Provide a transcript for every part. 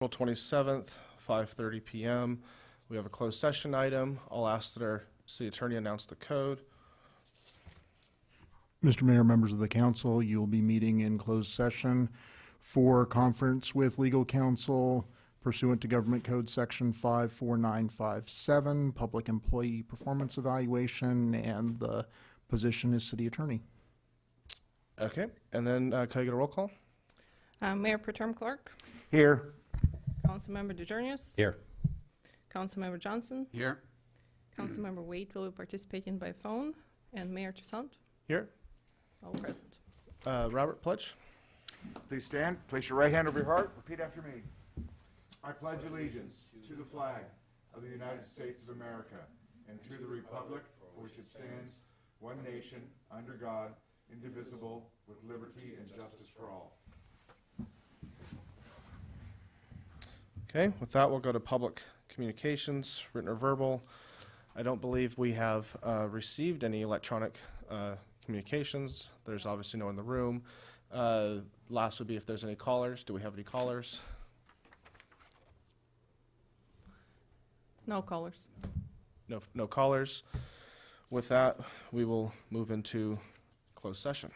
April 27th, 5:30 PM. We have a closed session item. I'll ask that our city attorney announce the code. Mr. Mayor, members of the council, you will be meeting in closed session for conference with legal counsel pursuant to Government Code Section 54957, Public Employee Performance Evaluation, and the position is city attorney. Okay, and then can I get a roll call? Mayor Protem Clark, Here. Councilmember DeJarnius. Here. Councilmember Johnson, Here. Councilmember Wade will be participating by phone, and Mayor Toussaint, Here. all present. Robert, pledge. Please stand. Place your right hand over your heart. Repeat after me. I pledge allegiance to the flag of the United States of America and to the republic for which it stands, one nation, under God, indivisible, with liberty and justice for all. Okay, with that, we'll go to public communications, written or verbal. I don't believe we have received any electronic communications. There's obviously no one in the room. Last would be if there's any callers. Do we have any callers? No callers. No callers. With that, we will move into closed session.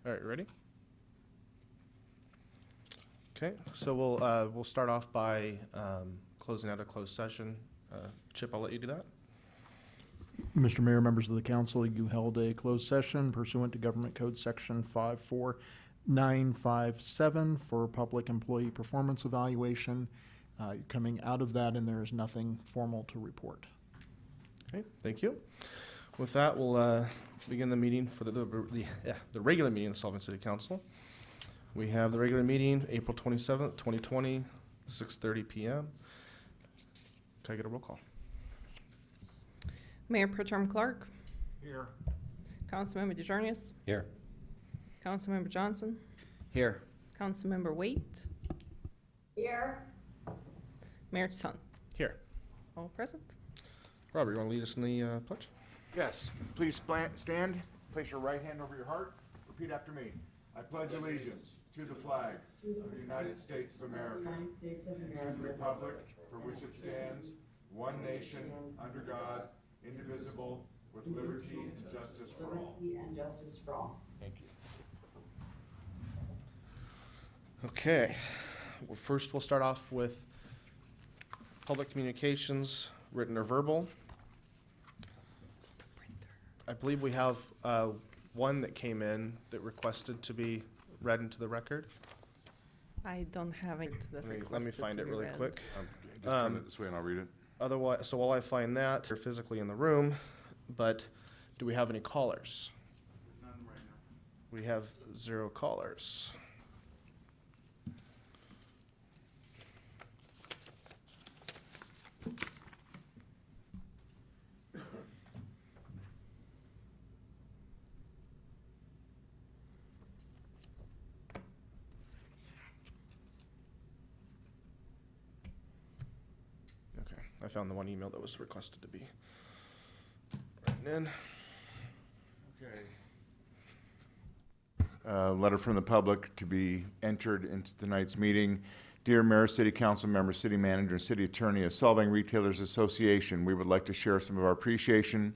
All right, ready? Okay, so we'll start off by closing out a closed session. Chip, I'll let you do that. Mr. Mayor, members of the council, you held a closed session pursuant to Government Code Section 54957 for public employee performance evaluation. You're coming out of that, and there is nothing formal to report. Okay, thank you. With that, we'll begin the meeting for the regular meeting of the Solvang City Council. We have the regular meeting, April 27th, 2020, 6:30 PM. Can I get a roll call? Mayor Pro Tem Clark, Here. Councilmember DeJarnius, Here. Councilmember Johnson, Here. Councilmember Waite. Here. Mayor Tuson. Here. All present. Robert, you want to lead us in the pledge? Yes, please stand, place your right hand over your heart, repeat after me. I pledge allegiance to the flag of the United States of America, and to the republic for which it stands, one nation, under God, indivisible, with liberty and justice for all. Thank you. Okay. Well, first, we'll start off with public communications, written or verbal. I believe we have one that came in that requested to be read into the record. I don't have it that Let me requested find to it be really read. quick. Just turn it this way and I'll read it. Otherwise, so while I find that, they're physically in the room, but do we have any callers? None right now. We have 0 callers. Okay, I found the one email that was requested to be written in. Okay. Letter from the public to be entered into tonight's meeting. Dear Mayor, City Council members, City Manager, and City Attorney, as Solvang Retailers Association, we would like to share some of our appreciation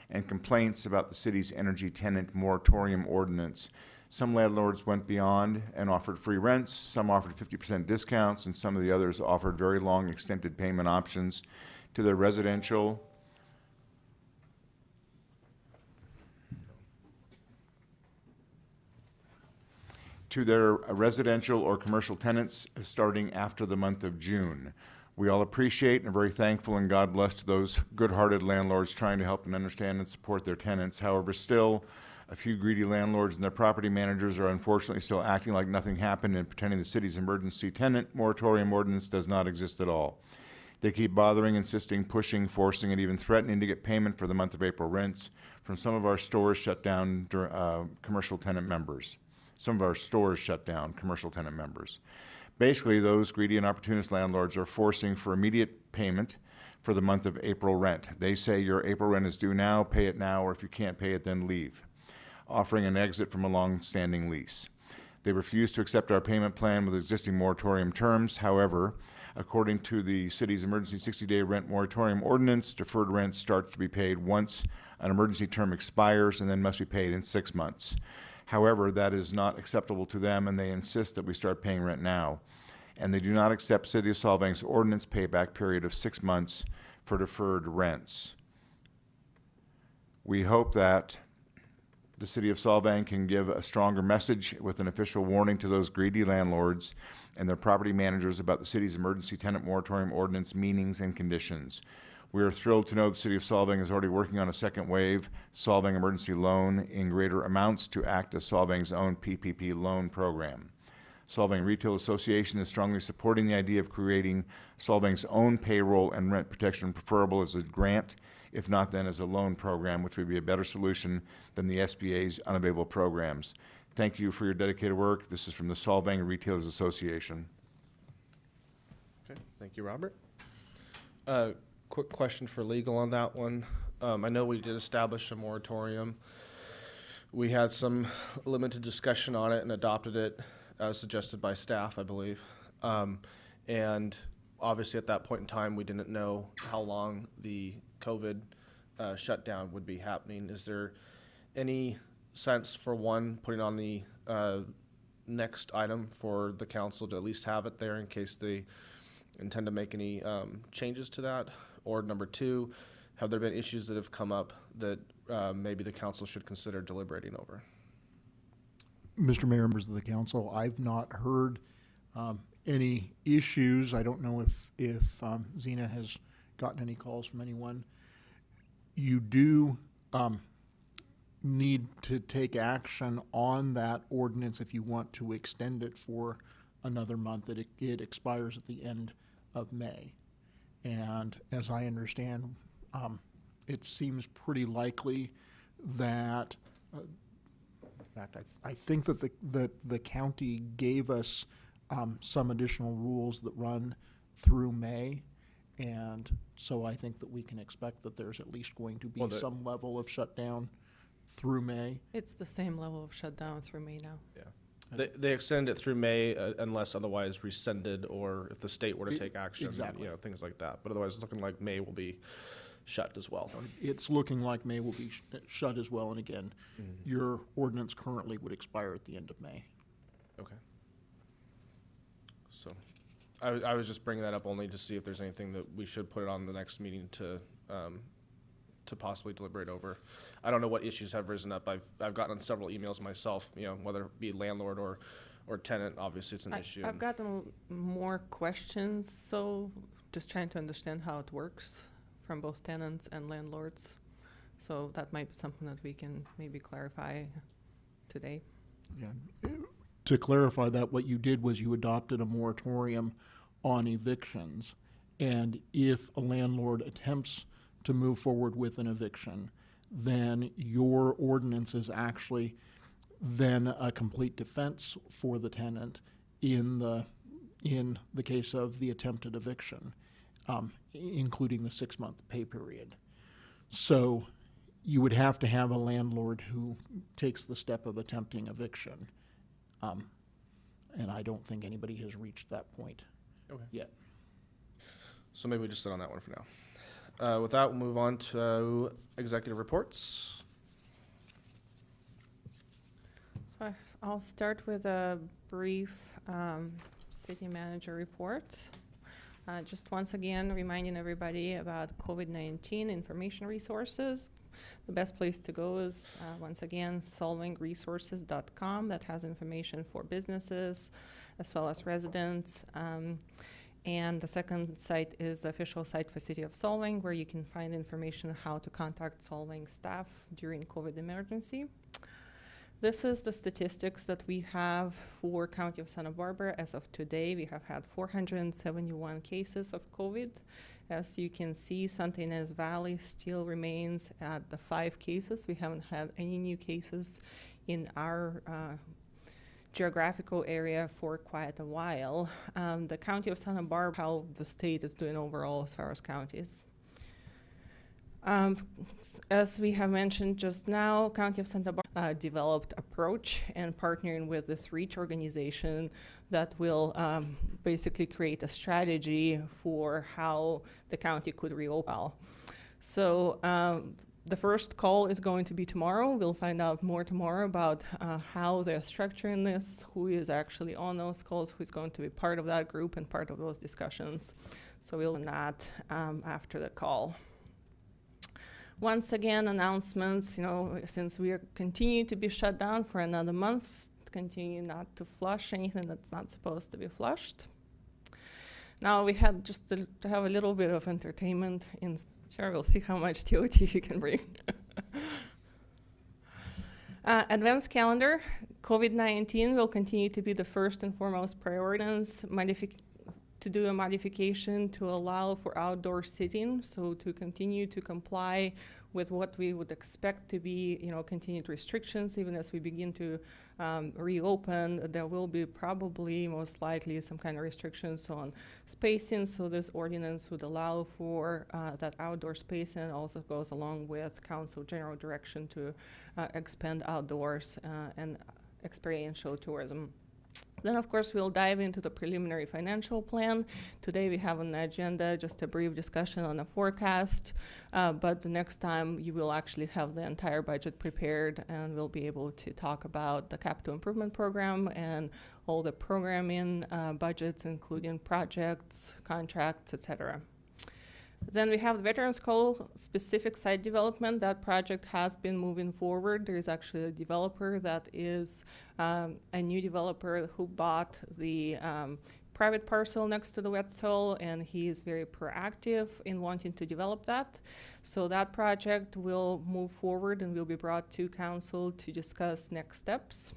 and complaints about the city's energy tenant moratorium ordinance. Some landlords went beyond and offered free rents, some offered 50% discounts, and some of the others offered very long extended payment options to their residential or commercial tenants starting after the month of June. We all appreciate and are very thankful, and God bless to those good-hearted landlords trying to help and understand and support their tenants. However, still, a few greedy landlords and their property managers are unfortunately still acting like nothing happened and pretending the city's emergency tenant moratorium ordinance does not exist at all. They keep bothering, insisting, pushing, forcing, and even threatening to get payment for the month of April rents from some of our stores shut down commercial tenant members. Some of our stores shut down, commercial tenant members. Basically, those greedy and opportunist landlords are forcing for immediate payment for the month of April rent. They say your April rent is due now, pay it now, or if you can't pay it, then leave, offering an exit from a long-standing lease. They refuse to accept our payment plan with existing moratorium terms. However, according to the city's emergency 60-day rent moratorium ordinance, deferred rent starts to be paid once an emergency term expires and then must be paid in 6 months. However, that is not acceptable to them, and they insist that we start paying rent now. And they do not accept City of Solvang's ordinance payback period of 6 months for deferred rents. We hope that the City of Solvang can give a stronger message with an official warning to those greedy landlords and their property managers about the city's emergency tenant moratorium ordinance meanings and conditions. We are thrilled to know the City of Solvang is already working on a second wave Solvang emergency loan in greater amounts to act as Solvang's own PPP loan program. Solvang Retail Association is strongly supporting the idea of creating Solvang's own payroll and rent protection, preferable as a grant, if not then as a loan program, which would be a better solution than the SBA's unavailable programs. Thank you for your dedicated work. This is from the Solvang Retailers Association. Okay, thank you, Robert. Quick question for legal on that one. I know we did establish a moratorium. We had some limited discussion on it and adopted it as suggested by staff, I believe. And obviously, at that point in time, we didn't know how long the COVID shutdown would be happening. Is there any sense for one, putting on the next item for the council to at least have it there in case they intend to make any changes to that? Or number two, have there been issues that have come up that maybe the council should consider deliberating over? Mr. Mayor, members of the council, I've not heard any issues. I don't know if Zena has gotten any calls from anyone. You do need to take action on that ordinance if you want to extend it for another month. It expires at the end of May. And as I understand, it seems pretty likely that, in fact, I think that the county gave us some additional rules that run through May. And so I think that we can expect that there's at least going to be some level of shutdown through May. It's the same level of shutdown through May now. Yeah. They extend it through May unless otherwise rescinded, or if the state were to take action, Exactly. Things like that. But otherwise, it's looking like May will be shut as well. It's looking like May will be shut as well. And again, your ordinance currently would expire at the end of May. Okay. So, I was just bringing that up only to see if there's anything that we should put it on the next meeting to possibly deliberate over. I don't know what issues have risen up. I've gotten several emails myself, whether it be landlord or tenant. Obviously, it's an issue. I've gotten more questions, so just trying to understand how it works from both tenants and landlords. So that might be something that we can maybe clarify today. Yeah. To clarify that, what you did was you adopted a moratorium on evictions. And if a landlord attempts to move forward with an eviction, then your ordinance is actually then a complete defense for the tenant in the case of the attempted eviction, including the 6-month pay period. So you would have to have a landlord who takes the step of attempting eviction. And I don't think anybody has reached that point yet. So maybe we just sit on that one for now. With that, we'll move on to executive reports. So I'll start with a brief city manager report. Just once again, reminding everybody about COVID-19 information resources. The best place to go is, once again, solvangresources.com. That has information for businesses as well as residents. And the second site is the official site for City of Solvang, where you can find information on how to contact Solvang staff during COVID emergency. This is the statistics that we have for County of Santa Barbara. As of today, we have had 471 cases of COVID. As you can see, Santa Ynez Valley still remains at the 5 cases. We haven't had any new cases in our geographical area for quite a while. The County of Santa Barbara, how the state is doing overall as far as counties. As we have mentioned just now, County of Santa Barbara developed approach and partnering with this REACH organization that will basically create a strategy for how the county could reopen. So the first call is going to be tomorrow. We'll find out more tomorrow about how they're structuring this, who is actually on those calls, who's going to be part of that group and part of those discussions. So we'll do that after the call. Once again, announcements, since we continue to be shut down for another month, continue not to flush anything that's not supposed to be flushed. Now we had just to have a little bit of entertainment. Sure, we'll see how much TOT you can bring. Advanced calendar, COVID-19 will continue to be the first and foremost priorities. To do a modification to allow for outdoor sitting, so to continue to comply with what we would expect to be, continued restrictions. Even as we begin to reopen, there will be probably, most likely, some kind of restrictions on spacing. So this ordinance would allow for that outdoor spacing. It also goes along with council general direction to expand outdoors and experiential tourism. Then, of course, we'll dive into the preliminary financial plan. Today we have on the agenda just a brief discussion on the forecast, but the next time you will actually have the entire budget prepared, and we'll be able to talk about the capital improvement program and all the programming budgets, including projects, contracts, etc. Then we have the Veterans Call specific site development. That project has been moving forward. There is actually a developer that is a new developer who bought the private parcel next to the Wetzel, and he is very proactive in wanting to develop that. So that project will move forward and will be brought to council to discuss next steps.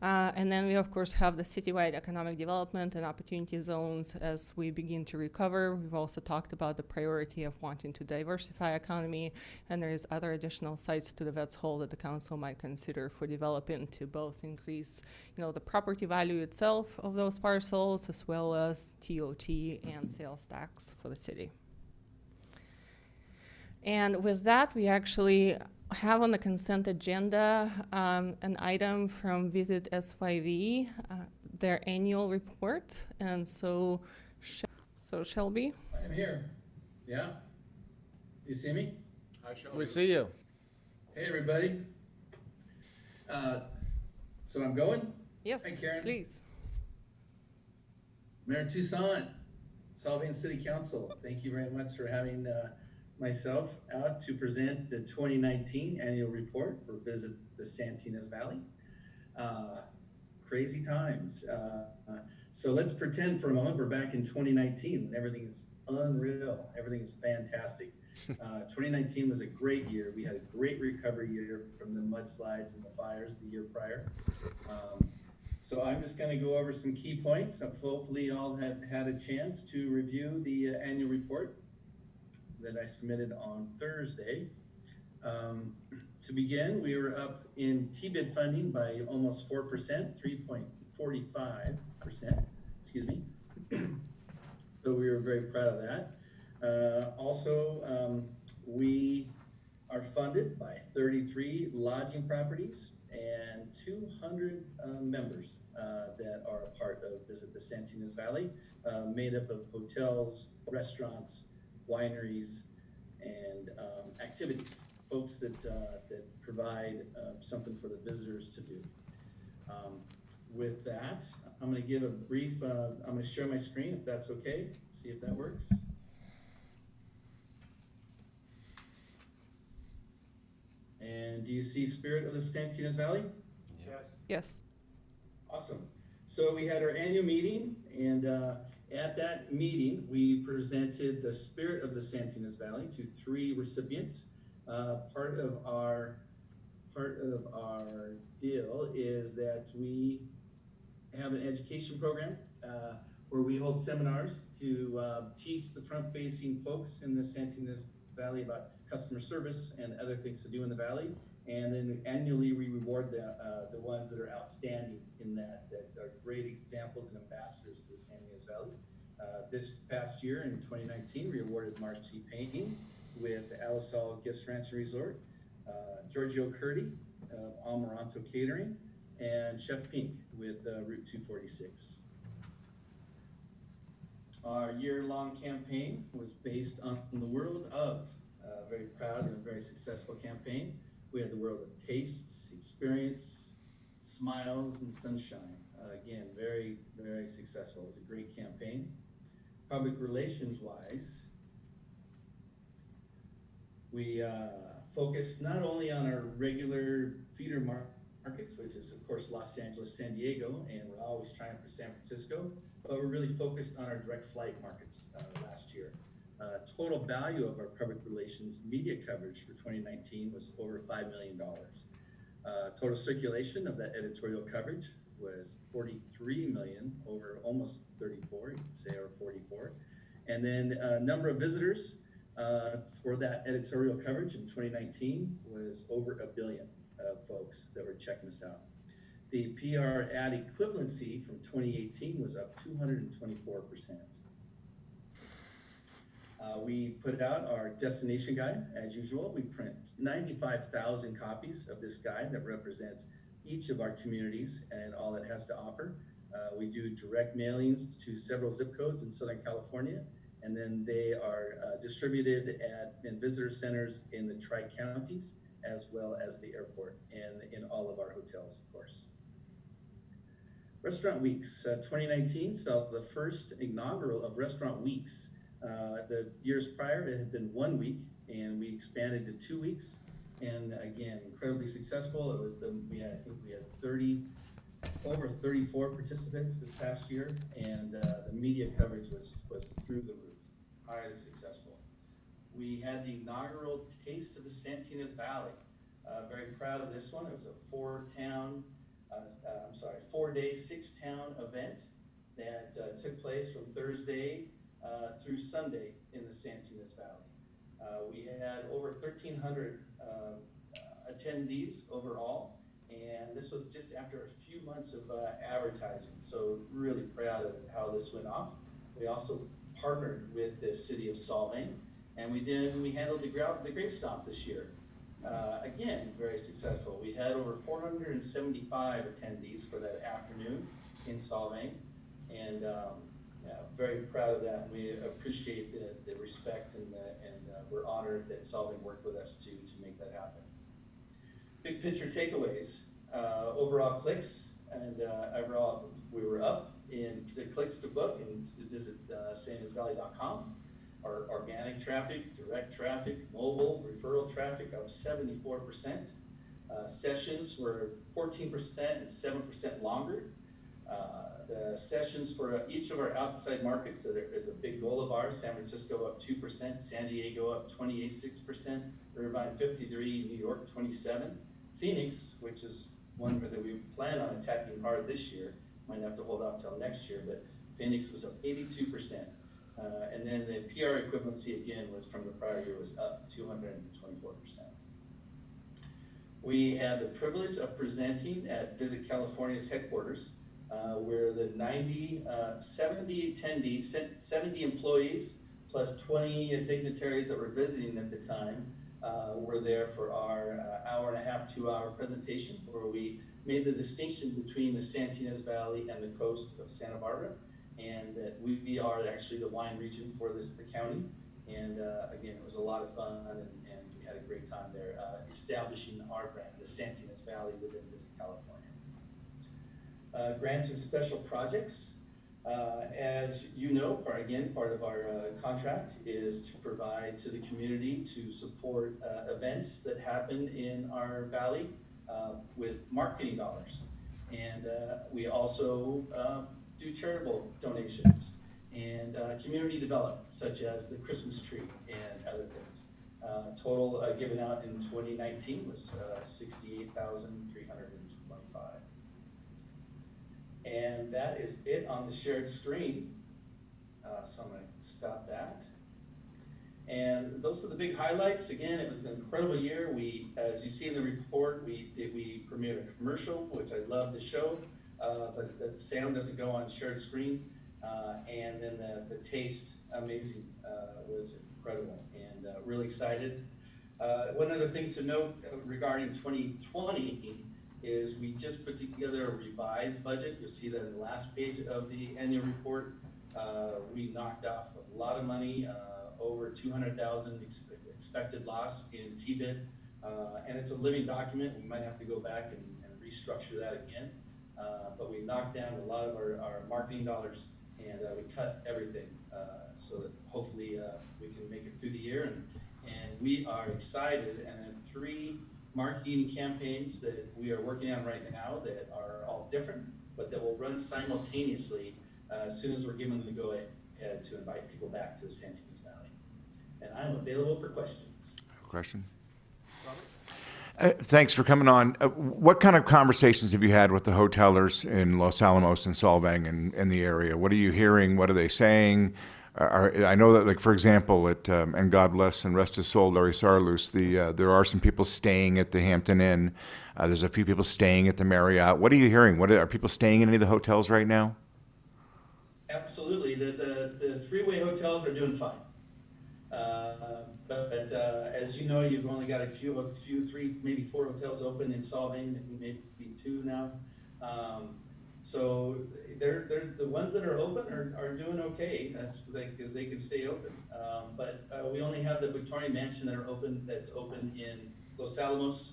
And then we, of course, have the citywide economic development and opportunity zones as we begin to recover. We've also talked about the priority of wanting to diversify economy, and there is other additional sites to the Vets Hole that the council might consider for developing to both increase, the property value itself of those parcels, as well as TOT and sales tax for the city. And with that, we actually have on the consent agenda an item from Visit SYV, their annual report. And so Shelby. I am here. Yeah. Do you see me? We see you. Hey, everybody. So I'm going. Yes, Hi, Karen. please. Mayor Toussaint, Solvang City Council, thank you very much for having myself out to present the 2019 annual report for Visit the Santinas Valley. Crazy times. So let's pretend for a moment we're back in 2019 and everything is unreal. Everything is fantastic. 2019 was a great year. We had a great recovery year from the mudslides and the fires the year prior. So I'm just going to go over some key points. Hopefully you all have had a chance to review the annual report that I submitted on Thursday. To begin, we were up in TBID funding by almost 4%, 3.45%, excuse me. So we were very proud of that. Also, we are funded by 33 lodging properties and 200 members that are a part of Visit the Santinas Valley, made up of hotels, restaurants, wineries, and activities, folks that provide something for the visitors to do. With that, I'm going to give a brief, I'm going to share my screen if that's okay, see if that works. And do you see Spirit of the Santinas Valley? Yes. Yes. Awesome. So we had our annual meeting, and at that meeting, we presented the Spirit of the Santinas Valley to 3 recipients. Part of our deal is that we have an education program where we hold seminars to teach the front-facing folks in the Santinas Valley about customer service and other things to do in the valley. And then annually we reward the ones that are outstanding in that are great examples and ambassadors to the Santinas Valley. This past year in 2019, we awarded Marcy Payne with Alisal Guest Ranch and Resort, Giorgio Curti of Almoranto Catering, and Chef Pink with Route 246. Our year-long campaign was based on the world of, very proud and very successful campaign. We had the world of tastes, experience, smiles, and sunshine. Again, very, very successful. It was a great campaign. Public relations-wise, we focused not only on our regular feeder markets, which is, of course, Los Angeles, San Diego, and we're always trying for San Francisco, but we're really focused on our direct flight markets last year. Total value of our public relations media coverage for 2019 was over $5 million. Total circulation of that editorial coverage was 43 million over almost 34, you could say, or 44. And then number of visitors for that editorial coverage in 2019 was over 1 billion folks that were checking us out. The PR ad equivalency from 2018 was up 224%. We put out our destination guide, as usual. We print 95,000 copies of this guide that represents each of our communities and all it has to offer. We do direct mailings to several zip codes in Southern California, and then they are distributed in visitor centers in the tri-counties, as well as the airport and in all of our hotels, of course. Restaurant Weeks 2019 saw the first inaugural of Restaurant Weeks. The years prior, it had been 1 week, and we expanded to 2 weeks. And again, incredibly successful. It was I think we had over 34 participants this past year, and the media coverage was through the roof, highly successful. We had the inaugural Taste of the Santinas Valley. Very proud of this one. It was a 4-day, 6-town event that took place from Thursday through Sunday in the Santinas Valley. We had over 1,300 attendees overall, and this was just after a few months of advertising, so really proud of how this went off. We also partnered with the city of Solvang, and we handled the grape stomp this year. Again, very successful. We had over 475 attendees for that afternoon in Solvang, and very proud of that. And we appreciate the respect, and we're honored that Solvang worked with us to make that happen. Big picture takeaways, overall clicks, and overall we were up in the clicks to book and to visit santinasvalley.com. Our organic traffic, direct traffic, mobile, referral traffic up 74%. Sessions were 14% and 7% longer. The sessions for each of our outside markets, so there is a big goal of ours. San Francisco up 2%, San Diego up 26%, Irvine 53%, New York 27%. Phoenix, which is one that we plan on attacking hard this year, might have to hold off till next year, but Phoenix was up 82%. And then the PR equivalency again was from the prior year was up 224%. We had the privilege of presenting at Visit California's headquarters, where the 70 attendees, 70 employees, plus 20 dignitaries that were visiting at the time, were there for our hour-and-a-half, 2-hour presentation, where we made the distinction between the Santinas Valley and the coast of Santa Barbara, and that we are actually the wine region for the county. And again, it was a lot of fun, and we had a great time there, establishing our brand, the Santinas Valley, within Visit California. Grants and special projects. As you know, part of our contract is to provide to the community to support events that happen in our valley with marketing dollars. And we also do charitable donations and community development, such as the Christmas tree and other things. Total given out in 2019 was $68,325. And that is it on the shared screen. So I'm going to stop that. And those are the big highlights. Again, it was an incredible year. As you see in the report, we premiered a commercial, which I'd love to show, but the sound doesn't go on shared screen. And then the taste, amazing, was incredible, and really excited. One other thing to note regarding 2020 is we just put together a revised budget. You'll see that in the last page of the annual report. We knocked off a lot of money, over 200,000 expected loss in TBIT, and it's a living document. We might have to go back and restructure that again, but we knocked down a lot of our marketing dollars, and we cut everything so that hopefully we can make it through the year, and we are excited. And then 3 marketing campaigns that we are working on right now that are all different, but that will run simultaneously as soon as we're given the go-ahead to invite people back to the Santinas Valley. And I'm available for questions. Question? Thanks for coming on. What kind of conversations have you had with the hotelers in Los Alamos and Solvang and the area? What are you hearing? What are they saying? I know that, like, for example, and God bless and rest his soul, Larry Sarlus, there are some people staying at the Hampton Inn. There's a few people staying at the Marriott. What are you hearing? Are people staying in any of the hotels right now? Absolutely. The 3-way hotels are doing fine. But as you know, you've only got a few, 3, maybe 4 hotels open in Solvang, maybe 2 now. So they're the ones that are open are doing okay. That's because they can stay open. But we only have the Victorian Mansion that's open in Los Alamos,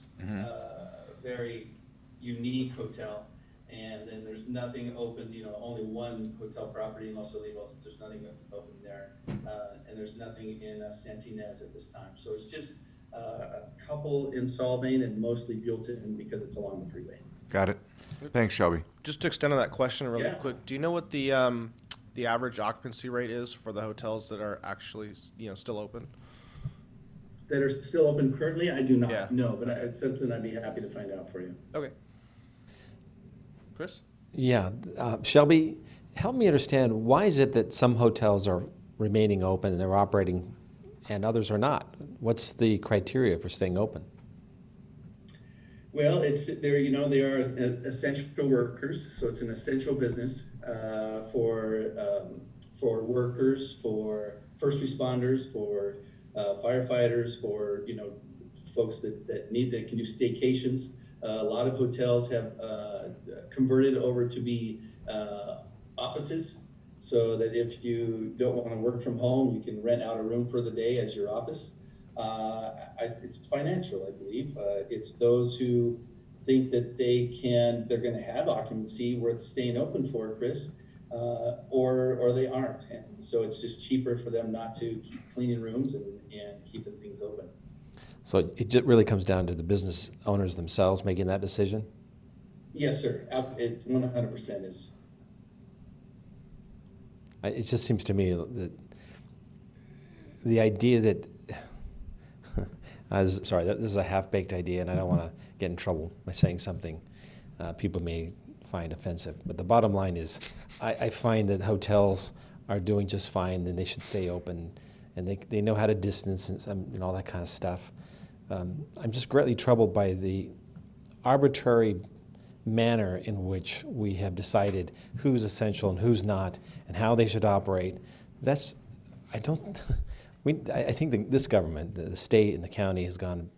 very unique hotel. And then there's nothing open, only one hotel property in Los Olivos. There's nothing open there. And there's nothing in Santinez at this time. So it's just a couple in Solvang and mostly Buellton because it's along the freeway. Got it. Thanks, Shelby. Just to extend on that question really Yeah. quick, do you know what the average occupancy rate is for the hotels that are actually, still open? That are still open currently, I do Yeah. not know, but it's something I'd be happy to find out for you. Okay. Chris? Yeah, Shelby, help me understand, why is it that some hotels are remaining open and they're operating and others are not? What's the criteria for staying open? Well, they are essential workers, so it's an essential business for workers, for first responders, for firefighters, for folks that can do staycations. A lot of hotels have converted over to be offices, so that if you don't want to work from home, you can rent out a room for the day as your office. It's financial, I believe. It's those who think that they're going to have occupancy worth staying open for, Chris, or they aren't. And so it's just cheaper for them not to keep cleaning rooms and keeping things open. So it just really comes down to the business owners themselves making that decision? Yes, sir. It 100% is. It just seems to me that the idea that, this is a half-baked idea, and I don't want to get in trouble by saying something people may find offensive. But the bottom line is, I find that hotels are doing just fine, and they should stay open, and they know how to distance and all that kind of stuff. I'm just greatly troubled by the arbitrary manner in which we have decided who's essential and who's not, and how they should operate. I think this government, the state and the county, has gone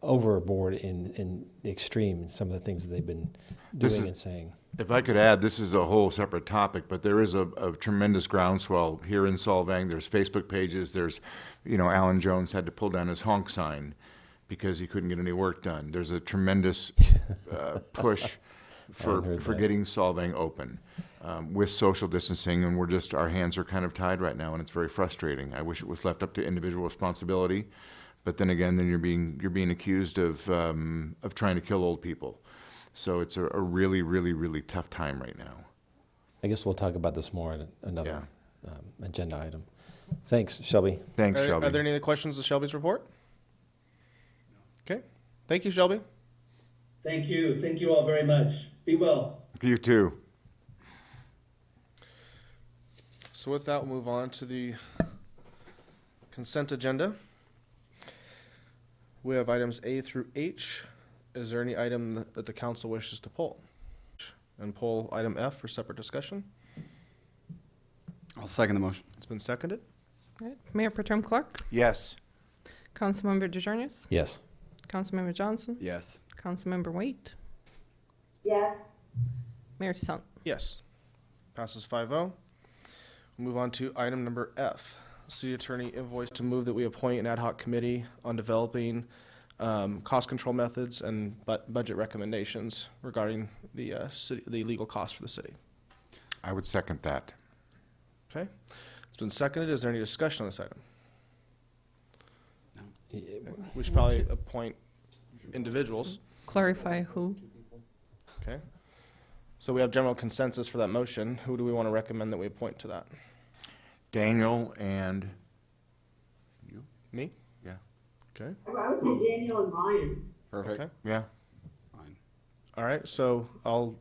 overboard in the extreme in some of the things that they've been doing and saying. If I could add, this is a whole separate topic, but there is a tremendous groundswell here in Solvang. There's Facebook pages. There's, Alan Jones had to pull down his honk sign because he couldn't get any work done. There's a tremendous push for getting Solvang open with social distancing, and our hands are kind of tied right now, and it's very frustrating. I wish it was left up to individual responsibility, but then again, you're being accused of trying to kill old people. So it's a really, really, really tough time right now. I guess we'll talk about this more in another agenda item. Thanks, Shelby. Thanks, Shelby. Are there any other questions of Shelby's report? Okay. Thank you, Shelby. Thank you. Thank you all very much. Be well. You too. So with that, we'll move on to the consent agenda. We have items A through H. Is there any item that the council wishes to pull? And pull item F for separate discussion? I'll second the motion. It's been seconded. All right. Mayor Protem Clark, Yes. Councilmember DeJarnis, Yes. Councilmember Johnson, Yes. Councilmember Waite, yes, Mayor Tushant. Yes. Passes 5-0. We'll move on to item number F. City Attorney invoice to move that we appoint an ad hoc committee on developing cost control methods and budget recommendations regarding the legal costs for the city. I would second that. Okay. It's been seconded. Is there any discussion on this item? We should probably appoint individuals. Clarify who. Okay. So we have general consensus for that motion. Who do we want to recommend that we appoint to that? Daniel and you? Me? Yeah. Okay. I would say Daniel and Ryan. Perfect. Okay. Yeah. Fine. All right. So I'll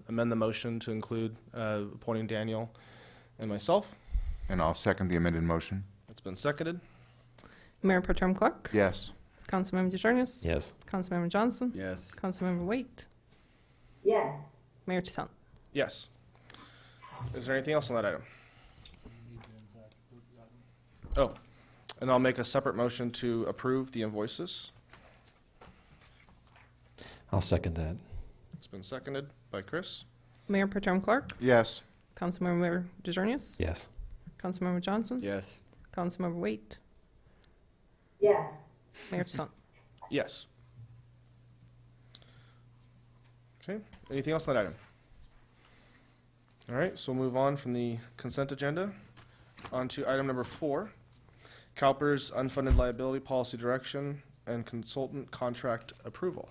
amend the motion to include appointing Daniel and myself. And I'll second the amended motion. It's been seconded. Mayor Protem Clark, Yes. Councilmember DeJarnis, Yes. Councilmember Johnson, Yes. Councilmember Waite, Yes, Mayor Tushant. Yes. Is there anything else on that item? Oh, and I'll make a separate motion to approve the invoices. I'll second that. It's been seconded by Chris. Mayor Pro Tem Clark, Yes. Councilmember DeJarnius, Yes. Councilmember Johnson, Yes. Councilmember Waite, Yes. Mayor Tushant. Yes. Okay, anything else on that item? All right, so we'll move on from the consent agenda on to item number 4, CalPERS unfunded liability policy direction and consultant contract approval.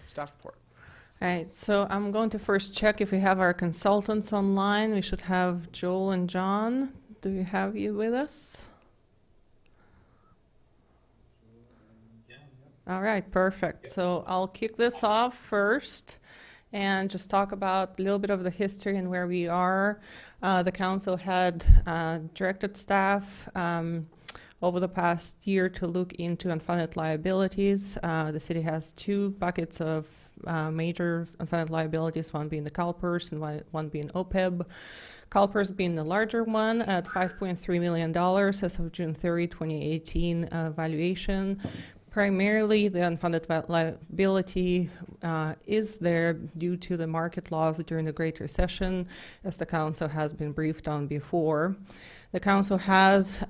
Staff report. All right, so I'm going to first check if we have our consultants online. We should have Joel and John. Do we have you with us? All right, perfect. So I'll kick this off first and just talk about a little bit of the history and where we are. The council had directed staff over the past year to look into unfunded liabilities. The city has 2 buckets of major unfunded liabilities, one being the CalPERS and one being OPEB. CalPERS being the larger one at $5.3 million as of June 30, 2018 valuation. Primarily, the unfunded liability is there due to the market loss during the Great Recession, as the council has been briefed on before. The council has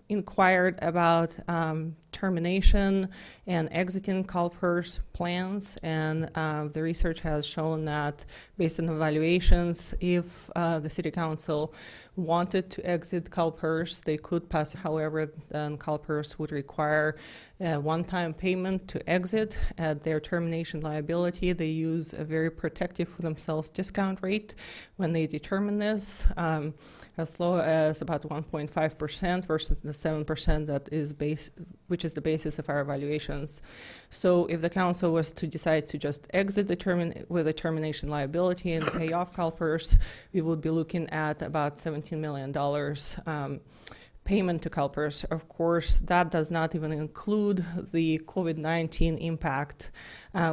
inquired about termination and exiting CalPERS plans, and the research has shown that, based on evaluations, if the city council wanted to exit CalPERS, they could pass. However, then CalPERS would require a one-time payment to exit. At their termination liability, they use a very protective for themselves discount rate when they determine this, as low as about 1.5% versus the 7% that is which is the basis of our evaluations. So if the council was to decide to just exit with a termination liability and pay off CalPERS, we would be looking at about $17 million payment to CalPERS. Of course, that does not even include the COVID-19 impact,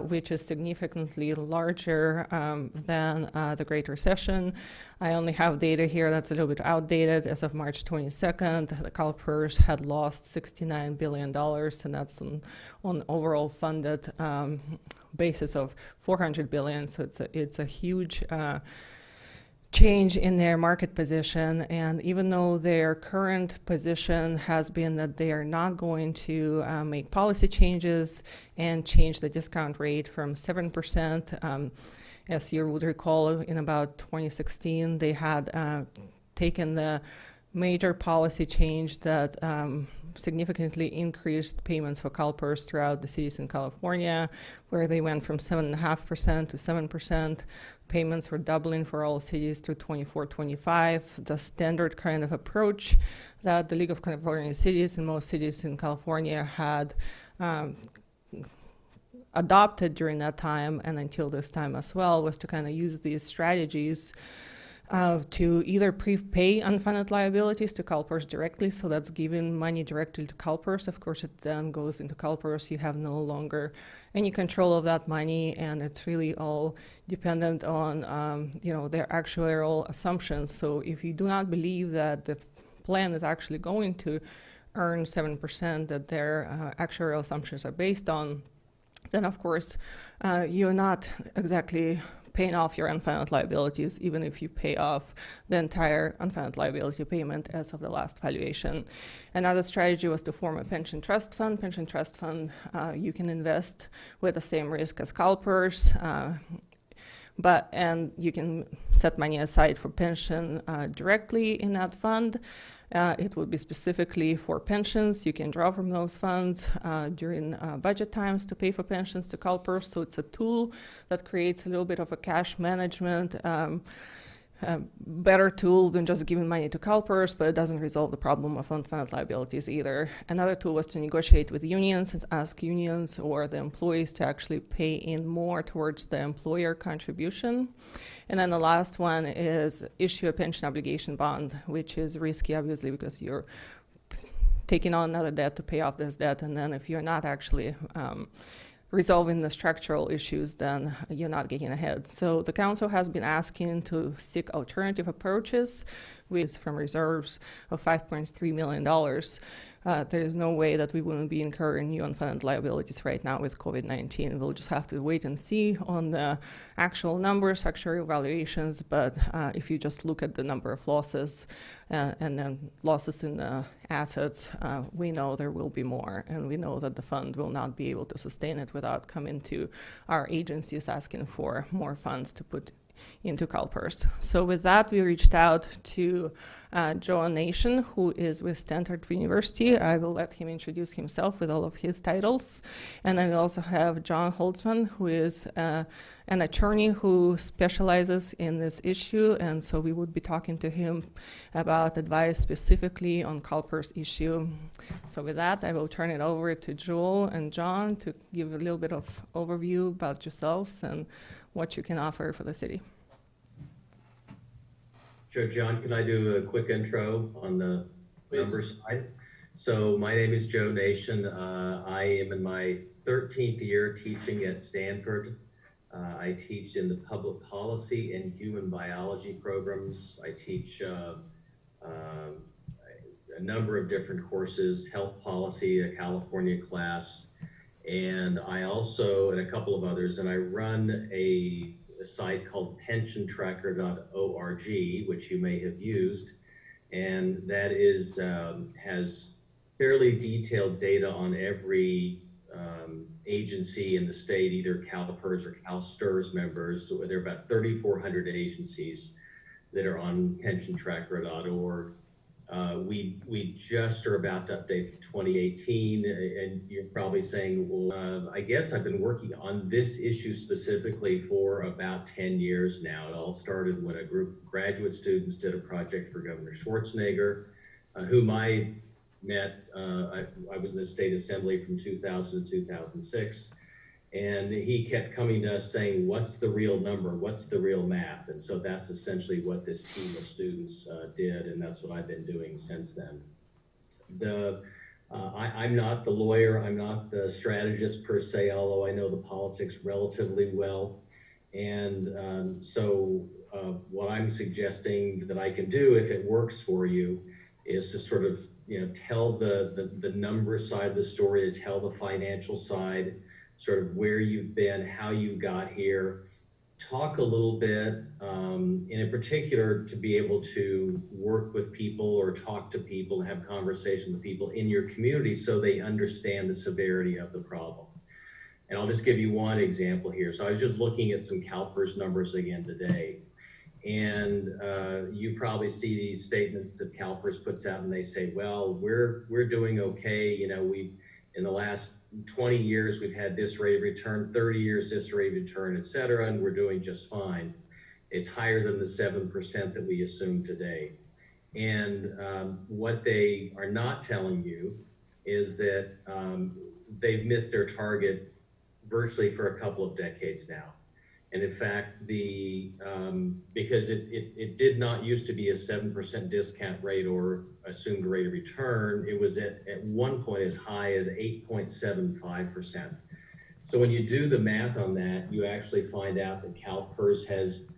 which is significantly larger than the Great Recession. I only have data here that's a little bit outdated. As of March 22nd, the CalPERS had lost $69 billion, and that's on overall funded basis of $400 billion. So it's a huge change in their market position, and even though their current position has been that they are not going to make policy changes and change the discount rate from 7%, as you would recall, in about 2016, they had taken the major policy change that significantly increased payments for CalPERS throughout the cities in California, where they went from 7.5% to 7%. Payments were doubling for all cities through 24-25. The standard kind of approach that the League of California Cities and most cities in California had adopted during that time and until this time as well was to kind of use these strategies to either prepay unfunded liabilities to CalPERS directly, so that's giving money directly to CalPERS. Of course, it then goes into CalPERS. You have no longer any control of that money, and it's really all dependent on their actuarial assumptions. So if you do not believe that the plan is actually going to earn 7% that their actuarial assumptions are based on, then of course you're not exactly paying off your unfunded liabilities, even if you pay off the entire unfunded liability payment as of the last valuation. Another strategy was to form a pension trust fund. Pension trust fund, you can invest with the same risk as CalPERS, and you can set money aside for pension directly in that fund. It would be specifically for pensions. You can draw from those funds during budget times to pay for pensions to CalPERS. So it's a tool that creates a little bit of a cash management, better tool than just giving money to CalPERS, but it doesn't resolve the problem of unfunded liabilities either. Another tool was to negotiate with unions and ask unions or the employees to actually pay in more towards the employer contribution. And then the last one is issue a pension obligation bond, which is risky, obviously, because you're taking on another debt to pay off this debt. And then if you're not actually resolving the structural issues, then you're not getting ahead. So the council has been asking to seek alternative approaches with from reserves of $5.3 million. there is no way that we wouldn't be incurring new unfunded liabilities right now with COVID-19. We'll just have to wait and see on the actual numbers, actual evaluations, but if you just look at the number of losses and then losses in the assets, we know there will be more, and we know that the fund will not be able to sustain it without coming to our agencies asking for more funds to put into CalPERS. So with that, we reached out to Joe Nation, who is with Stanford University. I will let him introduce himself with all of his titles. And then we also have John Holtzman, who is an attorney who specializes in this issue. And so we would be talking to him about advice specifically on CalPERS issue. So with that, I will turn it over to Joel and John to give a little bit of overview about yourselves and what you can offer for the city. Sure, John, can I do a quick intro on the numbers side? So my name is Joe Nation. I am in my 13th year teaching at Stanford. I teach in the public policy and human biology programs. I teach a number of different courses, health policy, a California class, and I also, and a couple of others, and I run a site called pensiontracker.org, which you may have used, and that is has fairly detailed data on every agency in the state, either CalPERS or CalSTRS members. So there are about 3,400 agencies that are on pensiontracker.org. We just are about to update the 2018, and you're probably saying, well, I guess I've been working on this issue specifically for about 10 years now. It all started when a group of graduate students did a project for Governor Schwarzenegger, whom I met. I was in the state assembly from 2000 to 2006. And he kept coming to us saying, what's the real number? What's the real math? And so that's essentially what this team of students did, and that's what I've been doing since then. I'm not the lawyer, I'm not the strategist per se, although I know the politics relatively well. And so what I'm suggesting that I can do, if it works for you, is to sort of tell the number side of the story, to tell the financial side, sort of where you've been, how you got here, talk a little bit, and in particular, to be able to work with people or talk to people and have conversations with people in your community so they understand the severity of the problem. And I'll just give you one example here. So I was just looking at some CalPERS numbers again today. And you probably see these statements that CalPERS puts out, and they say, well, we're doing okay. In the last 20 years, we've had this rate of return, 30 years, this rate of return, et cetera, and we're doing just fine. It's higher than the 7% that we assume today. And what they are not telling you is that they've missed their target virtually for a couple of decades now. And in fact, because it did not used to be a 7% discount rate or assumed rate of return, it was at one point as high as 8.75%. So when you do the math on that, you actually find out that CalPERS has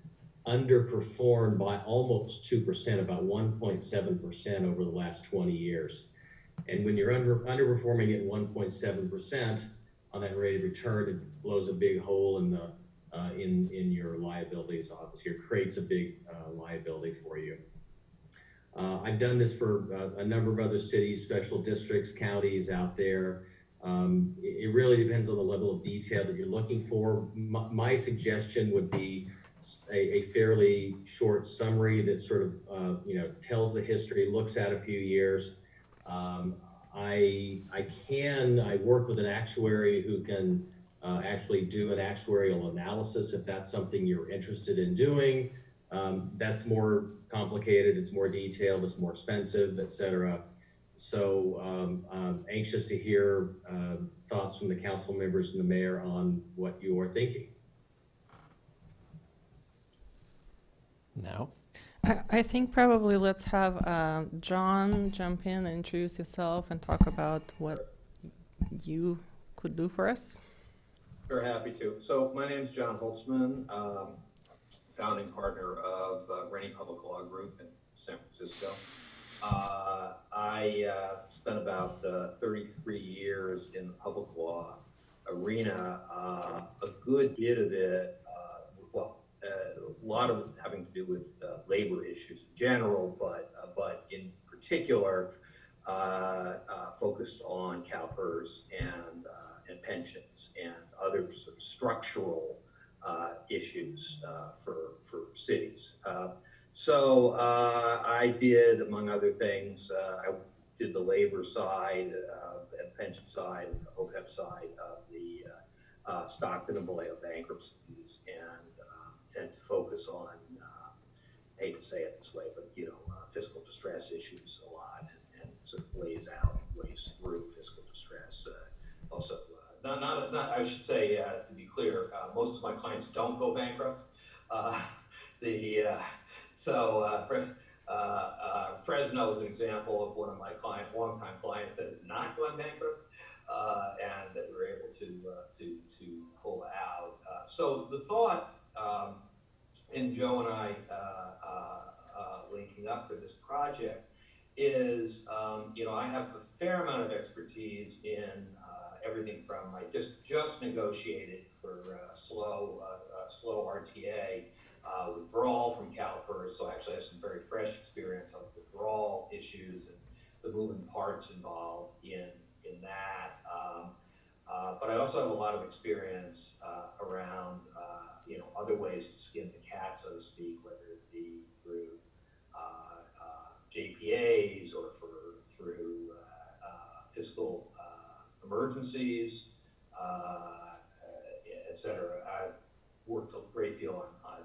underperformed by almost 2%, about 1.7% over the last 20 years. And when you're underperforming at 1.7% on that rate of return, it blows a big hole in the in your liabilities, obviously, or creates a big liability for you. I've done this for a number of other cities, special districts, counties out there. It really depends on the level of detail that you're looking for. My suggestion would be a fairly short summary that sort of tells the history, looks at a few years. I work with an actuary who can actually do an actuarial analysis if that's something you're interested in doing. That's more complicated, it's more detailed, it's more expensive, et cetera. So I'm anxious to hear thoughts from the council members and the mayor on what you are thinking. Now? I think probably let's have John jump in and introduce yourself and talk about what you could do for us. Very happy to. So my name is John Holtzman, founding partner of Rennie Public Law Group in San Francisco. I spent about 33 years in the public law arena. A good bit of it, a lot of it having to do with labor issues in general, but in particular focused on CalPERS and pensions and other sort of structural issues for cities. So I did, among other things, I did the labor side and pension side and the OPEB side of the Stockton and Vallejo bankruptcies, and tend to focus on, I hate to say it this way, but fiscal distress issues a lot, and sort of ways through fiscal distress. Also, not I should say, to be clear, most of my clients don't go bankrupt. Fresno is an example of one of my longtime clients that has not gone bankrupt, and that we were able to pull out. So the thought, and Joe and I linking up for this project is, I have a fair amount of expertise in everything from, I just negotiated for slow RTA withdrawal from CalPERS, so I actually have some very fresh experience on withdrawal issues and the moving parts involved in that. But I also have a lot of experience around other ways to skin the cat, so to speak, whether it be through JPAs or through fiscal emergencies, et cetera. I've worked a great deal on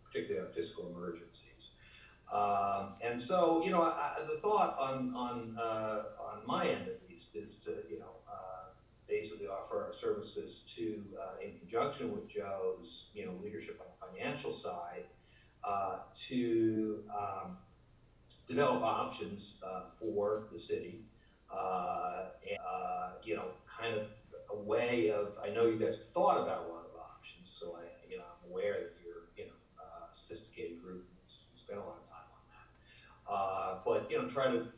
particularly on fiscal emergencies. And so, the thought on my end at least is to, basically offer our services to, in conjunction with Joe's, leadership on the financial side, to develop options for the city, and kind of a way of. I know you guys have thought about a lot of options, so I'm aware that you're, a sophisticated group who spent a lot of time on that. But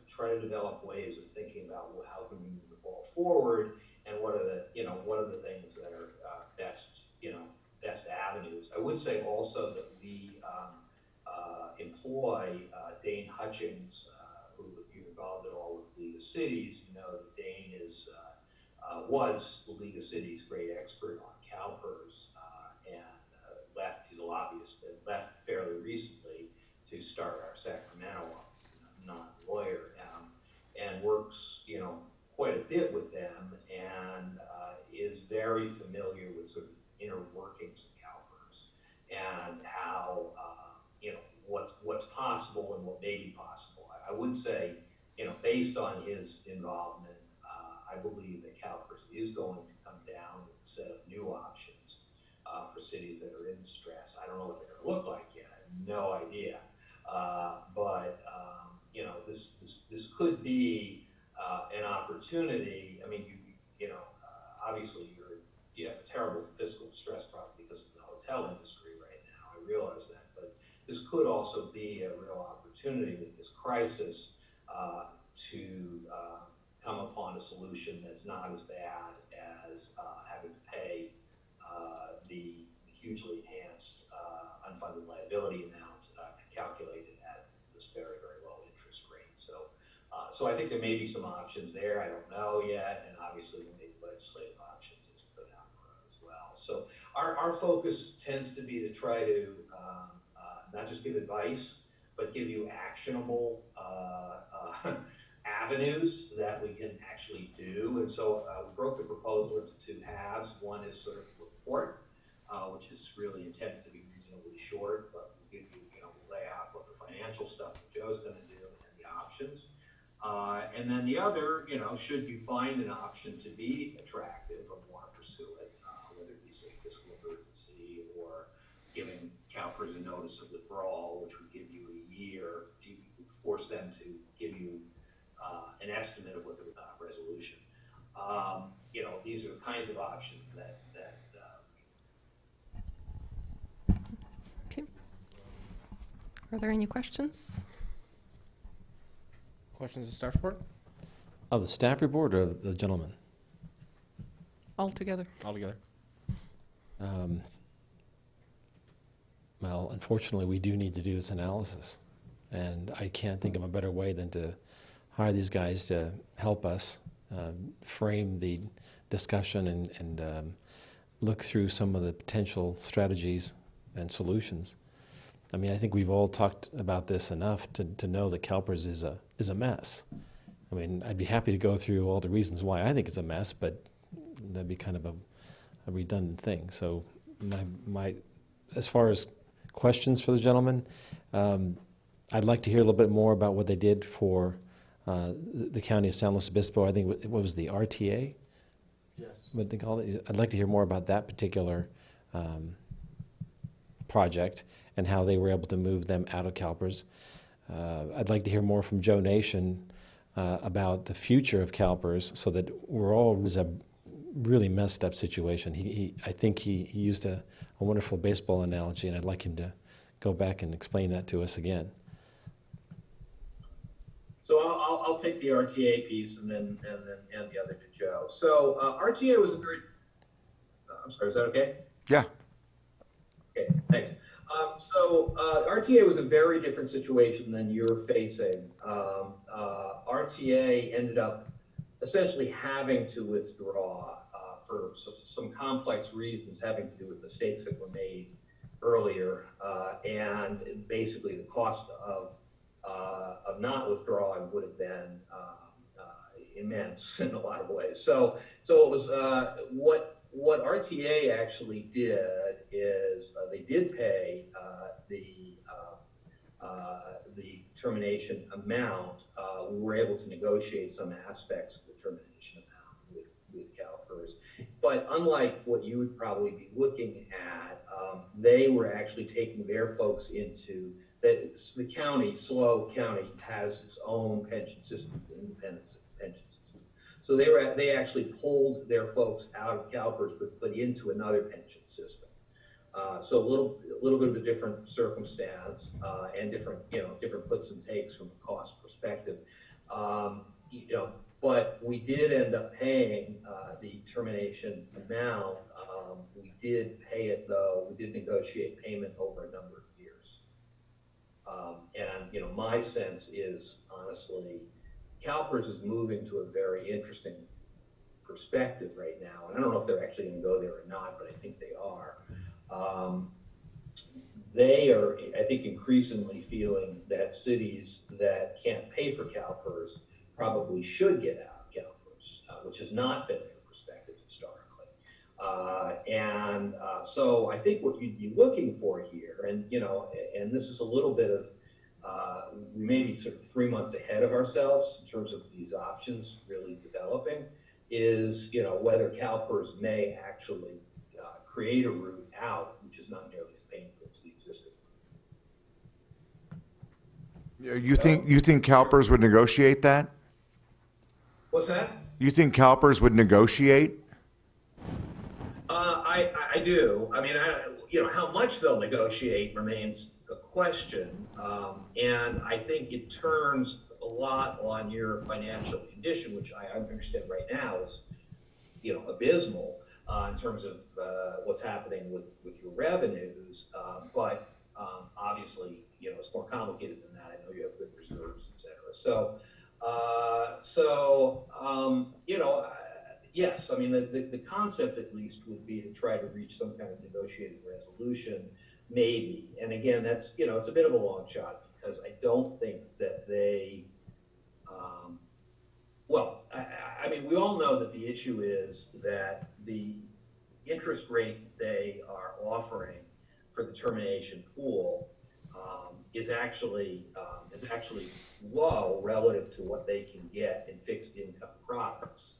try to develop ways of thinking about how can we move the ball forward, and what are the things that are best avenues. I would say also that we employ Dane Hutchings, who, if you're involved at all with League of Cities, you know that Dane was the League of Cities' great expert on CalPERS, and left. He's a lobbyist, and left fairly recently to start our Sacramento office, not a lawyer, and works quite a bit with them, and is very familiar with sort of inner workings of CalPERS and how what's possible and what may be possible. I would say, based on his involvement, I believe that CalPERS is going to come down with a set of new options for cities that are in distress. I don't know what they're going to look like yet. I have no idea. But this could be an opportunity. I mean, obviously you have a terrible fiscal distress problem because of the hotel industry right now. I realize that, but this could also be a real opportunity with this crisis to come upon a solution that's not as bad as having to pay the hugely enhanced unfunded liability amount calculated at this very, very low interest rate. So I think there may be some options there. I don't know yet, and obviously there may be legislative options as we go down the road as well. So our focus tends to be to try to not just give advice, but give you actionable avenues that we can actually do. And so we broke the proposal into two halves. One is sort of a report, which is really intended to be reasonably short, but we'll give you, we'll lay out what the financial stuff that Joe's going to do and the options. And then the other, should you find an option to be attractive and want to pursue it, whether it be, say, fiscal emergency or giving CalPERS a notice of withdrawal, which would give you a year, you would force them to give you an estimate of what the resolution. These are the kinds of options that Okay. Are there any questions? Questions of staff report? Of the staff report or of the gentleman? All together. All together. Well, unfortunately, we do need to do this analysis. And I can't think of a better way than to hire these guys to help us frame the discussion and look through some of the potential strategies and solutions. I mean, I think we've all talked about this enough to know that CalPERS is a mess. I mean, I'd be happy to go through all the reasons why I think it's a mess, but that'd be kind of a redundant thing. So my as far as questions for the gentleman, I'd like to hear a little bit more about what they did for the county of San Luis Obispo. I think, what was the RTA? Yes. What they call it? I'd like to hear more about that particular project and how they were able to move them out of CalPERS. I'd like to hear more from Joe Nation about the future of CalPERS, so that we're all is a really messed up situation. I think he used a wonderful baseball analogy, and I'd like him to go back and explain that to us again. So I'll take the RTA piece and then hand the other to Joe. So RTA was a very, I'm sorry, is that okay? Yeah. Okay, thanks. RTA was a very different situation than you're facing. RTA ended up essentially having to withdraw for some complex reasons having to do with mistakes that were made earlier, and basically the cost of not withdrawing would have been immense in a lot of ways. So it was what RTA actually did is they did pay the termination amount. We were able to negotiate some aspects of the termination amount with CalPERS, but unlike what you would probably be looking at, they were actually taking their folks into the county. SLO County has its own pension system, independent pension system. So they actually pulled their folks out of CalPERS but into another pension system. So a little bit of a different circumstance and different puts and takes from a cost perspective. But we did end up paying the termination amount. We did pay it though. We did negotiate payment over a number of years. And my sense is honestly, CalPERS is moving to a very interesting perspective right now. And I don't know if they're actually going to go there or not, but I think they are. They are, I think, increasingly feeling that cities that can't pay for CalPERS probably should get out of CalPERS, which has not been their perspective historically. So I think what you'd be looking for here, and this is a little bit of, we may be sort of 3 months ahead of ourselves in terms of these options really developing, is whether CalPERS may actually create a route out, which is not nearly as painful as the existing one. You think CalPERS would negotiate that? What's that? You think CalPERS would negotiate? I do. I mean, how much they'll negotiate remains a question, and I think it turns a lot on your financial condition, which I understand right now is, abysmal in terms of what's happening with your revenues. But obviously, it's more complicated than that. I know you have good reserves, et cetera. Yes, I mean, the concept at least would be to try to reach some kind of negotiated resolution, maybe. And again, that's, it's a bit of a long shot because I don't think that they, I mean, we all know that the issue is that the interest rate they are offering for the termination pool is actually low relative to what they can get in fixed income products.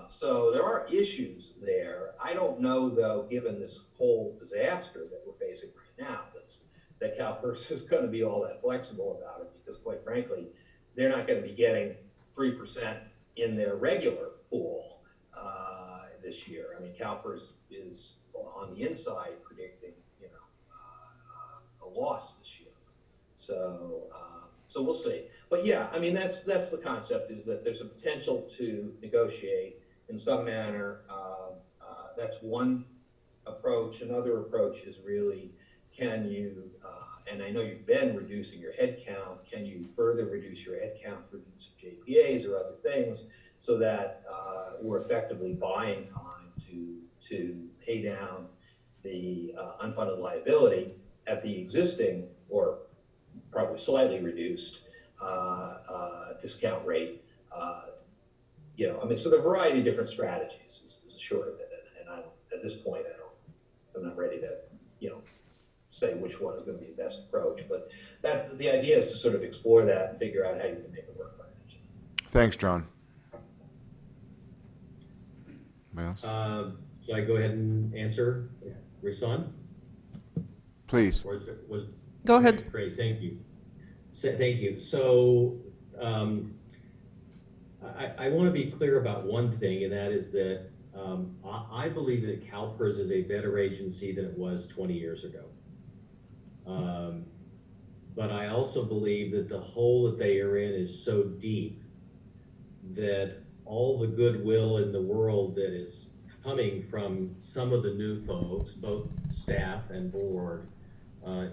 So there are issues there. I don't know, though, given this whole disaster that we're facing right now, that CalPERS is going to be all that flexible about it, because quite frankly, they're not going to be getting 3% in their regular pool this year. I mean, CalPERS is on the inside predicting, a loss this year. So So we'll see. But yeah, I mean, that's the concept, is that there's a potential to negotiate in some manner. That's one approach. Another approach is really, can you, and I know you've been reducing your headcount, can you further reduce your headcount through use of JPAs or other things, so that we're effectively buying time to pay down the unfunded liability at the existing, or probably slightly reduced discount rate. I mean, so there are a variety of different strategies is the short of it. And I don't, at this point, I'm not ready to, say which one is going to be the best approach. But the idea is to sort of explore that and figure out how you can make it work financially. Thanks, John. Anybody else? Should I go ahead and answer, respond? Please. Or was Go ahead. Great, thank you. Thank you. So I want to be clear about one thing, and that is that I believe that CalPERS is a better agency than it was 20 years ago. But I also believe that the hole that they are in is so deep that all the goodwill in the world that is coming from some of the new folks, both staff and board,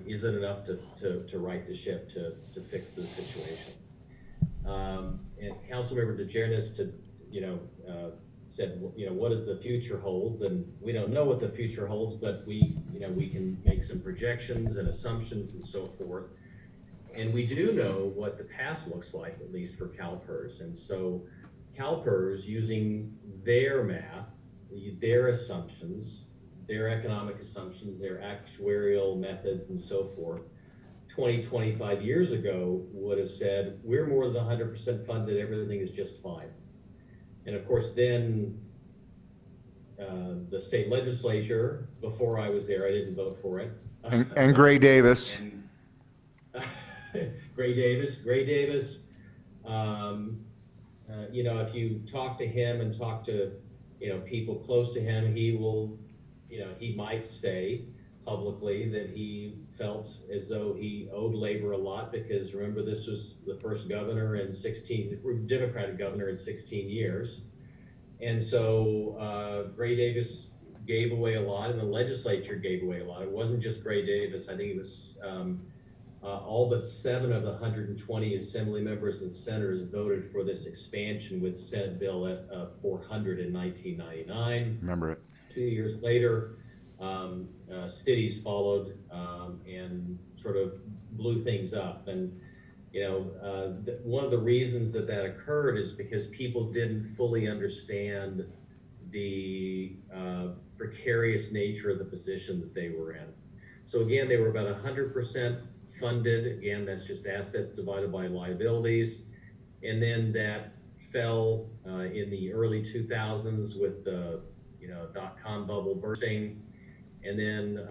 isn't enough to right the ship, to fix the situation. And Councilmember DeGernis said, what does the future hold? And we don't know what the future holds, but we can make some projections and assumptions and so forth. And we do know what the past looks like, at least for CalPERS. And so CalPERS, using their math, their assumptions, their economic assumptions, their actuarial methods and so forth, 20, 25 years ago would have said, we're more than 100% funded, everything is just fine. And of course, then the state legislature, before I was there, I didn't vote for it. And Gray Davis. Gray Davis, if you talk to him and talk to, people close to him, he will, he might say publicly that he felt as though he owed labor a lot, because remember, this was the first governor in Democratic governor in 16 years. And so Gray Davis gave away a lot, and the legislature gave away a lot. It wasn't just Gray Davis. I think it was all but 7 of the 120 assembly members and senators voted for this expansion with Senate Bill 400 in 1999. Remember it. 2 years later, cities followed and sort of blew things up. And one of the reasons that occurred is because people didn't fully understand the precarious nature of the position that they were in. So again, they were about 100% funded. Again, that's just assets divided by liabilities. And then that fell in the early 2000s with the dot-com bubble bursting, and then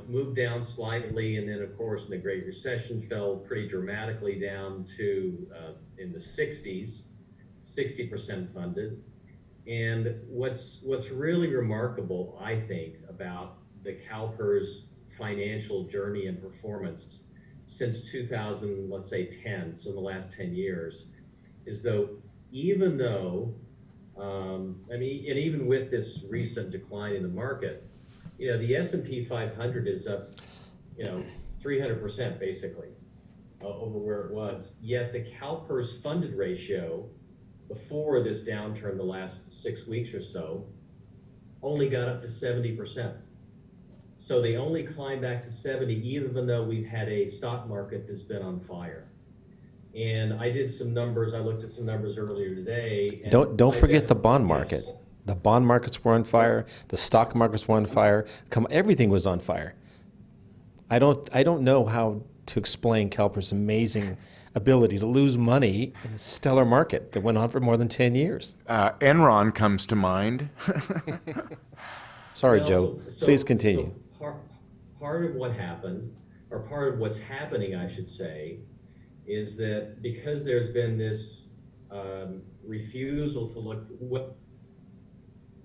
moved down slightly, and then of course in the Great Recession fell pretty dramatically down to in the 60s, 60% funded. And what's really remarkable, I think, about the CalPERS financial journey and performance since 2000, let's say 10, so in the last 10 years, is even with this recent decline in the market, the S&P 500 is up, 300% basically over where it was. Yet the CalPERS funded ratio before this downturn, the last 6 weeks or so, only got up to 70%. So they only climbed back to 70, even though we've had a stock market that's been on fire. And I did some numbers. I looked at some numbers earlier today. And Don't forget the bond market. The bond markets were on fire. The stock markets were on fire. Everything was on fire. I don't know how to explain CalPERS' amazing ability to lose money in a stellar market that went on for more than 10 years. Enron comes to mind. Sorry, Joe. Please continue. So part of what happened, or part of what's happening, I should say, is that because there's been this refusal to look,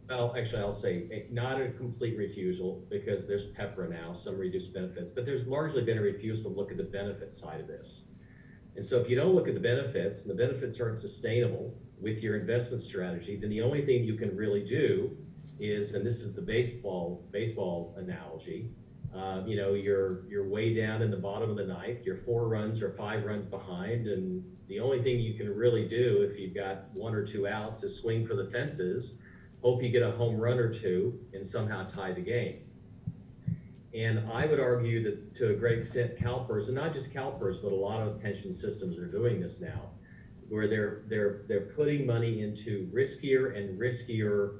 actually I'll say not a complete refusal, because there's PEPRA now, some reduced benefits, but there's largely been a refusal to look at the benefit side of this. And so if you don't look at the benefits, and the benefits aren't sustainable with your investment strategy, then the only thing you can really do is, and this is the baseball analogy, you're way down in the bottom of the ninth, you're 4 runs or 5 runs behind, and the only thing you can really do if you've got 1 or 2 outs is swing for the fences, hope you get a home run or 2, and somehow tie the game. And I would argue that to a great extent, CalPERS, and not just CalPERS, but a lot of pension systems are doing this now, where they're putting money into riskier and riskier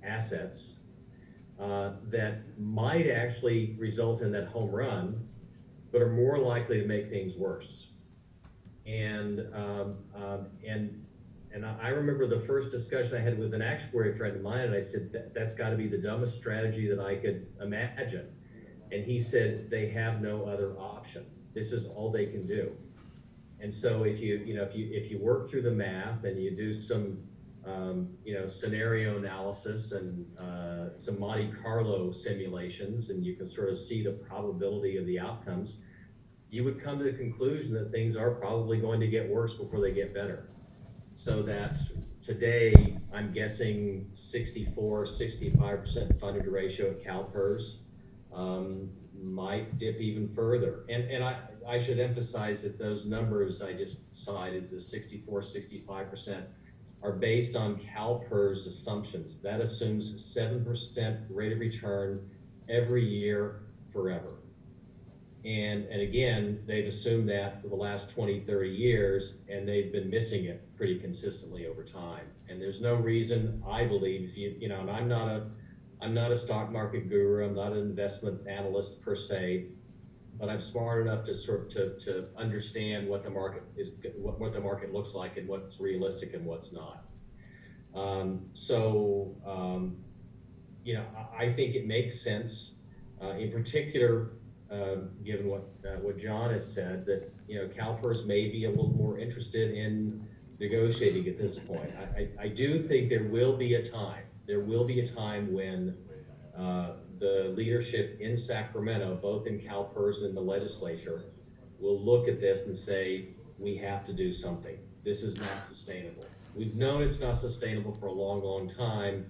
assets that might actually result in that home run, but are more likely to make things worse. And I remember the first discussion I had with an actuary friend of mine, and I said, that's got to be the dumbest strategy that I could imagine. And he said, they have no other option. This is all they can do. And so if you work through the math and you do some scenario analysis and some Monte Carlo simulations, and you can sort of see the probability of the outcomes, you would come to the conclusion that things are probably going to get worse before they get better. So that today, I'm guessing 65% funded ratio at CalPERS might dip even further. And I should emphasize that those numbers I just cited, the 65%, are based on CalPERS assumptions. That assumes 7% rate of return every year forever. And again, they've assumed that for the last 20, 30 years, and they've been missing it pretty consistently over time. And there's no reason, I believe, and I'm not a stock market guru, I'm not an investment analyst per se, but I'm smart enough to to understand what the market is, what the market looks like, and what's realistic and what's not. I think it makes sense, in particular, given what John has said, that CalPERS may be a little more interested in negotiating at this point. I do think there will be a time. There will be a time when the leadership in Sacramento, both in CalPERS and the legislature, will look at this and say, we have to do something. This is not sustainable. We've known it's not sustainable for a long, long time,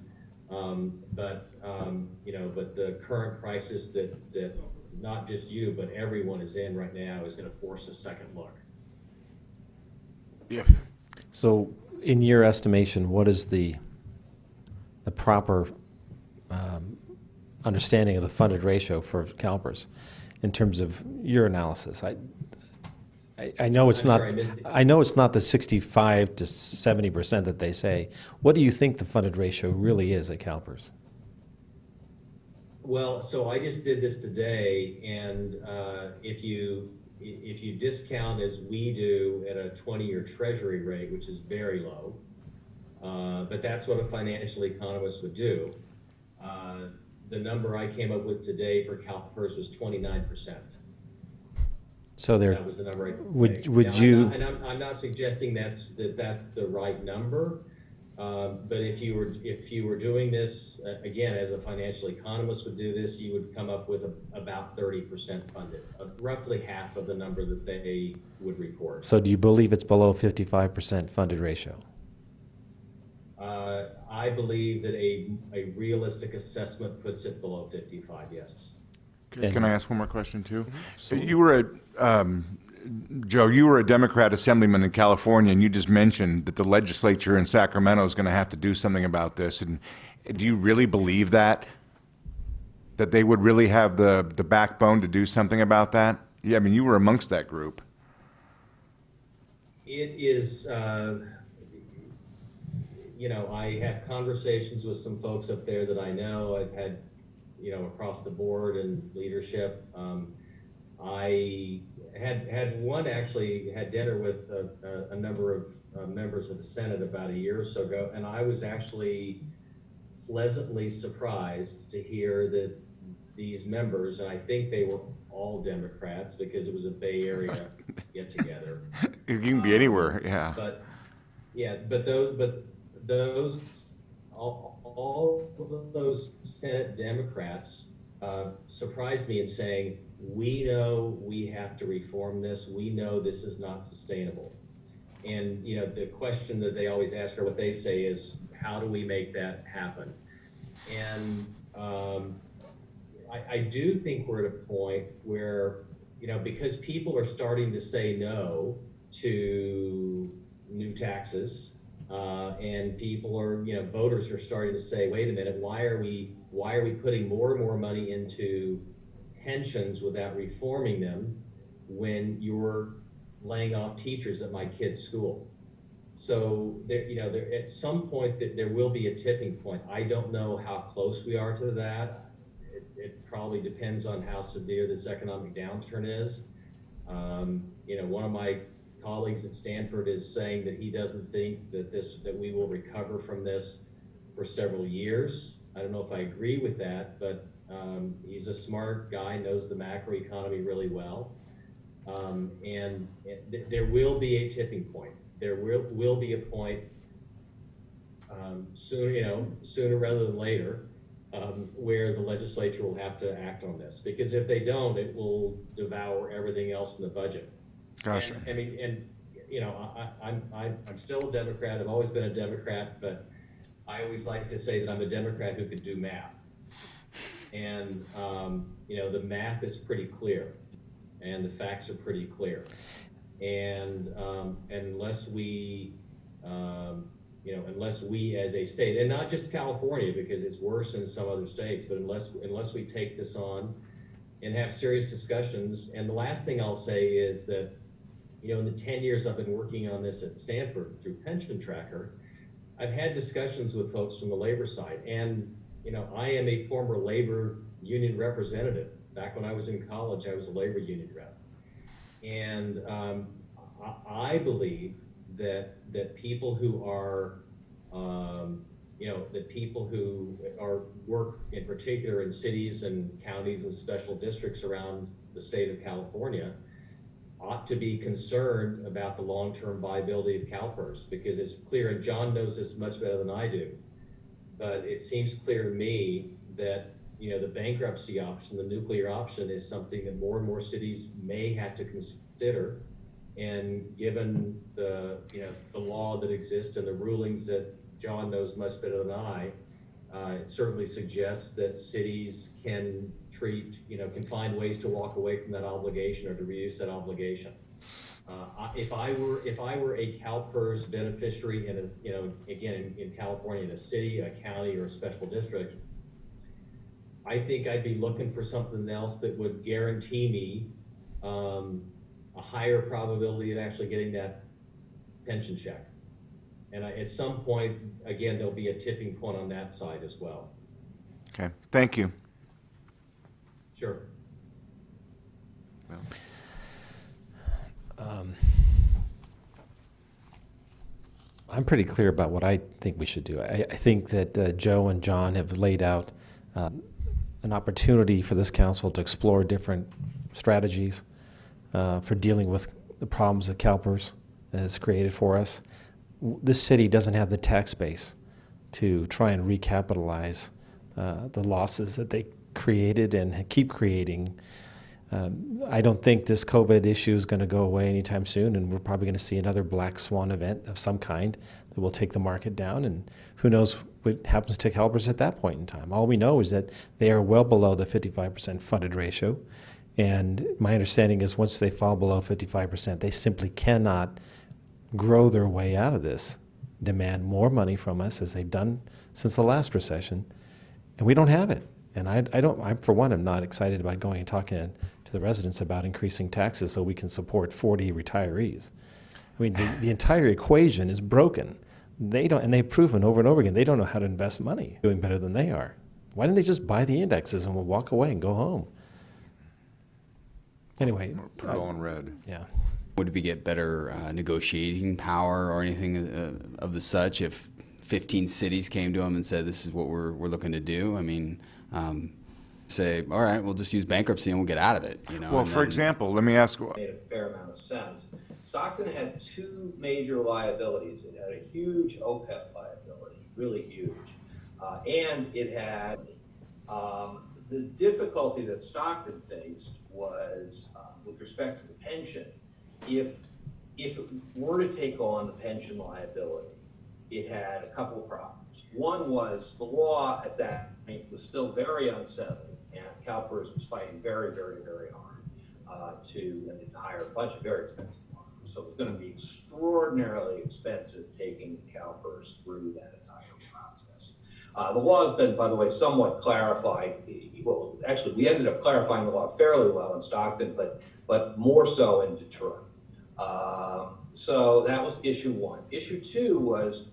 but the current crisis that not just you, but everyone is in right now is going to force a second look. Yeah. So, in your estimation, what is the proper understanding of the funded ratio for CalPERS in terms of your analysis? I know it's not. I know it's not the 65 to 70% that they say. What do you think the funded ratio really is at CalPERS? Well, so I just did this today, and if you discount as we do at a 20-year Treasury rate, which is very low, but that's what a financial economist would do. The number I came up with today for CalPERS was 29%. So that was the number. I'm not suggesting that's the right number. But if you were doing this again as a financial economist would do this, you would come up with about 30% funded, roughly half of the number that they would report. So do you believe it's below 55% funded ratio? I believe that a realistic assessment puts it below 55. Yes. Can I ask one more question too? So You were Joe, you were a Democrat assemblyman in California, and you just mentioned that the legislature in Sacramento is going to have to do something about this. And do you really believe that they would really have the backbone to do something about that? Yeah, I mean, you were amongst that group. It is, I have conversations with some folks up there that I know. I've had, across the board and leadership. I had dinner with a number of members of the Senate about a year or so ago, and I was actually pleasantly surprised to hear that these members, and I think they were all Democrats because it was a Bay Area get together. You can be anywhere, yeah. All of those Senate Democrats surprised me in saying, we know we have to reform this. We know this is not sustainable. And, you know, the question that they always ask, or what they say, is how do we make that happen? And I do think we're at a point where, you know, because people are starting to say no to new taxes, and people are, you know, voters are starting to say, wait a minute, why are we putting more and more money into pensions without reforming them when you're laying off teachers at my kid's school? So there, you know, there at some point that there will be a tipping point. I don't know how close we are to that. It probably depends on how severe this economic downturn is. You know, one of my colleagues at Stanford is saying that he doesn't think that we will recover from this for several years. I don't know if I agree with that, but he's a smart guy, knows the macroeconomy really well. And there will be a tipping point. There will be a point sooner rather than later, where the legislature will have to act on this. Because if they don't, it will devour everything else in the budget. Gotcha. And, I mean, and you know, I'm still a Democrat. I've always been a Democrat, but I always like to say that I'm a Democrat who could do math. And you know, the math is pretty clear, and the facts are pretty clear. And unless we as a state, and not just California, because it's worse in some other states, but unless we take this on and have serious discussions. And the last thing I'll say is that, you know, in the 10 years I've been working on this at Stanford through Pension Tracker, I've had discussions with folks from the labor side. And, you know, I am a former labor union representative. Back when I was in college, I was a labor union rep. And I believe that people who are, that people who work in particular in cities and counties and special districts around the state of California ought to be concerned about the long-term viability of CalPERS, because it's clear, and John knows this much better than I do, but it seems clear to me that, you know, the bankruptcy option, the nuclear option, is something that more and more cities may have to consider. And given the law that exists and the rulings that John knows much better than I, it certainly suggests that cities can find ways to walk away from that obligation or to reduce that obligation. If I were a CalPERS beneficiary in in California, in a city, a county, or a special district, I think I'd be looking for something else that would guarantee me a higher probability of actually getting that pension check. And at some point, again, there'll be a tipping point on that side as well. Okay, thank you. Sure. I'm pretty clear about what I think we should do. I think that Joe and John have laid out an opportunity for this council to explore different strategies for dealing with the problems that CalPERS has created for us. This city doesn't have the tax base to try and recapitalize the losses that they created and keep creating. I don't think this COVID issue is going to go away anytime soon, and we're probably going to see another black swan event of some kind that will take the market down, and who knows what happens to CalPERS at that point in time. All we know is that they are well below the 55% funded ratio, and my understanding is once they fall below 55%, they simply cannot grow their way out of this, demand more money from us as they've done since the last recession, and we don't have it. And I for one, am not excited about going and talking to the residents about increasing taxes so we can support 40 retirees. I mean, the entire equation is broken. They don't, and they've proven over and over again, they don't know how to invest money, doing better than they are. Why didn't they just buy the indexes and we'll walk away and go home? Anyway. Put it all in red. Yeah. Would we get better negotiating power or anything of the such if 15 cities came to them and said, this is what we're looking to do? I mean, say, all right, we'll just use bankruptcy and we'll get out of it. You know. Well, for example, let me ask. Made a fair amount of sense. Stockton had two major liabilities. It had a huge OPEB liability, really huge, and it had the difficulty that Stockton faced was with respect to the pension, if it were to take on the pension liability, it had a couple of problems. One was the law at that point was still very unsettled, and CalPERS was fighting very, very, very hard and hire a bunch of very expensive law firms. So it was going to be extraordinarily expensive taking CalPERS through that entire process. The law has been, by the way, somewhat clarified. Well, actually, we ended up clarifying the law fairly well in Stockton, but more so in Detroit. So that was issue one. Issue two was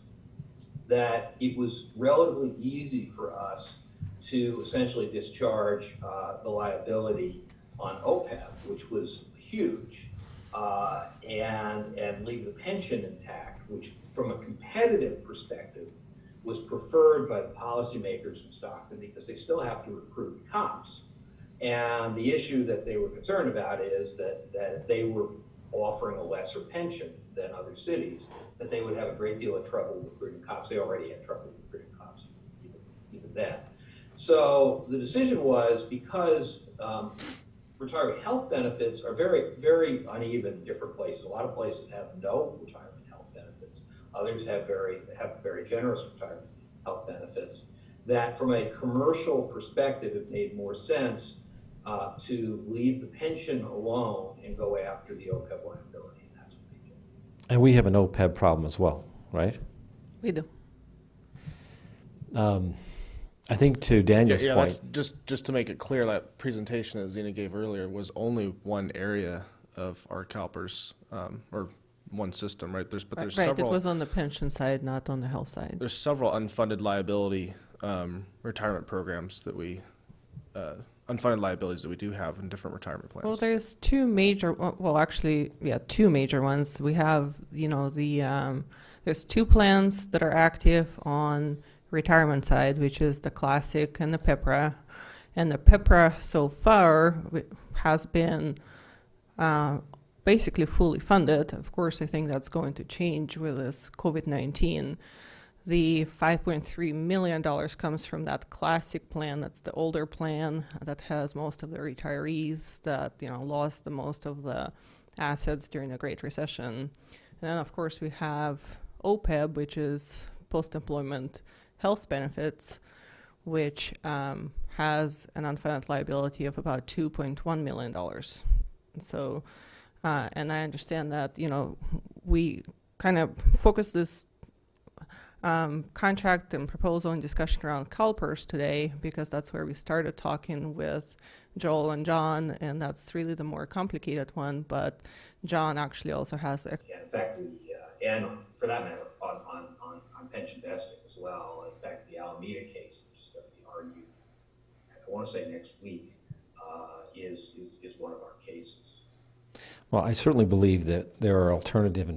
that it was relatively easy for us to essentially discharge the liability on OPEB, which was huge, and leave the pension intact, which from a competitive perspective was preferred by the policymakers in Stockton because they still have to recruit cops. And the issue that they were concerned about is that they were offering a lesser pension than other cities, that they would have a great deal of trouble recruiting cops. They already had trouble recruiting cops even then. So the decision was, because retirement health benefits are very, very uneven in different places. A lot of places have no retirement health benefits. Others have very generous retirement health benefits. That from a commercial perspective, it made more sense to leave the pension alone and go after the OPEB liability, and that's what they did. And we have an OPEB problem as well, right? We do. I think to Daniel's Yeah, point, that's just to make it clear, that presentation that Zena gave earlier was only one area of our CalPERS, or one system, right? There's Right, several. it was on the pension side, not on the health side. There's several unfunded liability retirement programs that we unfunded liabilities that we do have in different retirement plans. Well, there's two major, two major ones. We have, there's two plans that are active on retirement side, which is the Classic and the PEPRA. And the PEPRA so far has been basically fully funded. Of course, I think that's going to change with this COVID-19. The $5.3 million comes from that Classic plan. That's the older plan that has most of the retirees that, lost the most of the assets during the Great Recession. And then, of course, we have OPEB, which is post-employment health benefits, which has an unfunded liability of about $2.1 million. So, and I understand that, we kind of focus this contract and proposal and discussion around CalPERS today because that's where we started talking with Joel and John, and that's really the more complicated one. But John actually also has And in fact, and for that matter, on pension vesting as well. In fact, the Alameda case, which is going to be argued, I want to say next week, is one of our cases. well, I certainly believe that there are alternative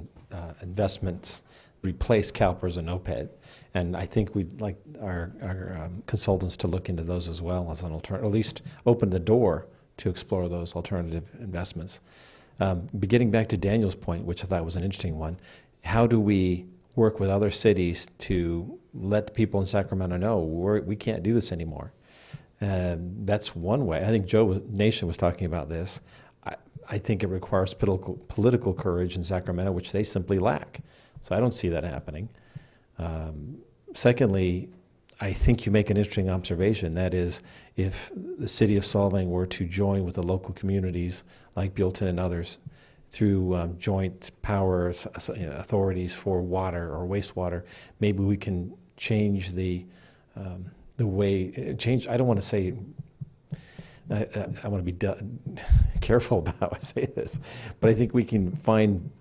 investments replace CalPERS and OPEB, and I think we'd like our consultants to look into those as well as an alternative, at least open the door to explore those alternative investments. But getting back to Daniel's point, which I thought was an interesting one, how do we work with other cities to let the people in Sacramento know we can't do this anymore? That's one way. I think Joe Nation was talking about this. I think it requires political courage in Sacramento, which they simply lack. So I don't see that happening. Secondly, I think you make an interesting observation. That is, if the city of Solvang were to join with the local communities like Buellton and others through joint powers, authorities for water or wastewater, maybe we can change the way. Change. I don't want to say. I want to be careful about how I say this, but I think we can find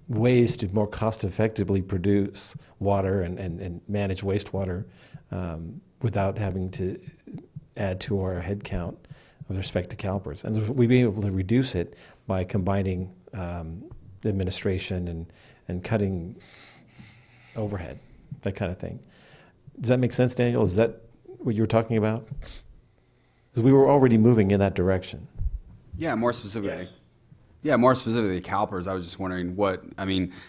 ways to more cost effectively produce water and manage wastewater without having to add to our head count with respect to CalPERS. And we'd be able to reduce it by combining the administration and cutting overhead, that kind of thing. Does that make sense, Daniel? Is that what you were talking about? Because we were already moving in that direction. Yeah, more specifically. Yes. Yeah, more specifically, CalPERS. I was just wondering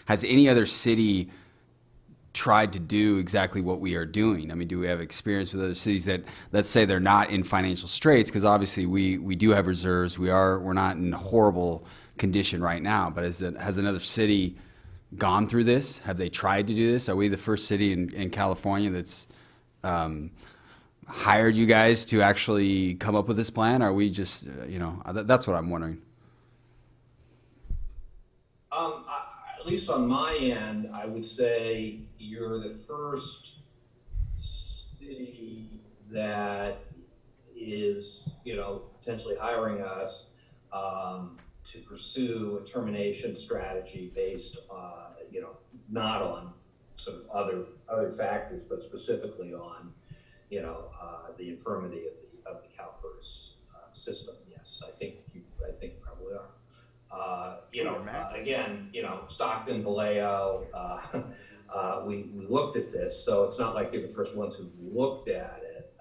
has any other city tried to do exactly what we are doing? I mean, do we have experience with other cities that, let's say they're not in financial straits? Because obviously we do have reserves. We're not in horrible condition right now. But has another city gone through this? Have they tried to do this? Are we the first city in California that's hired you guys to actually come up with this plan? Are we just, that's what I'm wondering. At least on my end, I would say you're the first city that is, potentially hiring us to pursue a termination strategy based, not on sort of other factors, but specifically on, the infirmity of the CalPERS system. Yes, I think you probably are. Again, Stockton, Vallejo, we looked at this, so it's not like you're the first ones who've looked at it.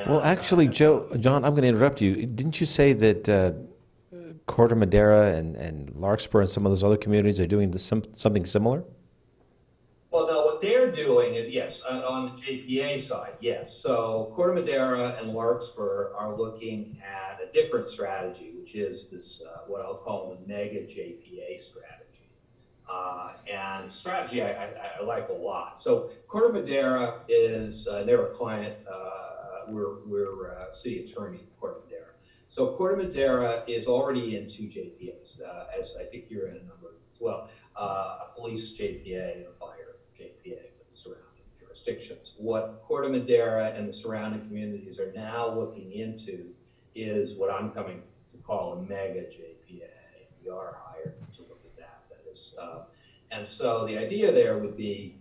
Well, actually, John, I'm going to interrupt you. Didn't you say that Corte Madera and Larkspur and some of those other communities are doing something similar? Well, no, what they're doing is, yes, on the JPA side, yes. So Corte Madera and Larkspur are looking at a different strategy, which is this, what I'll call the mega JPA strategy. And strategy I like a lot. So Corte Madera is, they're a client, we're city attorney in Corte Madera. So Corte Madera is already in 2 JPAs, as I think you're in a number as well, a police JPA and a fire JPA with surrounding jurisdictions. What Corte Madera and the surrounding communities are now looking into is what I'm coming to call a mega JPA. We are hired to look at that. That is, and so the idea there would be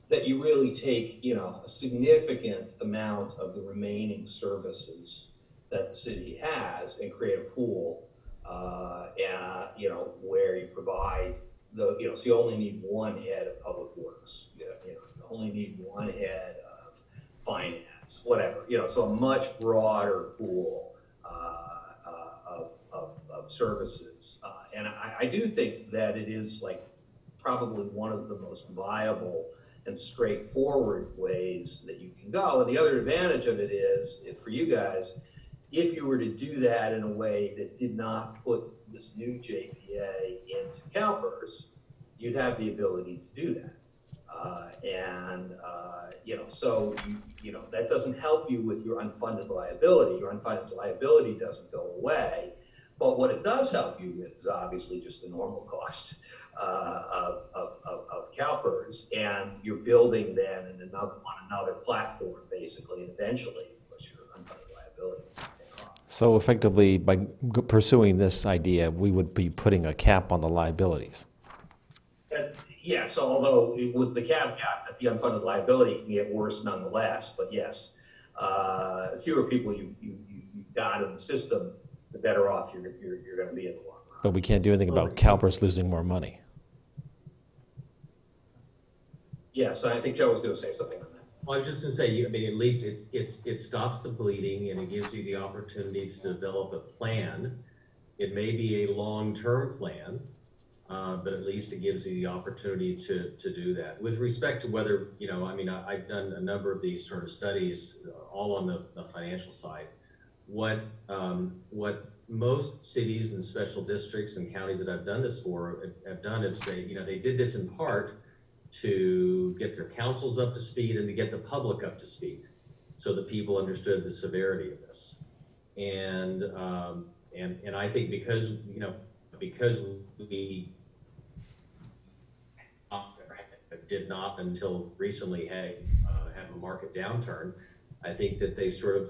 that you really take, a significant amount of the remaining services that the city has and create a pool, where you provide so you only need one head of public works, you only need one head of finance, whatever, so a much broader pool of services. And I do think that it is probably one of the most viable and straightforward ways that you can go. And the other advantage of it is, for you guys, if you were to do that in a way that did not put this new JPA into CalPERS, you'd have the ability to do that. So that doesn't help you with your unfunded liability. Your unfunded liability doesn't go away. But what it does help you with is obviously just the normal cost of CalPERS, and you're building then on another platform, basically, and eventually, of course, your unfunded liability. So effectively, by pursuing this idea, we would be putting a cap on the liabilities. Yeah, so although with the caveat that the unfunded liability can get worse nonetheless, but yes, the fewer people you've got in the system, the better off you're going to be in the long run. But we can't do anything about CalPERS losing more money. Yeah, so I think Joe was going to say something on that. Well, I was just going to say, at least it stops the bleeding and it gives you the opportunity to develop a plan. It may be a long-term plan, but at least it gives you the opportunity to do that. With respect to whether, I've done a number of these sort of studies, all on the financial side. What most cities and special districts and counties that I've done this for have done is they did this in part to get their councils up to speed and to get the public up to speed, so that people understood the severity of this. And I think because we did not until recently have a market downturn, I think that they sort of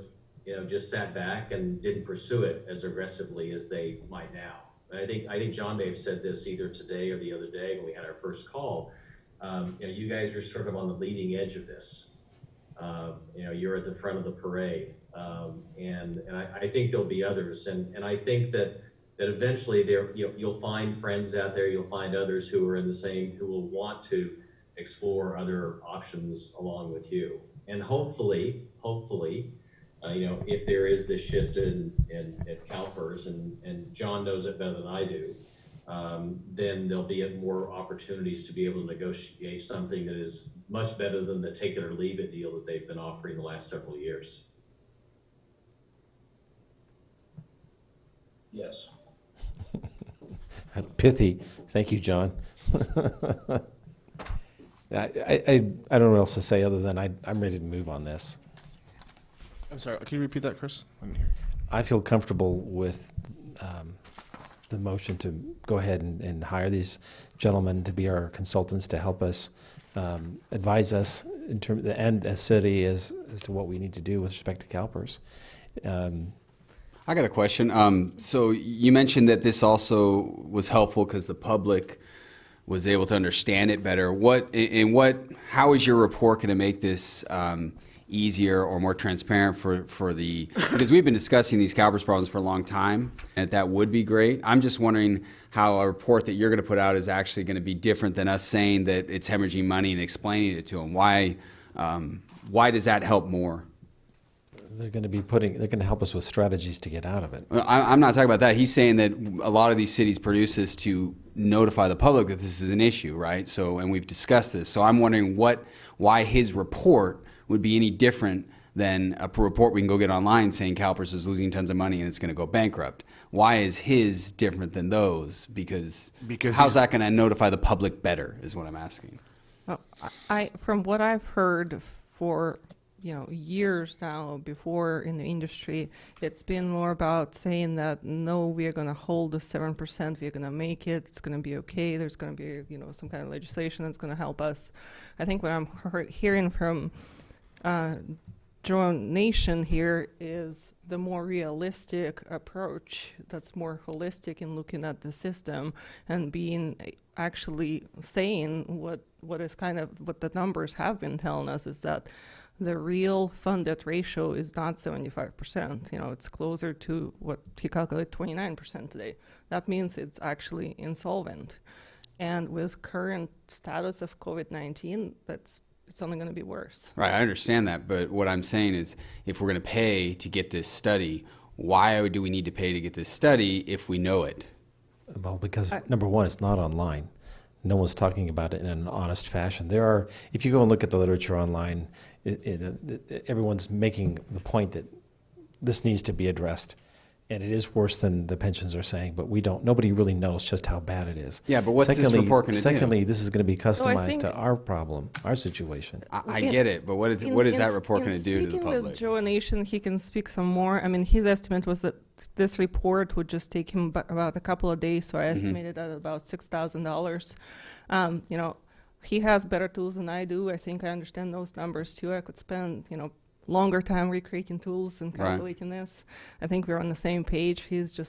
just sat back and didn't pursue it as aggressively as they might now. And I think John may have said this either today or the other day when we had our first call. You guys are sort of on the leading edge of this. You're at the front of the parade, and I think there'll be others, and I think that eventually you'll find friends out there, you'll find others who are in the same, who will want to explore other options along with you, and hopefully, if there is this shift in at CalPERS, and John knows it better than I do, then there'll be more opportunities to be able to negotiate something that is much better than the take it or leave it deal that they've been offering the last several years. Yes. Pithy. Thank you, John. I don't know what else to say other than I'm ready to move on this. I'm sorry, can you repeat that, Chris? I didn't hear. I feel comfortable with the motion to go ahead and hire these gentlemen to be our consultants to help us advise us in terms and as city as to what we need to do with respect to CalPERS. I got a question. So you mentioned that this also was helpful because the public was able to understand it better. How is your report going to make this easier or more transparent for the, because we've been discussing these CalPERS problems for a long time, and that would be great. I'm just wondering how a report that you're going to put out is actually going to be different than us saying that it's hemorrhaging money and explaining it to them. Why does that help more? They're going to help us with strategies to get out of it. I'm not talking about that. He's saying that a lot of these cities produce this to notify the public that this is an issue, right? So, and we've discussed this. So I'm wondering why his report would be any different than a report we can go get online saying CalPERS is losing tons of money and it's going to go bankrupt. Why is his different than those? Because how's that going to notify the public better is what I'm asking. Well, from what I've heard for years now before in the industry, it's been more about saying that no, we are going to hold the 7%, we're going to make it, it's going to be okay, there's going to be some kind of legislation that's going to help us. I think what I'm hearing from Joe Nation here is the more realistic approach that's more holistic in looking at the system and being actually saying what the numbers have been telling us is that the real funded ratio is not 75%. It's closer to what he calculated, 29% today. That means it's actually insolvent. And with current status of COVID-19, it's only going to be worse. Right, I understand that, but what I'm saying is if we're going to pay to get this study, why do we need to pay to get this study if we know it? Well, because number one, it's not online. No one's talking about it in an honest fashion. If you go and look at the literature online, everyone's making the point that this needs to be addressed. And it is worse than the pensions are saying, but nobody really knows just how bad it is. Yeah, but what's this report going to do? Secondly, this is going to be customized to our problem, our situation. I get it, but what is that report going to do to the public? With Joe Nation, he can speak some more. I mean, his estimate was that this report would just take him about a couple of days, so I estimated at about $6,000. He has better tools than I do. I think I understand those numbers too. I could spend, longer time recreating tools and calculating this. I think we're on the same page. He's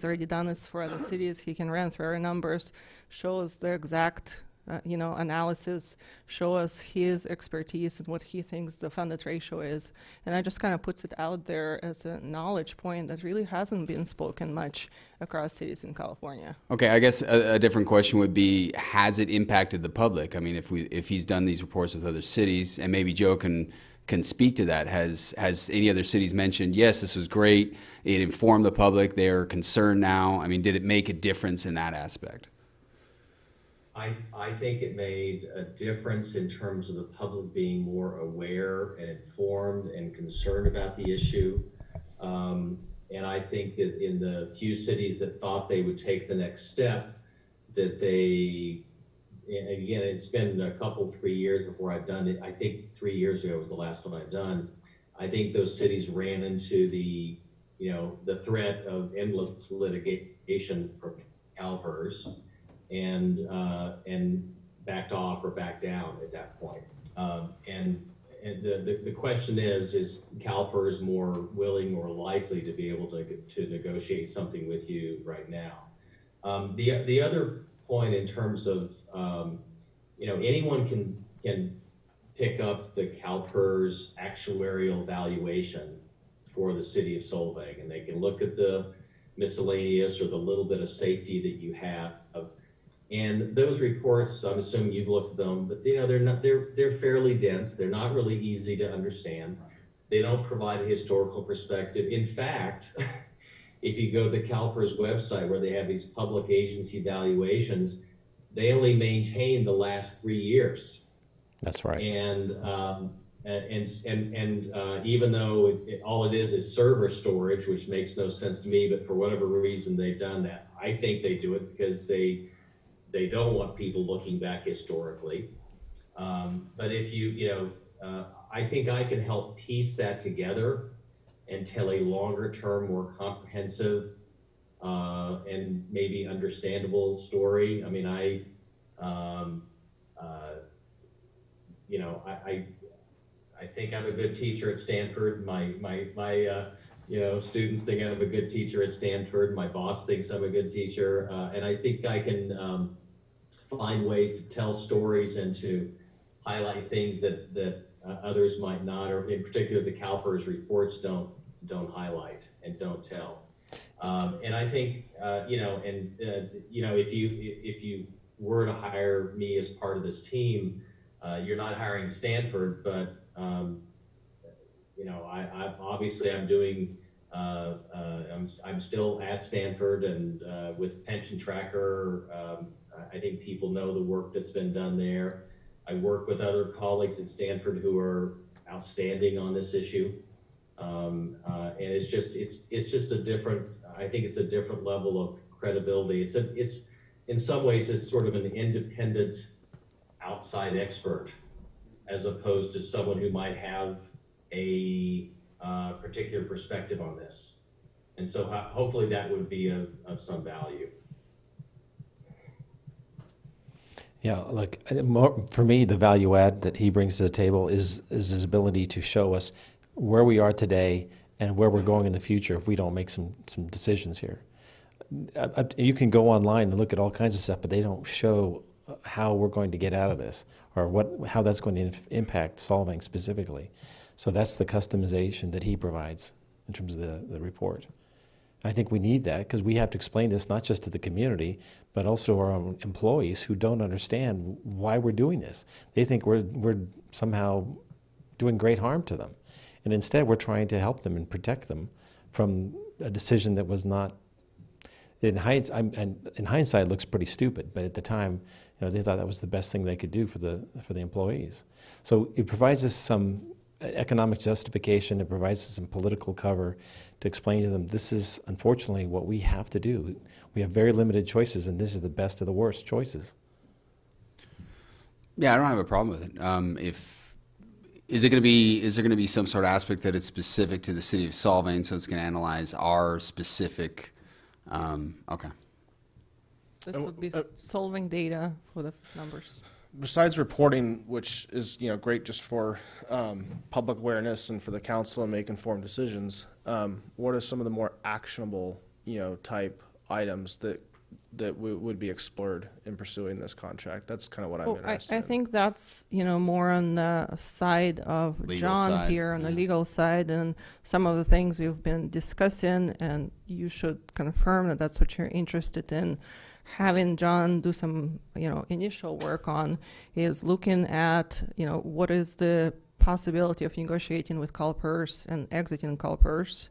already done this for other cities. He can run through our numbers, show us the exact, analysis, show us his expertise and what he thinks the funded ratio is. And I just kind of puts it out there as a knowledge point that really hasn't been spoken much across cities in California. Okay, I guess a different question would be, has it impacted the public? I mean, if he's done these reports with other cities, and maybe Joe can speak to that. Has any other cities mentioned, yes, this was great, it informed the public, they're concerned now? I mean, did it make a difference in that aspect? I think it made a difference in terms of the public being more aware and informed and concerned about the issue. And I think that in the few cities that thought they would take the next step, that they, and again, it's been a couple, 3 years before I've done it. I think 3 years ago was the last one I've done. I think those cities ran into the threat of endless litigation from CalPERS and backed off or backed down at that point. And the question is CalPERS more willing or likely to be able to negotiate something with you right now? The other point in terms of, anyone can pick up the CalPERS actuarial valuation for the city of Solvang, and they can look at the miscellaneous or the little bit of safety that you have. And those reports, I'm assuming you've looked at them, but they're fairly dense. They're not really easy to understand. They don't provide a historical perspective. In fact, if you go to the CalPERS website where they have these public agency valuations, they only maintain the last 3 years. That's right. And even though all it is server storage, which makes no sense to me, but for whatever reason they've done that. I think they do it because they don't want people looking back historically. But if I think I can help piece that together and tell a longer term, more comprehensive, and maybe understandable story. I mean, I think I'm a good teacher at Stanford. My students think I'm a good teacher at Stanford. My boss thinks I'm a good teacher, and I think I can find ways to tell stories and to highlight things that others might not, or in particular the CalPERS reports don't highlight and don't tell. And I think if you were to hire me as part of this team, you're not hiring Stanford, but I'm doing. I'm still at Stanford, and with Pension Tracker, I think people know the work that's been done there. I work with other colleagues at Stanford who are outstanding on this issue, and it's just a different. I think it's a different level of credibility. It's in some ways it's sort of an independent, outside expert, as opposed to someone who might have a particular perspective on this, and so hopefully that would be of some value. Yeah, like for me, the value add that he brings to the table is his ability to show us where we are today and where we're going in the future if we don't make some decisions here. You can go online and look at all kinds of stuff, but they don't show how we're going to get out of this or how that's going to impact Solvang specifically. So that's the customization that he provides in terms of the report. I think we need that because we have to explain this not just to the community, but also to our own employees who don't understand why we're doing this. They think we're somehow doing great harm to them. And instead, we're trying to help them and protect them from a decision that was not, in hindsight, it looks pretty stupid, but at the time, they thought that was the best thing they could do for the employees. So it provides us some economic justification. It provides us some political cover to explain to them, this is unfortunately what we have to do. We have very limited choices, and this is the best of the worst choices. Yeah, I don't have a problem with it. Is there going to be some sort of aspect that is specific to the city of Solvang, so it's going to analyze our specific? Okay. This would be solving data for the numbers. Besides reporting, which is great just for public awareness and for the council and make informed decisions, what are some of the more actionable type items that would be explored in pursuing this contract? That's kind of what I'm interested I in. think that's more on the side of Legal John side, here on the yeah. legal side, and some of the things we've been discussing, and you should confirm that that's what you're interested in. Having John do some initial work on is looking at what is the possibility of negotiating with CalPERS and exiting CalPERS,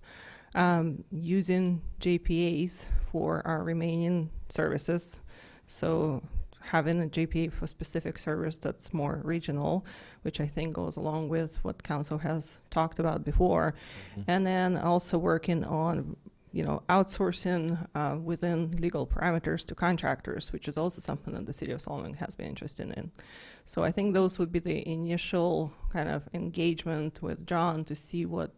using JPAs for our remaining services. So having a JPA for specific service that's more regional, which I think goes along with what council has talked about before. Mm-hmm. And then also working on outsourcing within legal parameters to contractors, which is also something that the city of Solvang has been interested in. So I think those would be the initial kind of engagement with John to see what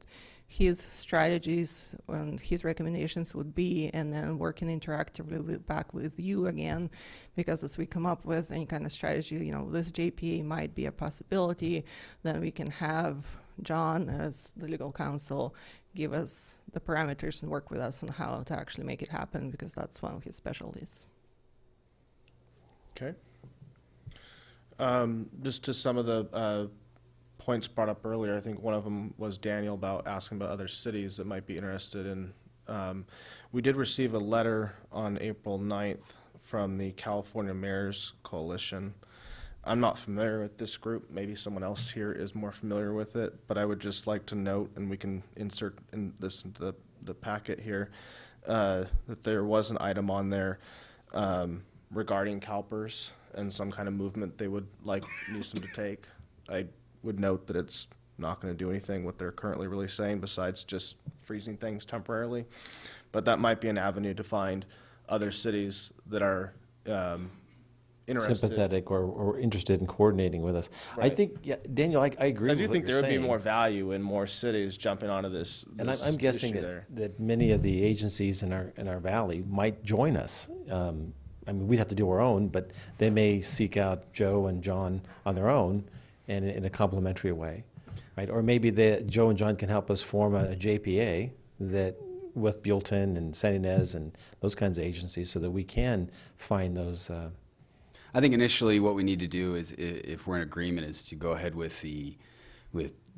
his strategies and his recommendations would be, and then working interactively back with you again, because as we come up with any kind of strategy, this JPA might be a possibility, then we can have John as the legal counsel give us the parameters and work with us on how to actually make it happen, because that's one of his specialties. Okay. Just to some of the points brought up earlier, I think one of them was Daniel about asking about other cities that might be interested in. We did receive a letter on April 9th from the California Mayors Coalition. I'm not familiar with this group. Maybe someone else here is more familiar with it, but I would just like to note, and we can insert this into the packet here, that there was an item on there regarding CalPERS and some kind of movement they would like Newsom to take. I would note that it's not going to do anything what they're currently really saying besides just freezing things temporarily. But that might be an avenue to find other cities that are interested. Sympathetic or interested in coordinating with us. I Right. think, yeah, Daniel, I agree I with do what think you're there would be saying. more value in more cities jumping onto this. And this I'm guessing issue there. that many of the agencies in our valley might join us. I mean, we'd have to do our own, but they may seek out Joe and John on their own and in a complementary way, right? Or maybe Joe and John can help us form a JPA that with Buellton and San Ynez and those kinds of agencies so that we can find those. I think initially what we need to do is, if we're in agreement, is to go ahead with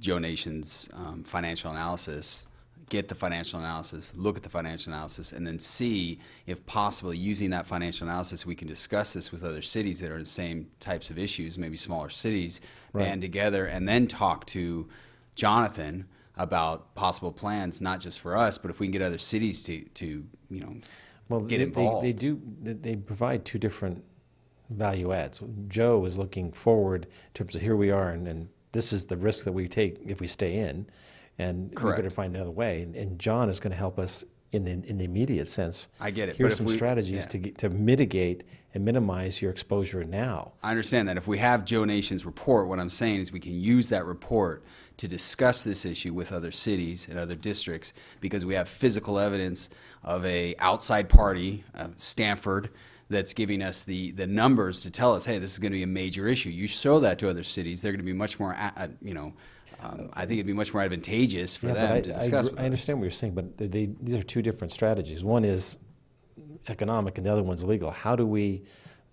Joe Nation's financial analysis, get the financial analysis, look at the financial analysis, and then see if possibly using that financial analysis we can discuss this with other cities that are in the same types of issues, maybe smaller cities, band together, and then talk to Jonathan about possible plans, not just for us, but if we can get other cities to get involved. They provide two different value adds. Joe is looking forward in terms of here we are, and this is the risk that we take if we stay in, and Correct. we better find another way. And John is going to help us in the immediate sense. I get it, Here's but if some we- strategies yeah. to mitigate and minimize your exposure now. I understand that. If we have Joe Nation's report, what I'm saying is we can use that report to discuss this issue with other cities and other districts because we have physical evidence of a outside party, Stanford, that's giving us the numbers to tell us, hey, this is going to be a major issue. You show that to other cities, they're going to be much more, I think it'd be much more advantageous for Yeah, them but to discuss with I us. understand what you're saying, but these are two different strategies. One is economic and the other one's legal. How do we,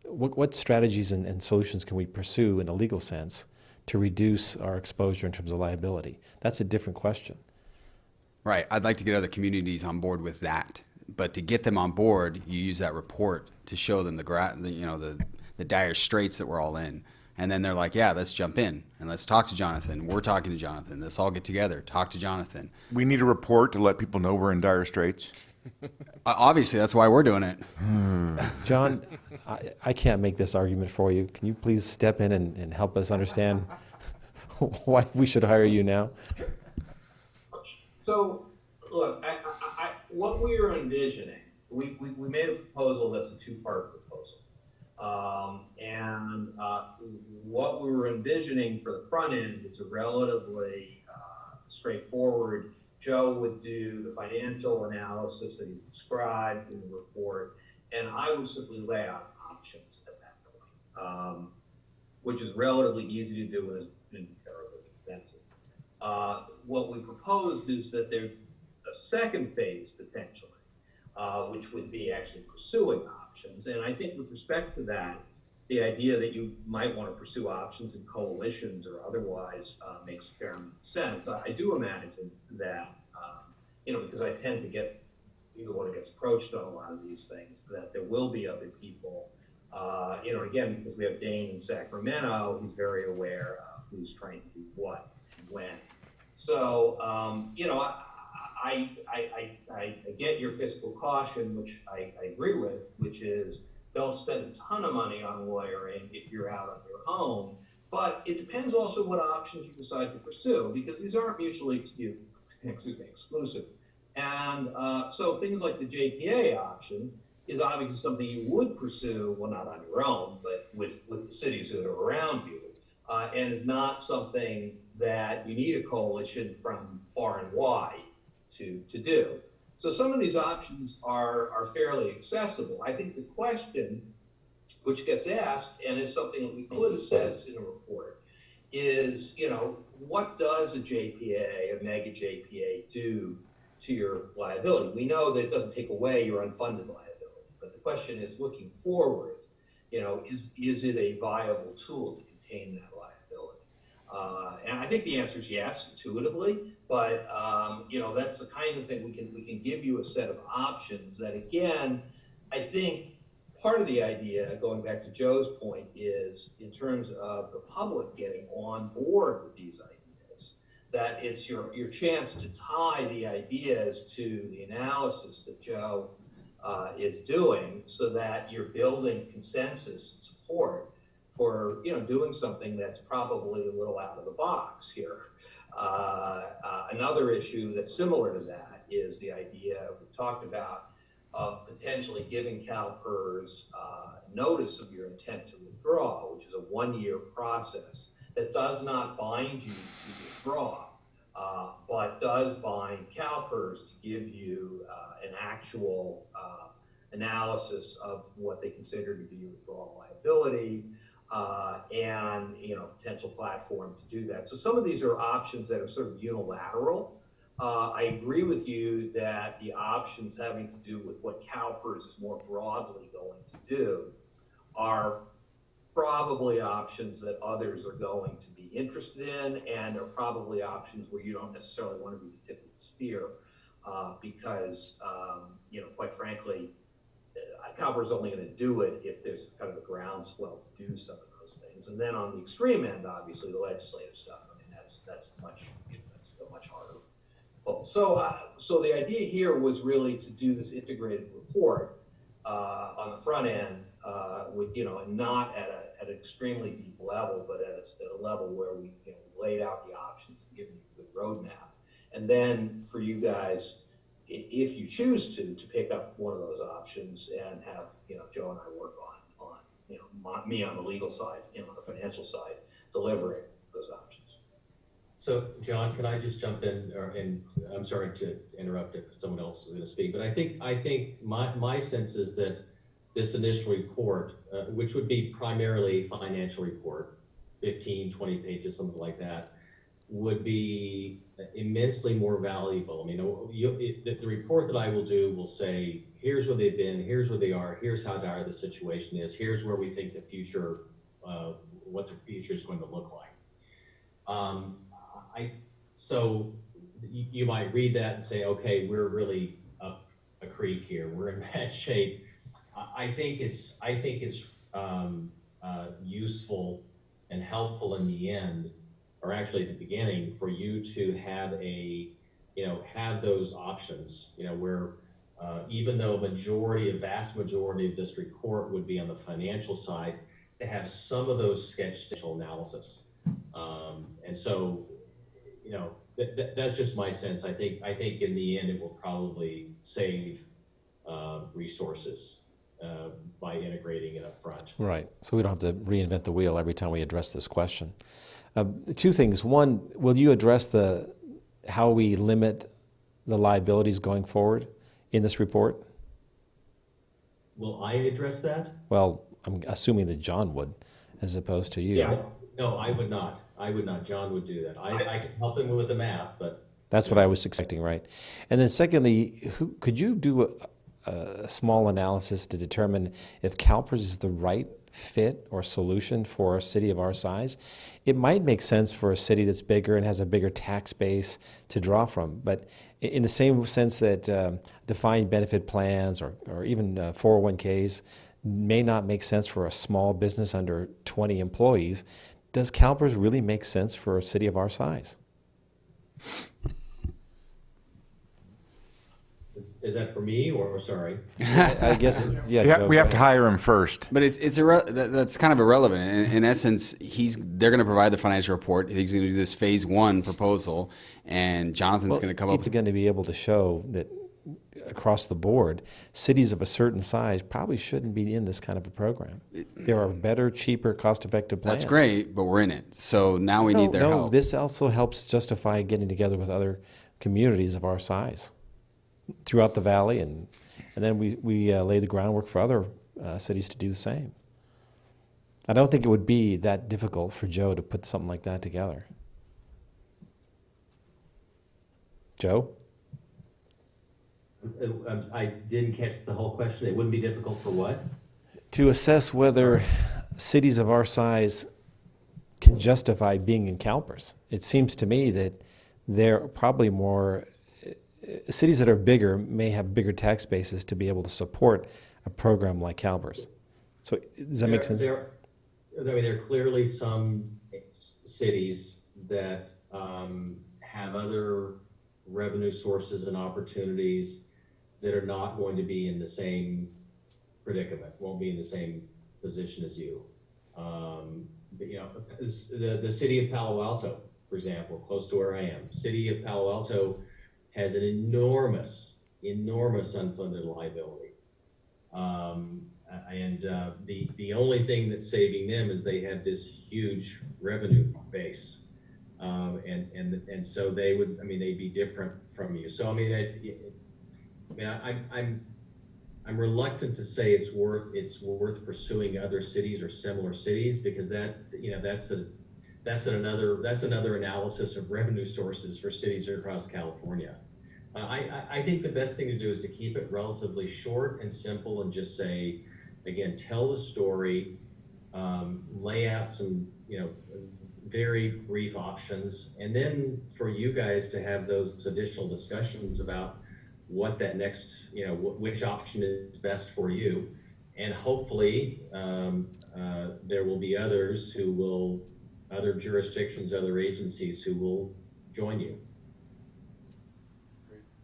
what strategies and solutions can we pursue in a legal sense to reduce our exposure in terms of liability? That's a different question. Right. I'd like to get other communities on board with that. But to get them on board, you use that report to show them the dire straits that we're all in. And then they're like, yeah, let's jump in and let's talk to Jonathan. We're talking to Jonathan. Let's all get together, talk to Jonathan. We need a report to let people know we're in dire straits. Obviously, that's why we're doing it. John, I can't make this argument for you. Can you please step in and help us understand why we should hire you now? So, look, what we are envisioning, we made a proposal that's a two-part proposal. What we were envisioning for the front end is a relatively straightforward. Joe would do the financial analysis that he described in the report, and I would simply lay out options at that point, which is relatively easy to do and has been terribly expensive. What we proposed is that there's a second phase potentially, which would be actually pursuing options. And I think with respect to that, the idea that you might want to pursue options in coalitions or otherwise makes fair sense. I do imagine that, because I tend to get, either one gets approached on a lot of these things, that there will be other people, again, because we have Dane in Sacramento, he's very aware of who's trying to do what and when. So, I get your fiscal caution, which I agree with, which is don't spend a ton of money on lawyering if you're out on your own. But it depends also what options you decide to pursue, because these aren't mutually exclusive. And so things like the JPA option is obviously something you would pursue, well, not on your own, but with the cities that are around you, and is not something that you need a coalition from far and wide to do. So some of these options are fairly accessible. I think the question which gets asked, and is something that we could assess in a report, is, what does a JPA, a mega JPA, do to your liability? We know that it doesn't take away your unfunded liability, but the question is, looking forward, is it a viable tool to contain that liability? And I think the answer is yes, intuitively, but that's the kind of thing we can give you a set of options that, again, I think part of the idea, going back to Joe's point, is in terms of the public getting on board with these ideas, that it's your chance to tie the ideas to the analysis that Joe is doing, so that you're building consensus and support for doing something that's probably a little out of the box here. Another issue that's similar to that is the idea we've talked about of potentially giving CalPERS notice of your intent to withdraw, which is a 1-year process that does not bind you to withdraw, but does bind CalPERS to give you an actual analysis of what they consider to be your withdrawal liability, and potential platform to do that. So some of these are options that are sort of unilateral. I agree with you that the options having to do with what CalPERS is more broadly going to do are probably options that others are going to be interested in, and are probably options where you don't necessarily want to be the tip of the spear, because quite frankly, CalPERS is only going to do it if there's kind of a groundswell to do some of those things. And then on the extreme end, obviously, the legislative stuff. I mean, that's much that's much harder. Well, so the idea here was really to do this integrated report on the front end, with and not at an extremely deep level, but at a level where we laid out the options and given you a good roadmap. And then for you guys, if you choose to pick up one of those options and have Joe and I work on me on the legal side, on the financial side, delivering those options. So, John, can I just jump in? And I'm sorry to interrupt if someone else is going to speak, but I think my sense is that this initial report, which would be primarily a financial report, 15, 20 pages, something like that, would be immensely more valuable. I mean, the report that I will do will say, here's where they've been, here's where they are, here's how dire the situation is, here's where we think the future, what the future is going to look like. So you might read that and say, okay, we're really up a creek here, we're in bad shape. I think it's useful and helpful in the end, or actually at the beginning, for you to have have those options, where even though a vast majority of this report would be on the financial side, to have some of those sketch analysis. And so, that's just my sense. I think in the end, it will probably save resources by integrating it up front. Right. So we don't have to reinvent the wheel every time we address this question. Two things. One, will you address how we limit the liabilities going forward in this report? Will I address that? Well, I'm assuming that John would, as opposed to you. Yeah. No, I would not. John would do that. I can help him with the math, but... That's what I was expecting, right? And then secondly, could you do a small analysis to determine if CalPERS is the right fit or solution for a city of our size? It might make sense for a city that's bigger and has a bigger tax base to draw from, but in the same sense that defined benefit plans or even 401ks may not make sense for a small business under 20 employees, does CalPERS really make sense for a city of our size? Is that for me or sorry? I guess, yeah. We have to hire him first. But that's kind of irrelevant. In essence, they're going to provide the financial report. He's going to do this phase 1 proposal, and Jonathan's going to come up He's with... going to be able to show that across the board, cities of a certain size probably shouldn't be in this kind of a program. There are better, cheaper, cost-effective plans. That's great, but we're in it. So now we need their help. This also helps justify getting together with other communities of our size throughout the valley, and then we lay the groundwork for other cities to do the same. I don't think it would be that difficult for Joe to put something like that together. Joe? I didn't catch the whole question. It wouldn't be difficult for what? To assess whether cities of our size can justify being in CalPERS. It seems to me that they're probably more... Cities that are bigger may have bigger tax bases to be able to support a program like CalPERS. So does that make sense? There are clearly some cities that have other revenue sources and opportunities that are not going to be in the same predicament, won't be in the same position as you. But, you know, the city of Palo Alto, for example, close to where I am, city of Palo Alto has an enormous unfunded liability. The only thing that's saving them is they have this huge revenue base. And so they would, I mean, they'd be different from you. So, I mean, I'm reluctant to say it's worth pursuing other cities or similar cities, because that, you know, that's another analysis of revenue sources for cities across California. I think the best thing to do is to keep it relatively short and simple and just say, again, tell the story, lay out some, you know, very brief options, and then for you guys to have those additional discussions about what that next, you know, which option is best for you. And hopefully there will be others who will, other jurisdictions, other agencies who will join you.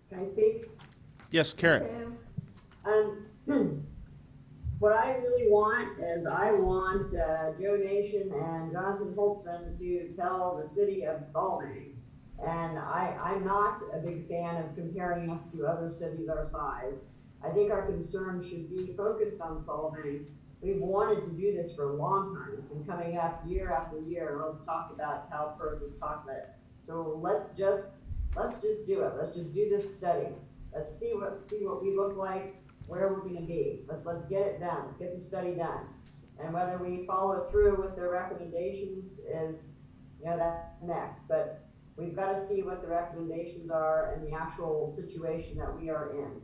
Can I speak? Yes, Karen. What I really want is I want Joe Nation and Jonathan Holtzman to tell the city of Solvang. And I'm not a big fan of comparing us to other cities our size. I think our concern should be focused on Solvang. We've wanted to do this for a long time. It's been coming up year after year. Let's talk about CalPERS, let's talk about it. So let's just do it. Let's just do this study. Let's see what we look like, where we're gonna be. Let's get it done. Let's get the study done. And whether we follow through with their recommendations is, you know, that's next. But we've got to see what the recommendations are and the actual situation that we are in.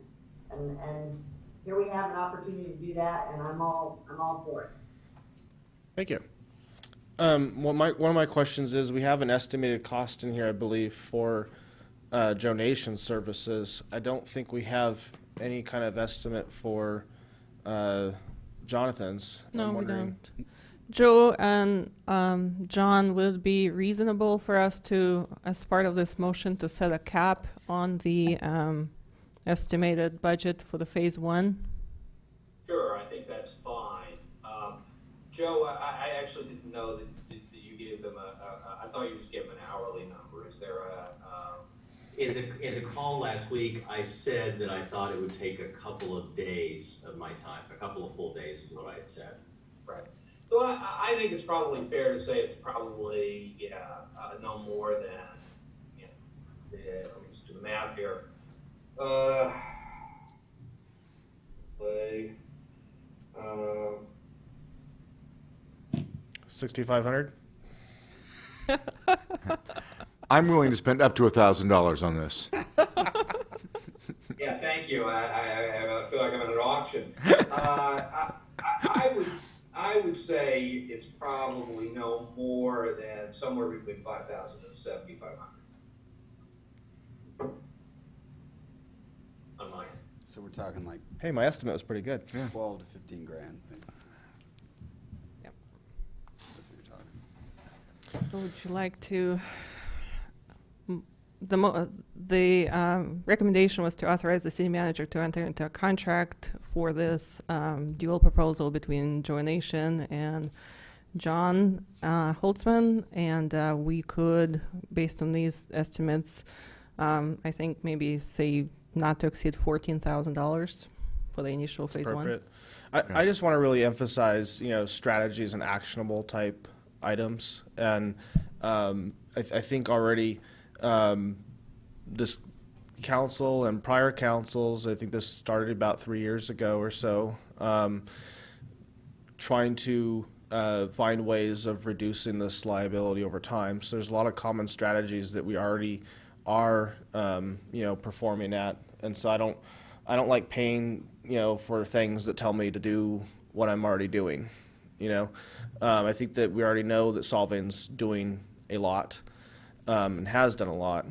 And here we have an opportunity to do that, and I'm all for it. Thank you. One of my questions is, we have an estimated cost in here, I believe, for donation services. I don't think we have any kind of estimate for Jonathan's. No, I'm we wondering- don't. Joe and John, will it be reasonable for us to, as part of this motion, to set a cap on the estimated budget for the phase one? Sure, I think that's fine. Joe, I actually didn't know that you gave them I thought you just gave them an hourly number. Is there In the call last week, I said that I thought it would take a couple of days of my time, a couple of full days is what I had said. right? So I think it's probably fair to say it's probably, no more than, you know, let me just do the math here. Play, 6,500? I'm willing to spend up to $1,000 on this. yeah, thank you. I feel like I'm at an auction. I would say it's probably no more than somewhere between 5,000 and 7,500. On my end. So we're talking like Hey, my estimate was pretty good. 12 to 15 grand. Basically. Yep. That's what you're talking. So would you like to, the recommendation was to authorize the city manager to enter into a contract for this dual proposal between Joe Nation and John Holtzman, and we could, based on these estimates, I think maybe say not to exceed $14,000 for the initial phase one. Appropriate. I just want to really emphasize, you know, strategies and actionable type items. And I think already this council and prior councils, I think this started about 3 years ago or so, trying to find ways of reducing this liability over time. So there's a lot of common strategies that we already are, you know, performing at. And so I don't like paying, you know, for things that tell me to do what I'm already doing. You know, I think that we already know that Solvang's doing a lot and has done a lot.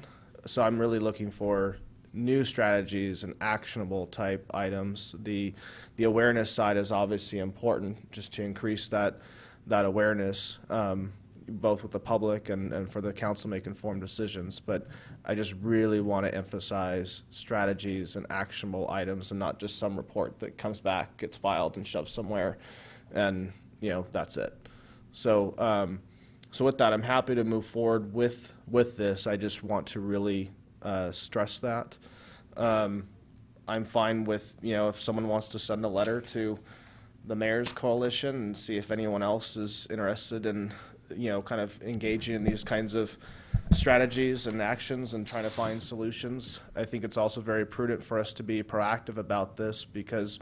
So I'm really looking for new strategies and actionable type items. The awareness side is obviously important, just to increase that awareness. both with the public and for the council to make informed decisions. But I just really want to emphasize strategies and actionable items and not just some report that comes back, gets filed and shoved somewhere, and, you know, that's it. So, so with that, I'm happy to move forward with this. I just want to really stress that. I'm fine with, you know, if someone wants to send a letter to the Mayor's Coalition and see if anyone else is interested in, you know, kind of engaging in these kinds of strategies and actions and trying to find solutions. I think it's also very prudent for us to be proactive about this because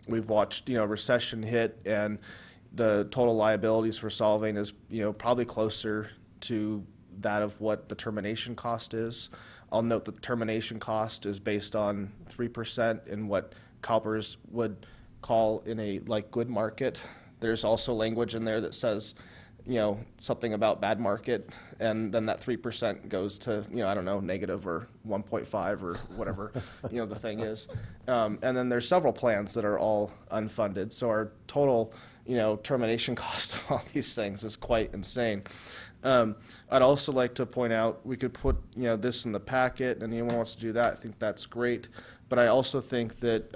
we've watched, you know, recession hit, and the total liabilities for Solvang is, you know, probably closer to that of what the termination cost is. I'll note that the termination cost is based on 3% in what CalPERS would call in a like good market. There's also language in there that says, you know, something about bad market, and then that 3% goes to, you know, I don't know, negative or 1.5 or whatever, you know, the thing is. And then there's several plans that are all unfunded. So our total, you know, termination cost of all these things is quite insane. I'd also like to point out, we could put, you know, this in the packet, and anyone wants to do that, I think that's great. But I also think that,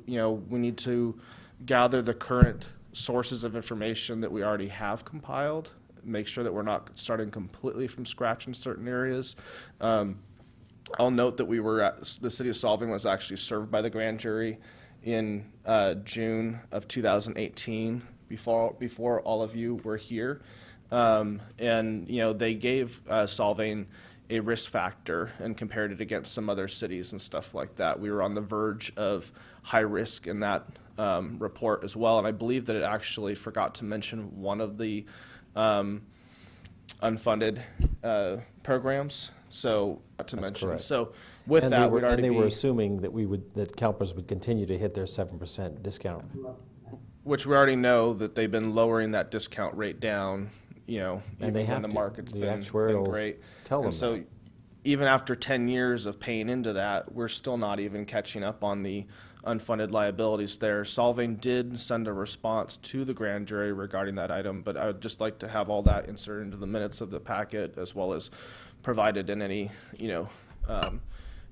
you know, we need to gather the current sources of information that we already have compiled, make sure that we're not starting completely from scratch in certain areas. I'll note that the city of Solvang was actually served by the grand jury in June of 2018, before all of you were here. And, you know, they gave Solvang a risk factor and compared it against some other cities and stuff like that. We were on the verge of high risk in that report as well. And I believe that it actually forgot to mention one of the unfunded programs. So, not to mention. correct. So, with And that, they were, we'd already and they were be, assuming that that CalPERS would continue to hit their 7% discount. which we already know that they've been lowering that discount rate down, you know, And they even when have the to. market's The been actuarials great. tell them And so, that. even after 10 years of paying into that, we're still not even catching up on the unfunded liabilities there. Solvang did send a response to the grand jury regarding that item, but I would just like to have all that inserted into the minutes of the packet, as well as provided in any, you know,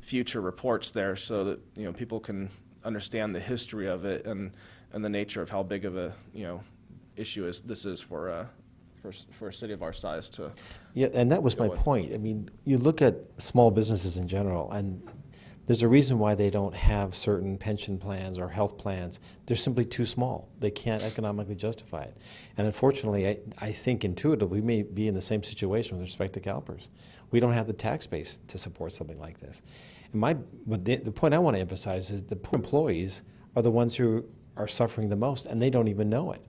future reports there, so that, you know, people can understand the history of it and the nature of how big of a, you know, issue this is for a city of our size to. Yeah, and that was go my with. point. I mean, you look at small businesses in general, and there's a reason why they don't have certain pension plans or health plans. They're simply too small. They can't economically justify it. And unfortunately, I think intuitively we may be in the same situation with respect to CalPERS. We don't have the tax base to support something like this. And but the point I want to emphasize is the poor employees are the ones who are suffering the most, and they don't even know it.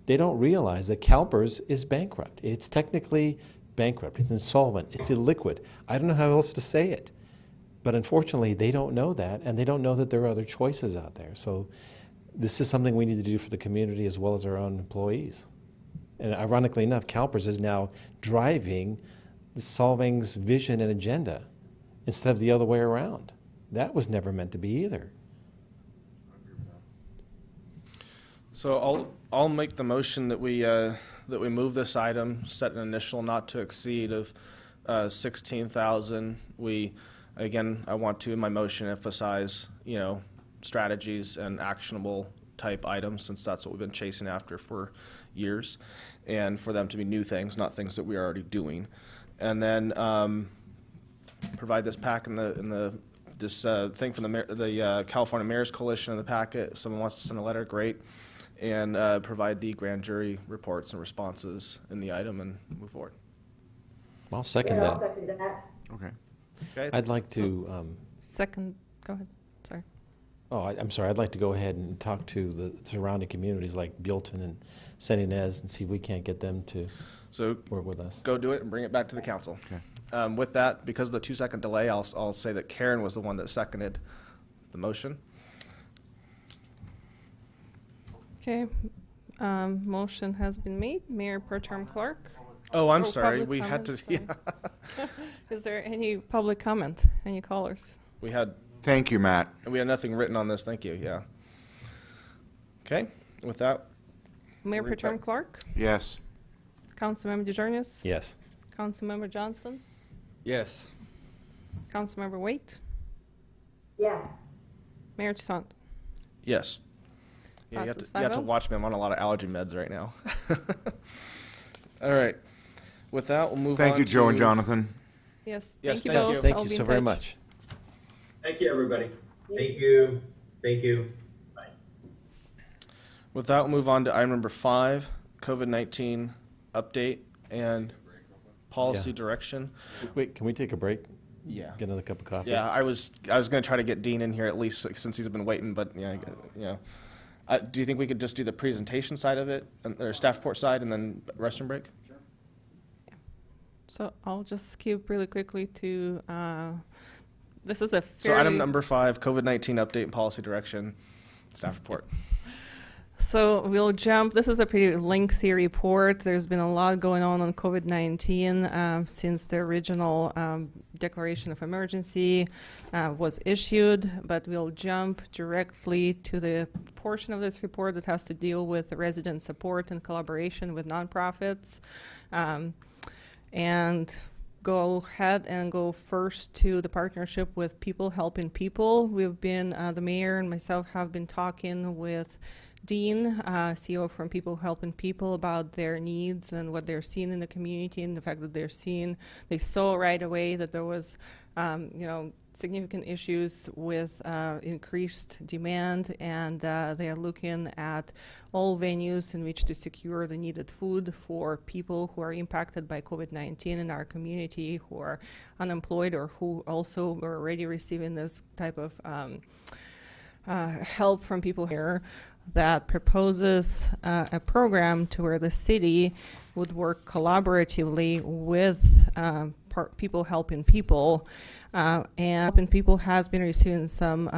They don't realize that CalPERS is bankrupt. It's technically bankrupt. It's insolvent. It's illiquid. I don't know how else to say it. But unfortunately, they don't know that, and they don't know that there are other choices out there. So this is something we need to do for the community as well as our own employees. And ironically enough, CalPERS is now driving Solvang's vision and agenda instead of the other way around. That was never meant to be either. So I'll make the motion that we move this item, set an initial not to exceed of 16,000. Again, I want to, in my motion, emphasize, you know, strategies and actionable type items, since that's what we've been chasing after for years, and for them to be new things, not things that we are already doing. And then provide this pack in this thing from the California Mayor's Coalition in the packet. If someone wants to send a letter, great. And provide the grand jury reports and responses in the item and move forward. I'll second Yeah, I'll that. second that. Okay. Okay? I'd like to, Second, go ahead, sorry. I'm sorry, I'd like to go ahead and talk to the surrounding communities like Buellton and San Ynez and see if we can't get them to So work with us. go do it and bring it back to the council. Okay. With that, because of the 2-second delay, I'll say that Karen was the one that seconded the motion. Okay, motion has been made. Mayor Pro Tem Clark, Oh, I'm Oh, sorry. public We had comment, to. Yeah, is there any public comment? Any callers? we had Thank you, Matt. nothing written on this. Thank you. Yeah. Okay. With that, Mayor Read Pro Tem that. Clark, Yes. Councilmember DeJarnis? Yes. Councilmember Johnson? Yes. Councilmember Waite? Yes. Mayor Toussaint? Yes. Yeah, you Passes have to 5-0. watch me. I'm on a lot of allergy meds right now. All right. With that, we'll move on. Thank you, Joe and to- Jonathan. Yes, Yes, thank you thank both. you. Thank I'll you be so in very touch. much. Thank you, everybody. Thank you. Thank you. With that, we'll move on to item number 5, COVID-19 update and policy Yeah. direction. Wait, can we take a break? Yeah. Get another cup of coffee? Yeah, I was going to try to get Dean in here at least since he's been waiting, but yeah. Do you think we could just do the presentation side of it, or staff report side, and then restroom break? So I'll just skip really quickly to, this is a So item fairly, number 5, COVID-19 update and policy direction, staff report. so we'll jump, this is a pretty lengthy report. There's been a lot going on COVID-19 since the original declaration of emergency was issued, but we'll jump directly to the portion of this report that has to deal with resident support and collaboration with nonprofits. And go ahead and go first to the partnership with People Helping People. We've been, the mayor and myself have been talking with Dean, CEO from People Helping People, about their needs and what they're seeing in the community, and the fact that they saw right away that there was, significant issues with increased demand, and they are looking at all venues in which to secure the needed food for people who are impacted by COVID-19 in our community, who are unemployed or who also are already receiving this type of help from people here, that proposes a program to where the city would work collaboratively with People Helping People. And Helping People has been receiving some,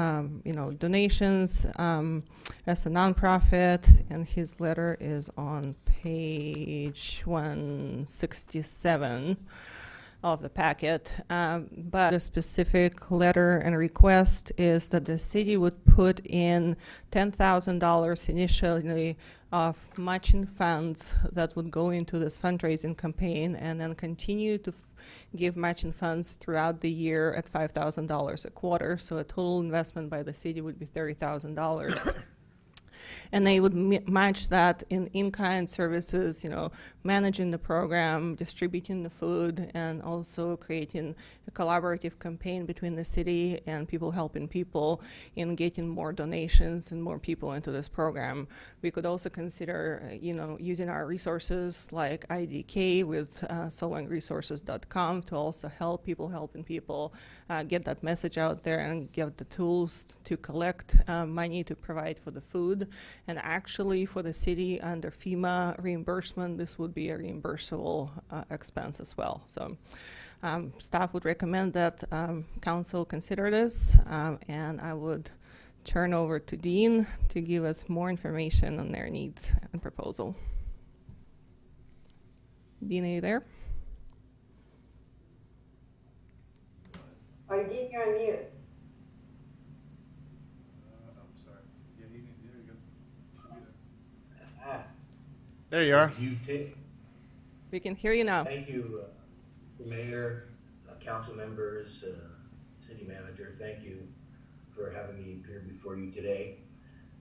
donations as a nonprofit, and his letter is on page 167 of the packet. But the specific letter and request is that the city would put in $10,000 initially of matching funds that would go into this fundraising campaign, and then continue to give matching funds throughout the year at $5,000 a quarter. So a total investment by the city would be $30,000. And they would match that in in-kind services, managing the program, distributing the food, and also creating a collaborative campaign between the city and People Helping People in getting more donations and more people into this program. We could also consider, using our resources like IDK with solvangresources.com to also help People Helping People get that message out there and get the tools to collect money to provide for the food. And actually, for the city under FEMA reimbursement, this would be a reimbursable expense as well. So staff would recommend that council consider this, and I would turn over to Dean to give us more information on their needs and proposal. Dean, are you there? Oh, Dean, you're on mute. There you are. We can hear you now. Thank you, Mayor, council members, city manager. Thank you for having me appear before you today.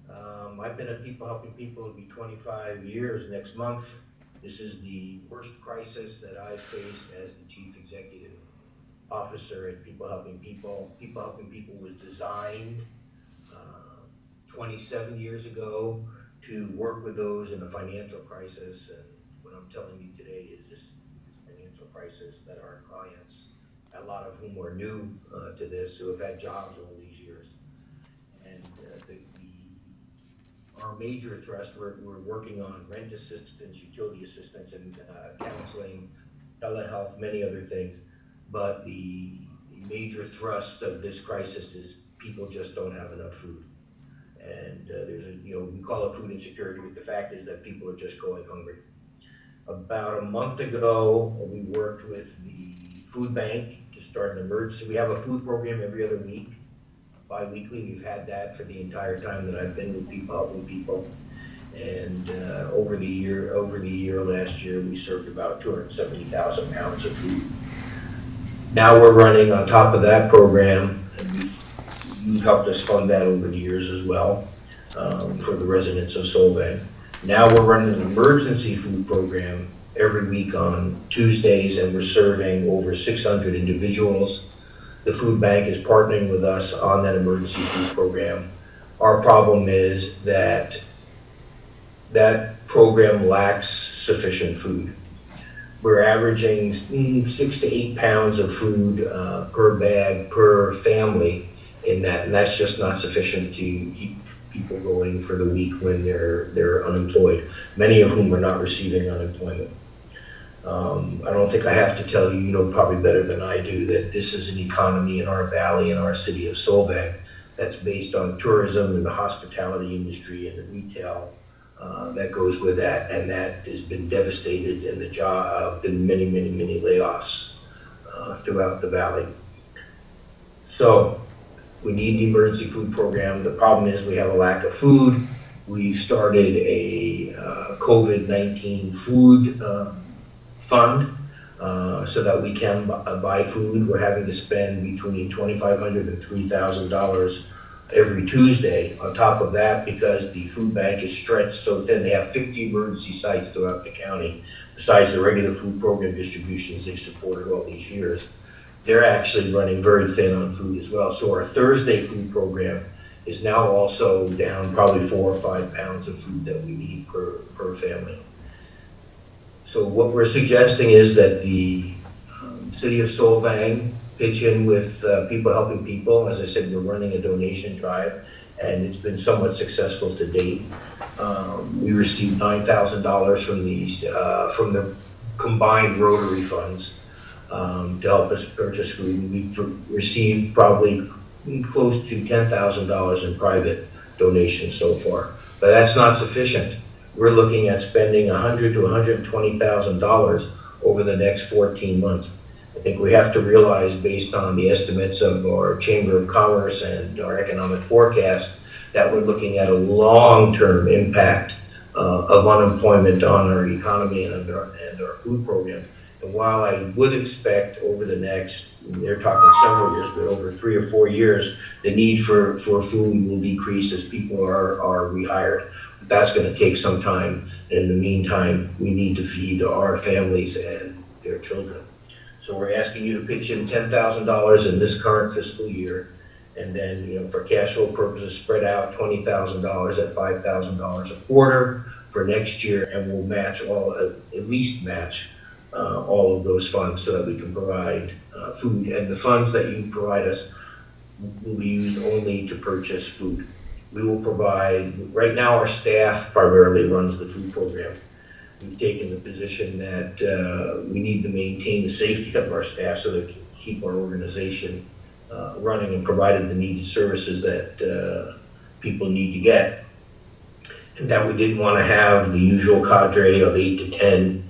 I've been at People Helping People, it'll be 25 years next month. This is the worst crisis that I've faced as the chief executive officer at People Helping People. People Helping People was designed 27 years ago to work with those in a financial crisis, and what I'm telling you today is this financial crisis that our clients, a lot of whom are new to this, who have had jobs all these years, and our major thrust, we're working on rent assistance, utility assistance, and counseling, telehealth, many other things, but the major thrust of this crisis is people just don't have enough food. And we call it food insecurity, but the fact is that people are just going hungry. About a month ago, we worked with the food bank to start an emergency. We have a food program every other week, bi-weekly. We've had that for the entire time that I've been with People Helping People. And over the year last year, we served about 270,000 pounds of food. Now we're running on top of that program, and you've helped us fund that over the years as well, for the residents of Solvang. Now we're running an emergency food program every week on Tuesdays, and we're serving over 600 individuals. The food bank is partnering with us on that emergency food program. Our problem is that that program lacks sufficient food. We're averaging 6 to 8 pounds of food per bag per family in that, and that's just not sufficient to keep people going for the week when they're unemployed, many of whom are not receiving unemployment. I don't think I have to tell you, you know probably better than I do, that this is an economy in our valley, in our city of Solvang, that's based on tourism and the hospitality industry and the retail that goes with that, and that has been devastated, and the job been many layoffs throughout the valley. So we need the emergency food program. The problem is we have a lack of food. We started a COVID-19 food fund so that we can buy food. We're having to spend between $2,500 and $3,000 every Tuesday on top of that, because the food bank is stretched so thin. They have 50 emergency sites throughout the county, besides the regular food program distributions they've supported all these years. They're actually running very thin on food as well. So our Thursday food program is now also down probably 4 or 5 pounds of food that we need per family. So what we're suggesting is that the city of Solvang pitch in with people helping people. As I said, we're running a donation drive, and it's been somewhat successful to date. We received $9,000 from the combined Rotary funds to help us purchase food. We've received probably close to $10,000 in private donations so far, but that's not sufficient. We're looking at spending $100,000 to $120,000 over the next 14 months. I think we have to realize, based on the estimates of our Chamber of Commerce and our economic forecast, that we're looking at a long-term impact of unemployment on our economy and our food program. And while I would expect over the next, they're talking several years, but over 3 or 4 years, the need for food will decrease as people are rehired. But that's going to take some time. In the meantime, we need to feed our families and their children. So we're asking you to pitch in $10,000 in this current fiscal year, and then, for cash flow purposes, spread out $20,000 at $5,000 a quarter for next year, and we'll match at least match all of those funds so that we can provide food. And the funds that you provide us will be used only to purchase food. We will provide, right now our staff primarily runs the food program. We've taken the position that we need to maintain the safety of our staff so that we can keep our organization running and provided the needed services that people need to get. And that we didn't want to have the usual cadre of 8 to 10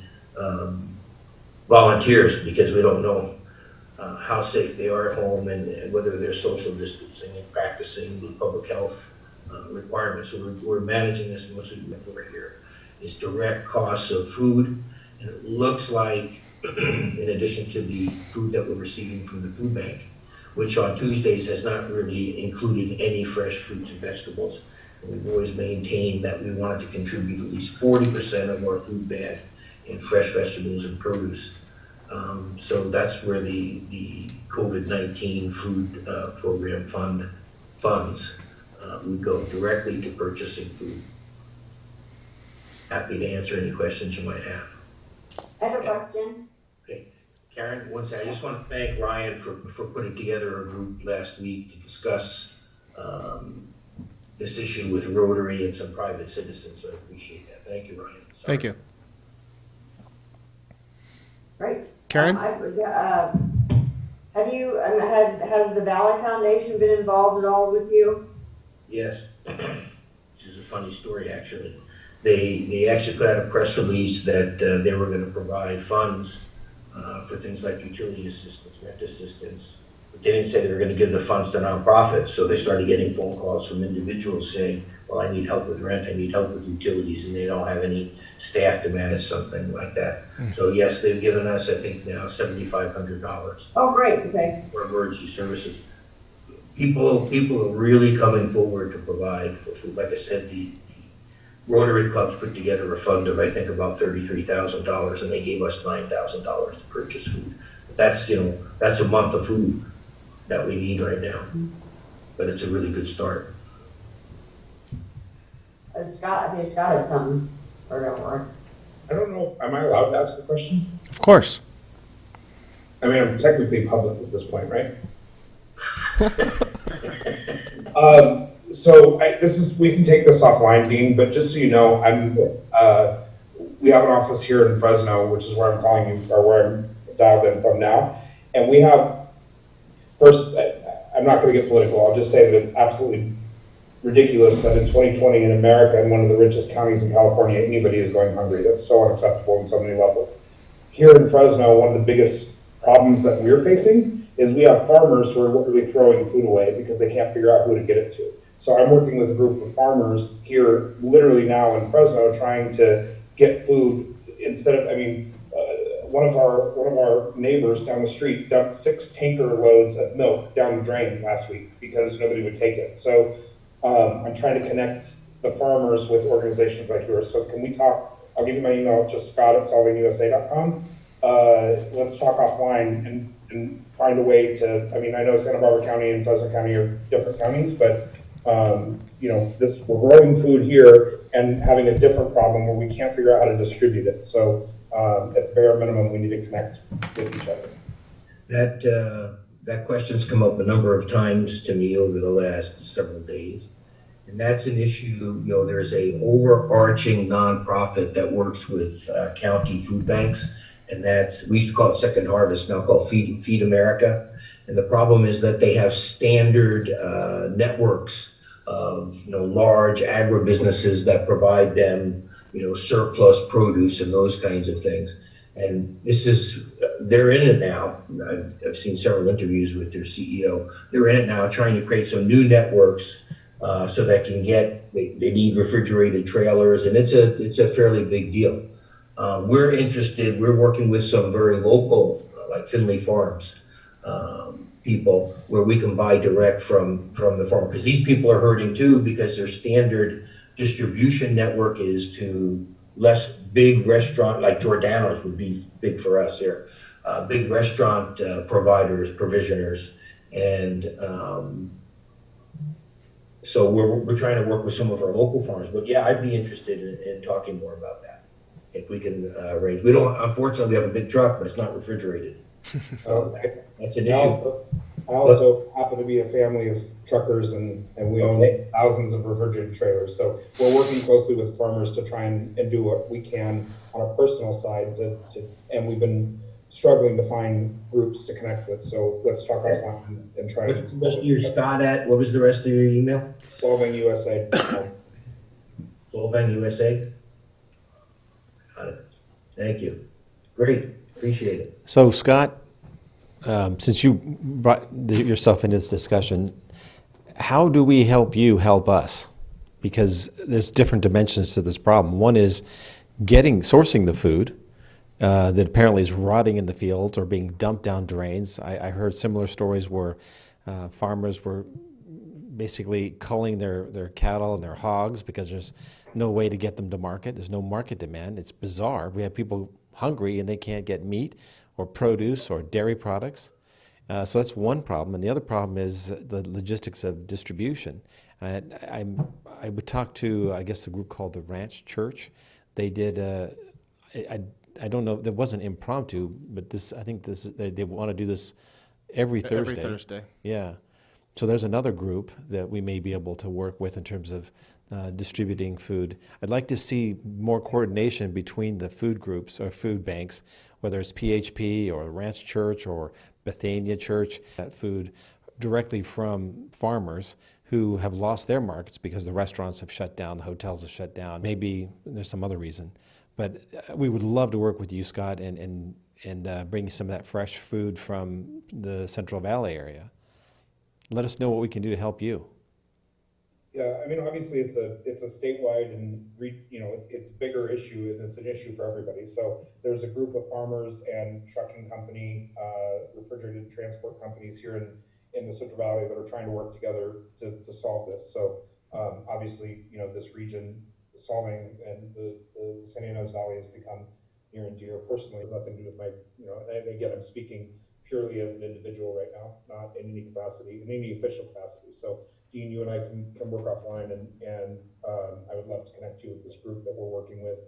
volunteers, because we don't know how safe they are at home and whether they're social distancing and practicing the public health requirements. So we're managing this mostly over here. Is direct costs of food, and it looks like, in addition to the food that we're receiving from the food bank, which on Tuesdays has not really included any fresh fruits and vegetables. And we've always maintained that we wanted to contribute at least 40% of our food bag in fresh vegetables and produce. So that's where the COVID-19 food program funds would go directly to purchasing food. Happy to answer any questions you might have. I have a question. Okay, Karen, one second. I just want to thank Ryan for putting together a group last week to discuss this issue with Rotary and some private citizens. So I appreciate that. Thank you, Ryan. Sorry. Thank you. Right. Karen? Have you, has the Valley Foundation been involved at all with you? Yes, which is a funny story, actually. They actually put out a press release that they were going to provide funds for things like utility assistance, rent assistance, But they didn't say they were going to give the funds to nonprofits, so they started getting phone calls from individuals saying, well, I need help with rent, I need help with utilities, and they don't have any staff to manage something like that. So yes, they've given us, I think now, $7,500 Oh, great, okay. for emergency services. People are really coming forward to provide for food. Like I said, the Rotary clubs put together a fund of, I think, about $33,000, and they gave us $9,000 to purchase food. That's, that's a month of food that we need right now, but it's a really good start. Scott, I think Scott had something, or I don't know, am I allowed to ask a question? Of course. I mean, I'm technically public at this point, right? So we can take this offline, Dean, but just so you know, we have an office here in Fresno, which is where I'm calling you, or where I'm dialed in from now. And we have, first, I'm not gonna get political, I'll just say that it's absolutely ridiculous that in 2020 in America, in one of the richest counties in California, anybody is going hungry. That's so unacceptable on so many levels. Here in Fresno, one of the biggest problems that we're facing is we have farmers who are literally throwing food away because they can't figure out who to get it to. So I'm working with a group of farmers here literally now in Fresno trying to get food instead of, one of our neighbors down the street dumped 6 tanker loads of milk down the drain last week because nobody would take it. So I'm trying to connect the farmers with organizations like yours. So can we talk? I'll give you my email. It's just scott@solvangusa.com. Let's talk offline and find a way to, I know Santa Barbara County and Fresno County are different counties, but we're growing food here and having a different problem where we can't figure out how to distribute it. So at the bare minimum, we need to connect with each other. That question's come up a number of times to me over the last several days. And that's an issue, there's a overarching nonprofit that works with county food banks. And we used to call it Second Harvest, now called Feed America. And the problem is that they have standard networks of large agribusinesses that provide them surplus produce and those kinds of things. And they're in it now. I've seen several interviews with their CEO. They're in it now, trying to create some new networks so that they need refrigerated trailers, and it's a fairly big deal. We're working with some very local, like Finley Farms, people, where we can buy direct from the farmer, because these people are hurting too, because their standard distribution network is to less big restaurant, like Giordano's would be big for us here, big restaurant provisioners, and so we're trying to work with some of our local farmers. But yeah, I'd be interested in talking more about that if we can arrange. We don't, unfortunately, we have a big truck, but it's not refrigerated. So that's an issue. I also happen to be a family of truckers, and we own thousands of refrigerated trailers. So we're working closely with farmers to try and do what we can on a personal side and we've been struggling to find groups to connect with. So let's talk offline and try. What's the rest of your Scott at? What was the rest of your email? Solvang USA. Solvang USA. Got it. Thank you. Great. Appreciate it. So Scott, since you brought yourself into this discussion, how do we help you help us? Because there's different dimensions to this problem. One is sourcing the food that apparently is rotting in the fields or being dumped down drains. I heard similar stories where farmers were basically culling their cattle and their hogs because there's no way to get them to market. There's no market demand. It's bizarre. We have people hungry and they can't get meat or produce or dairy products. So that's one problem. And the other problem is the logistics of distribution. I would talk to, I guess, a group called the Ranch Church. They did, I don't know, that wasn't impromptu, but I think they want to do this every Thursday. Every Thursday. Yeah. So there's another group that we may be able to work with in terms of distributing food. I'd like to see more coordination between the food groups or food banks, whether it's PHP or Ranch Church or Bethania Church, that food directly from farmers who have lost their markets because the restaurants have shut down, the hotels have shut down. Maybe there's some other reason. But we would love to work with you, Scott, and and bring some of that fresh food from the Central Valley area. Let us know what we can do to help you. Yeah, I mean, obviously it's a statewide and it's a bigger issue and it's an issue for everybody. So there's a group of farmers and trucking company, refrigerated transport companies here in the Central Valley that are trying to work together to solve this. So obviously, this region, Solvang and the San Ynez Valley has become near and dear personally. It has nothing to do with my, and again, I'm speaking purely as an individual right now, not in any capacity, in any official capacity. So Dean, you and I can work offline, and I would love to connect you with this group that we're working with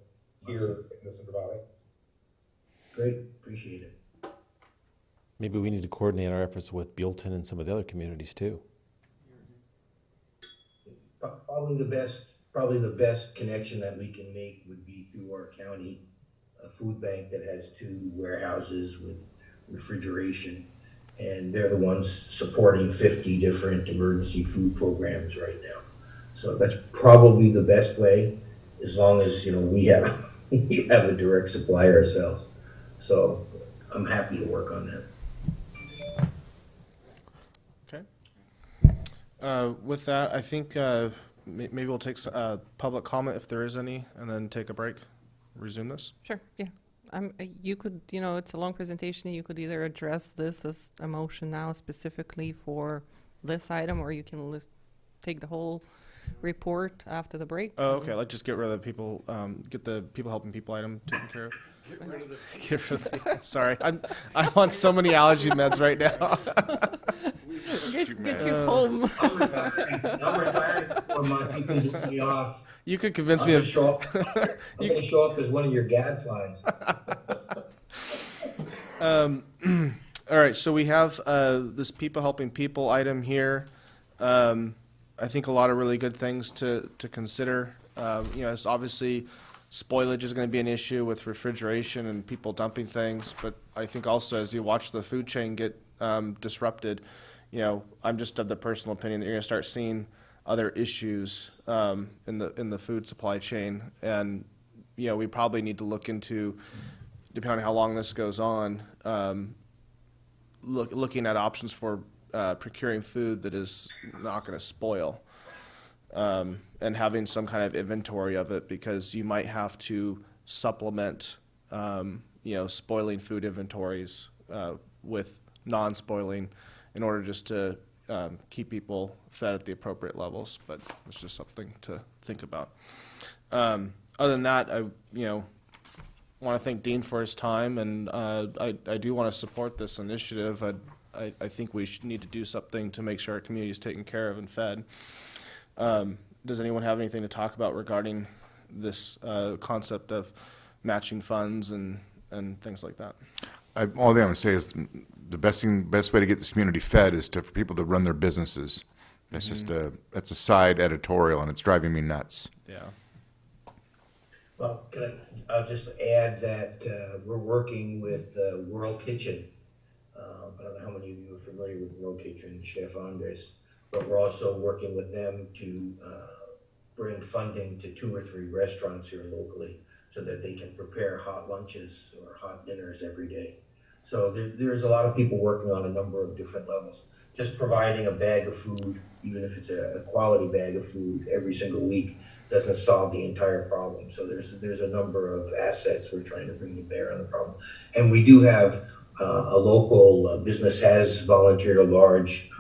here in the Central Valley. Great, appreciate it. Maybe we need to coordinate our efforts with Buellton and some of the other communities too. Probably the best connection that we can make would be through our county food bank that has 2 warehouses with refrigeration. And they're the ones supporting 50 different emergency food programs right now. So that's probably the best way, as long as we have we have a direct supply ourselves. So I'm happy to work on that. Okay. With that, I think maybe we'll take public comment if there is any, and then take a break. Resume this. Sure, yeah. You could, it's a long presentation. You could either address this as a motion now specifically for this item, or you can take the whole report after the break. Oh, okay. Let's just get rid of the people, get the people helping people item taken care of. Get rid of the. Sorry, I'm on so many allergy meds right now. Get you home. I'm retired from my keeping me off. You could convince I'm me gonna of. show up. I'm gonna show up as one of your gadflies. All right, so we have this people helping people item here. I think a lot of really good things to consider. It's obviously spoilage is going to be an issue with refrigeration and people dumping things, but I think also as you watch the food chain get disrupted, I'm just of the personal opinion that you're going to start seeing other issues in the food supply chain, and we probably need to look into, depending on how long this goes on, looking at options for procuring food that is not going to spoil, and having some kind of inventory of it, because you might have to supplement spoiling food inventories with non-spoiling in order just to keep people fed at the appropriate levels. But it's just something to think about. Other than that, I want to thank Dean for his time, and I do want to support this initiative. I think we need to do something to make sure our community is taken care of and fed. Does anyone have anything to talk about regarding this concept of matching funds and things like that? All thing I'm going to say is the best way to get this community fed is for people to run their businesses. That's just that's a side editorial, and it's driving me nuts. Yeah. Well, I'll just add that we're working with World Kitchen. I don't know how many of you are familiar with World Kitchen, Chef Andres, but we're also working with them to bring funding to 2 or 3 restaurants here locally so that they can prepare hot lunches or hot dinners every day. So there's a lot of people working on a number of different levels. Just providing a bag of food, even if it's a quality bag of food every single week, doesn't solve the entire problem. So there's a number of assets we're trying to bring to bear on the problem. And we do have a local business has volunteered a large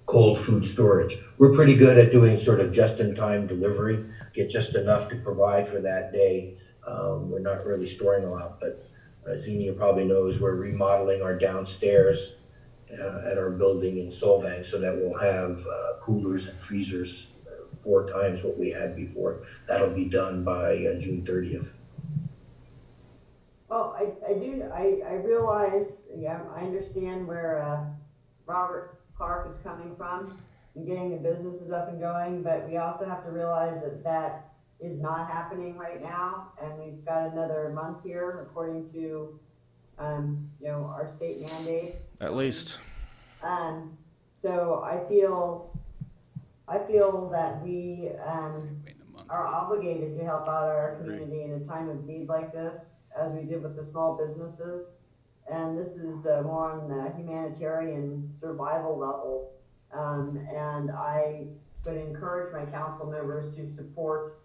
cold food storage. We're pretty good at doing sort of just-in-time delivery, get just enough to provide for that day. We're not really storing a lot, but Xenia probably knows we're remodeling our downstairs at our building in Solvang so that we'll have coolers and freezers 4 times what we had before. That'll be done by June 30th. Well, I realize, I understand where Robert Clark is coming from and getting the businesses up and going, but we also have to realize that is not happening right now, and we've got another month here according to our state mandates. At least. So I feel that we are obligated to help out our community in a time of need like this. as we did with the small businesses. And this is more on the humanitarian survival level. And I would encourage my council members to support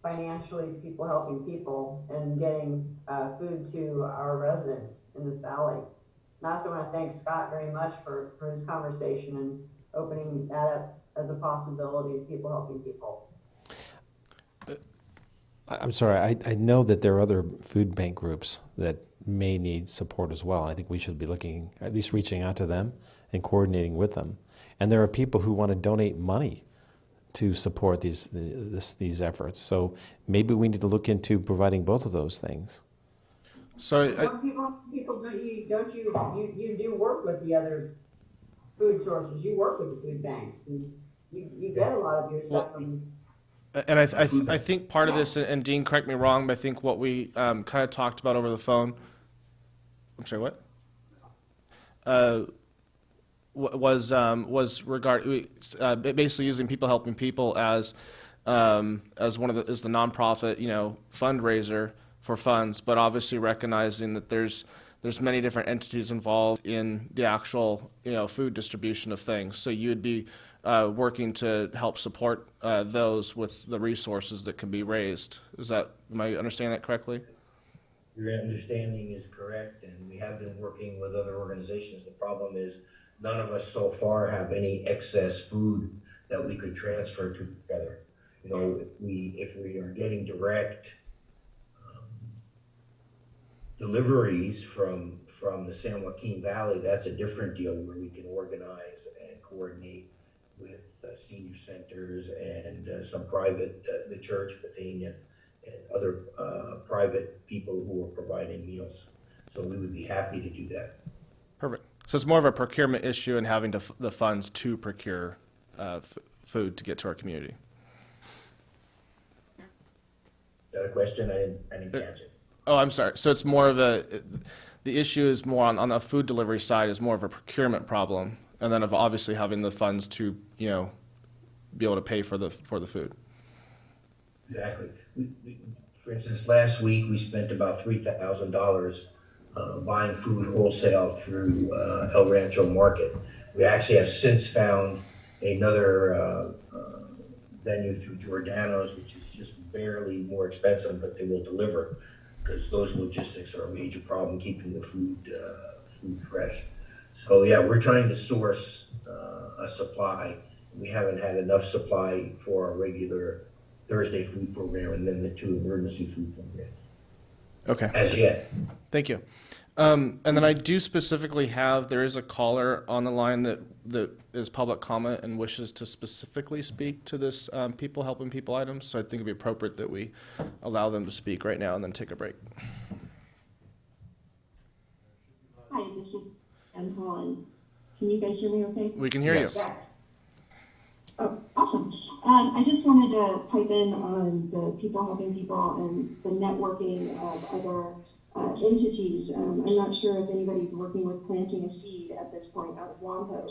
financially people helping people and getting food to our residents in this valley. And I also want to thank Scott very much for his conversation and opening that up as a possibility of people helping people. I'm sorry, I know that there are other food bank groups that may need support as well. I think we should be looking, at least reaching out to them and coordinating with them. And there are people who want to donate money to support these efforts. So maybe we need to look into providing both of those things. So People you do work with the other food sources. You work with the food banks. And you get a lot of your stuff from. And I think part of this, and Dean, correct me wrong, but I think what we kind of talked about over the phone. I'm sorry, what? Was basically using people helping people as one of the as the nonprofit fundraiser for funds, but obviously recognizing that there's many different entities involved in the actual food distribution of things. So you would be working to help support those with the resources that can be raised. Am I understanding that correctly? Your understanding is correct, and we have been working with other organizations. The problem is none of us so far have any excess food that we could transfer together. If we are getting direct deliveries from the San Joaquin Valley, that's a different deal where we can organize and coordinate with senior centers and some private, the church, Bethania, and other private people who are providing meals. So we would be happy to do that. Perfect. So it's more of a procurement issue and having the funds to procure food to get to our community. Is that a question? I didn't catch it. Oh, I'm sorry. So it's more of the issue is more on the food delivery side is more of a procurement problem, and then of obviously having the funds to be able to pay for the food. Exactly. For instance, last week we spent about $3,000 buying food wholesale through El Rancho Market. We actually have since found another venue through Giordano's, which is just barely more expensive, but they will deliver, because those logistics are a major problem keeping the food fresh. So yeah, we're trying to source a supply. We haven't had enough supply for our regular Thursday food program and then the 2 emergency food programs. Okay. As yet. Thank you. And then I do specifically there is a caller on the line that is public comment and wishes to specifically speak to this people helping people item. So I think it'd be appropriate that we allow them to speak right now and then take a break. Hi, this is Ann Holland. Can you guys hear me okay? We can hear Yes. you. Oh, awesome. I just wanted to pipe in on the people helping people and the networking of other entities. I'm not sure if anybody's working with Planting a Seed at this point out of Wampo.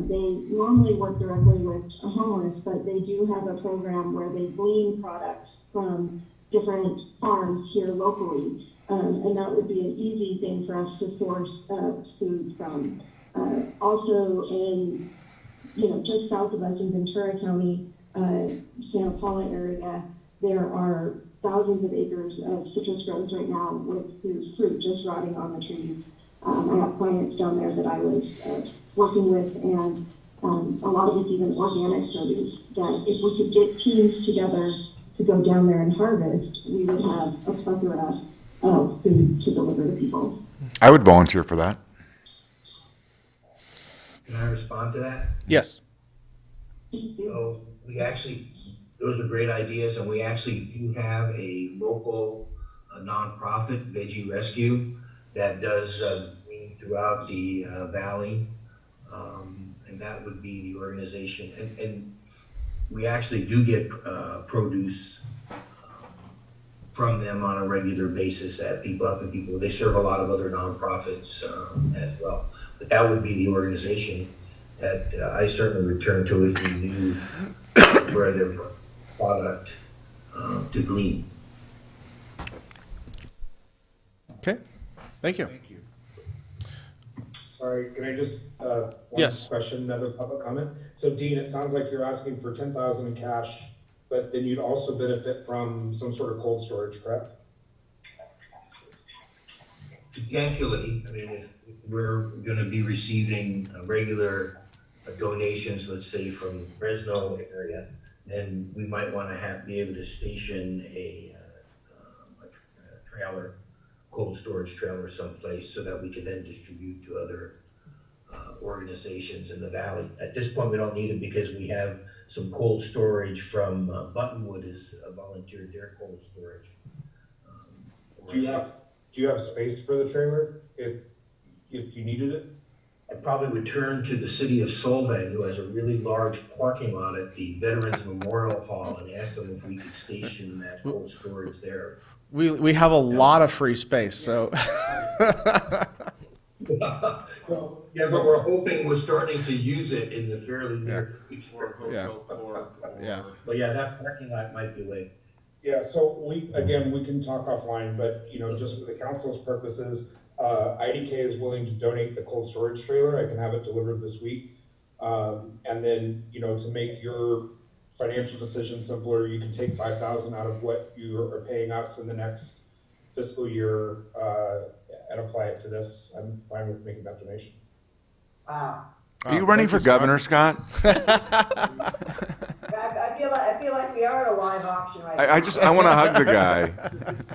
They normally work directly with homeless, but they do have a program where they glean products from different farms here locally. And that would be an easy thing for us to source food from. Also in, just south of us in Ventura County, Santa Paula area, there are thousands of acres of citrus groves right now with fruit just rotting on the trees. I have clients down there that I was working with, and a lot of it's even organic produce, that if we could get teams together to go down there and harvest, we would have a plethora of food to deliver to people. I would volunteer for that. Can I respond to that? Yes. So those are great ideas, and we actually do have a local nonprofit, Veggie Rescue, that does glean throughout the valley, and that would be the organization. And we actually do get produce from them on a regular basis at People Helping People. They serve a lot of other nonprofits as well. But that would be the organization that I certainly would turn to if we knew where their product to glean. Okay, thank you. Thank you. Sorry, can I just, one Yes. question, another public comment? So Dean, it sounds like you're asking for 10,000 in cash, but then you'd also benefit from some sort of cold storage, correct? Potentially, I mean, if we're gonna be receiving regular donations, let's say from Fresno area, then we might wanna be able to station a trailer, cold storage trailer someplace so that we can then distribute to other organizations in the valley. At this point, we don't need it because we have some cold storage from Buttonwood has volunteered their cold storage. Do you have space for the trailer if you needed it? I probably would turn to the city of Solvang, who has a really large parking lot at the Veterans Memorial Hall, and ask them if we could station that cold storage there. We have a lot of free space, so. Yeah, but we're hoping we're starting to use it in the fairly near future. Yeah. Yeah. But yeah, that parking lot might be way. Yeah, so we can talk offline, but, just for the council's purposes, IDK is willing to donate the cold storage trailer. I can have it delivered this week. And then, to make your financial decision simpler, you can take 5,000 out of what you are paying us in the next fiscal year, and apply it to this. I'm fine with making that donation. Wow. Are you running for governor, Scott? I feel like we are at a live auction right now. I want to hug the guy.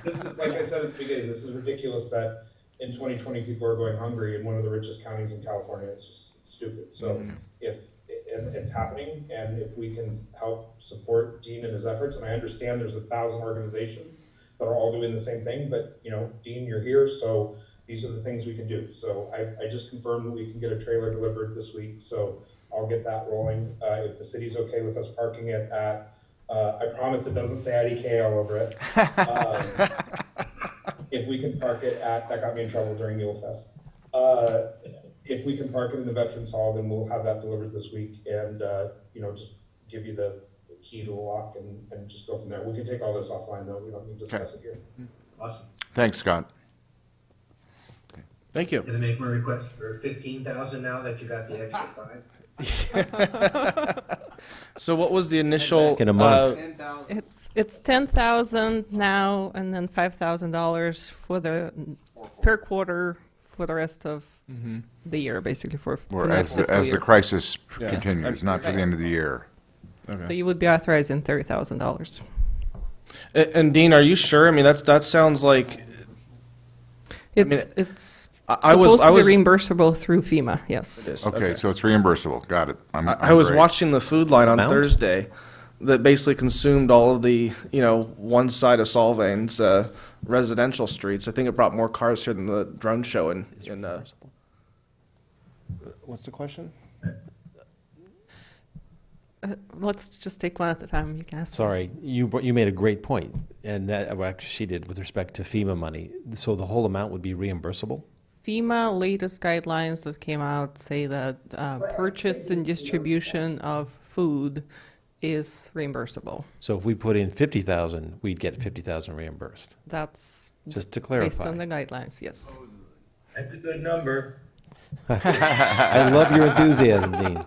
This is, like I said at the beginning, this is ridiculous that in 2020 people are going hungry in one of the richest counties in California. It's just stupid. So if it's happening, and if we can help support Dean in his efforts, and I understand there's 1,000 organizations that are all doing the same thing, but Dean, you're here, so these are the things we can do. So I just confirmed that we can get a trailer delivered this week, so I'll get that rolling. If the city's okay with us parking it at, I promise it doesn't say IDK all over it. If we can park it at, that got me in trouble during Yule Fest. If we can park it in the Veterans Hall, then we'll have that delivered this week, and just give you the key to the lock and just go from there. We can take all this offline though. We don't need to discuss it here. Awesome. Thanks, Scott. Thank you. Can I make my request for 15,000 now that you got the extra 5? So what was the initial? In a month. It's 10,000 now, and then $5,000 for per quarter for the rest of the year, basically for Or next as fiscal the year. crisis Yeah. continues, not for the end of the year. So you would be authorizing $30,000. And Dean, are you sure? I mean, that sounds like. It's I was supposed to be reimbursable through FEMA. Yes. Yes, Okay, so it's reimbursable. Got it. I was great. watching the food line on Amount? Thursday that basically consumed all of the, one side of Solvang's residential streets. I think it brought more cars here than the drone show in what's the question? Let's just take one at a time. You can ask. Sorry, you made a great point, and that, well, actually she did with respect to FEMA money. So the whole amount would be reimbursable? FEMA latest guidelines that came out say that purchase and distribution of food is reimbursable. So if we put in 50,000, we'd get 50,000 reimbursed. That's Just to based clarify. on the guidelines. Yes. That's a good number. I love your enthusiasm, Dean.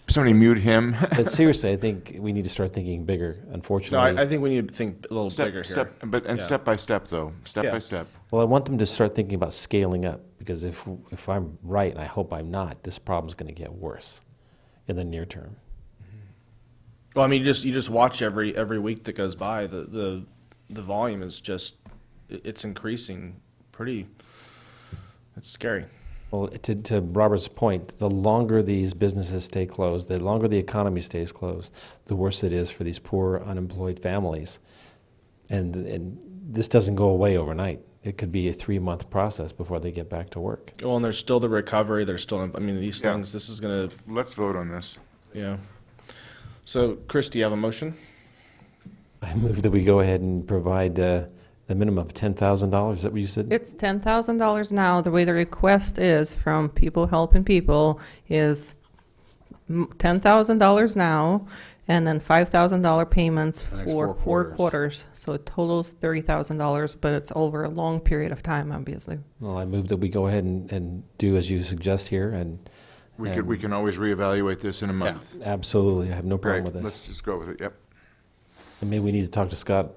Somebody mute him. But seriously, I think we need to start thinking bigger, No, unfortunately. I think we need to think a little bigger here. Yeah. Step by step, though. Step Yeah. by step. Well, I want them to start thinking about scaling up, because if I'm right, and I hope I'm not, this problem's going to get worse in the near term. Well, I mean, you just watch every week that goes by. The volume is just it's increasing pretty. It's scary. Well, to Robert's point, the longer these businesses stay closed, the longer the economy stays closed, the worse it is for these poor, unemployed families. And this doesn't go away overnight. It could be a 3-month process before they get back to work. Well, and there's still the recovery. There's still, I mean, these things. This is gonna, Let's vote on this. So, Chris, do you have a motion? I move that we go ahead and provide the minimum of $10,000. Is that what you said? It's $10,000 now. The way the request is from People Helping People is $10,000 now, and then $5,000 payments The next for four four quarters. quarters. So it totals $30,000, but it's over a long period of time, obviously. Well, I move that we go ahead and do as you suggest here, and We can always reevaluate this in a month. absolutely, I have no problem Great, with let's this. just go with it, yep. And maybe we need to talk to Scott.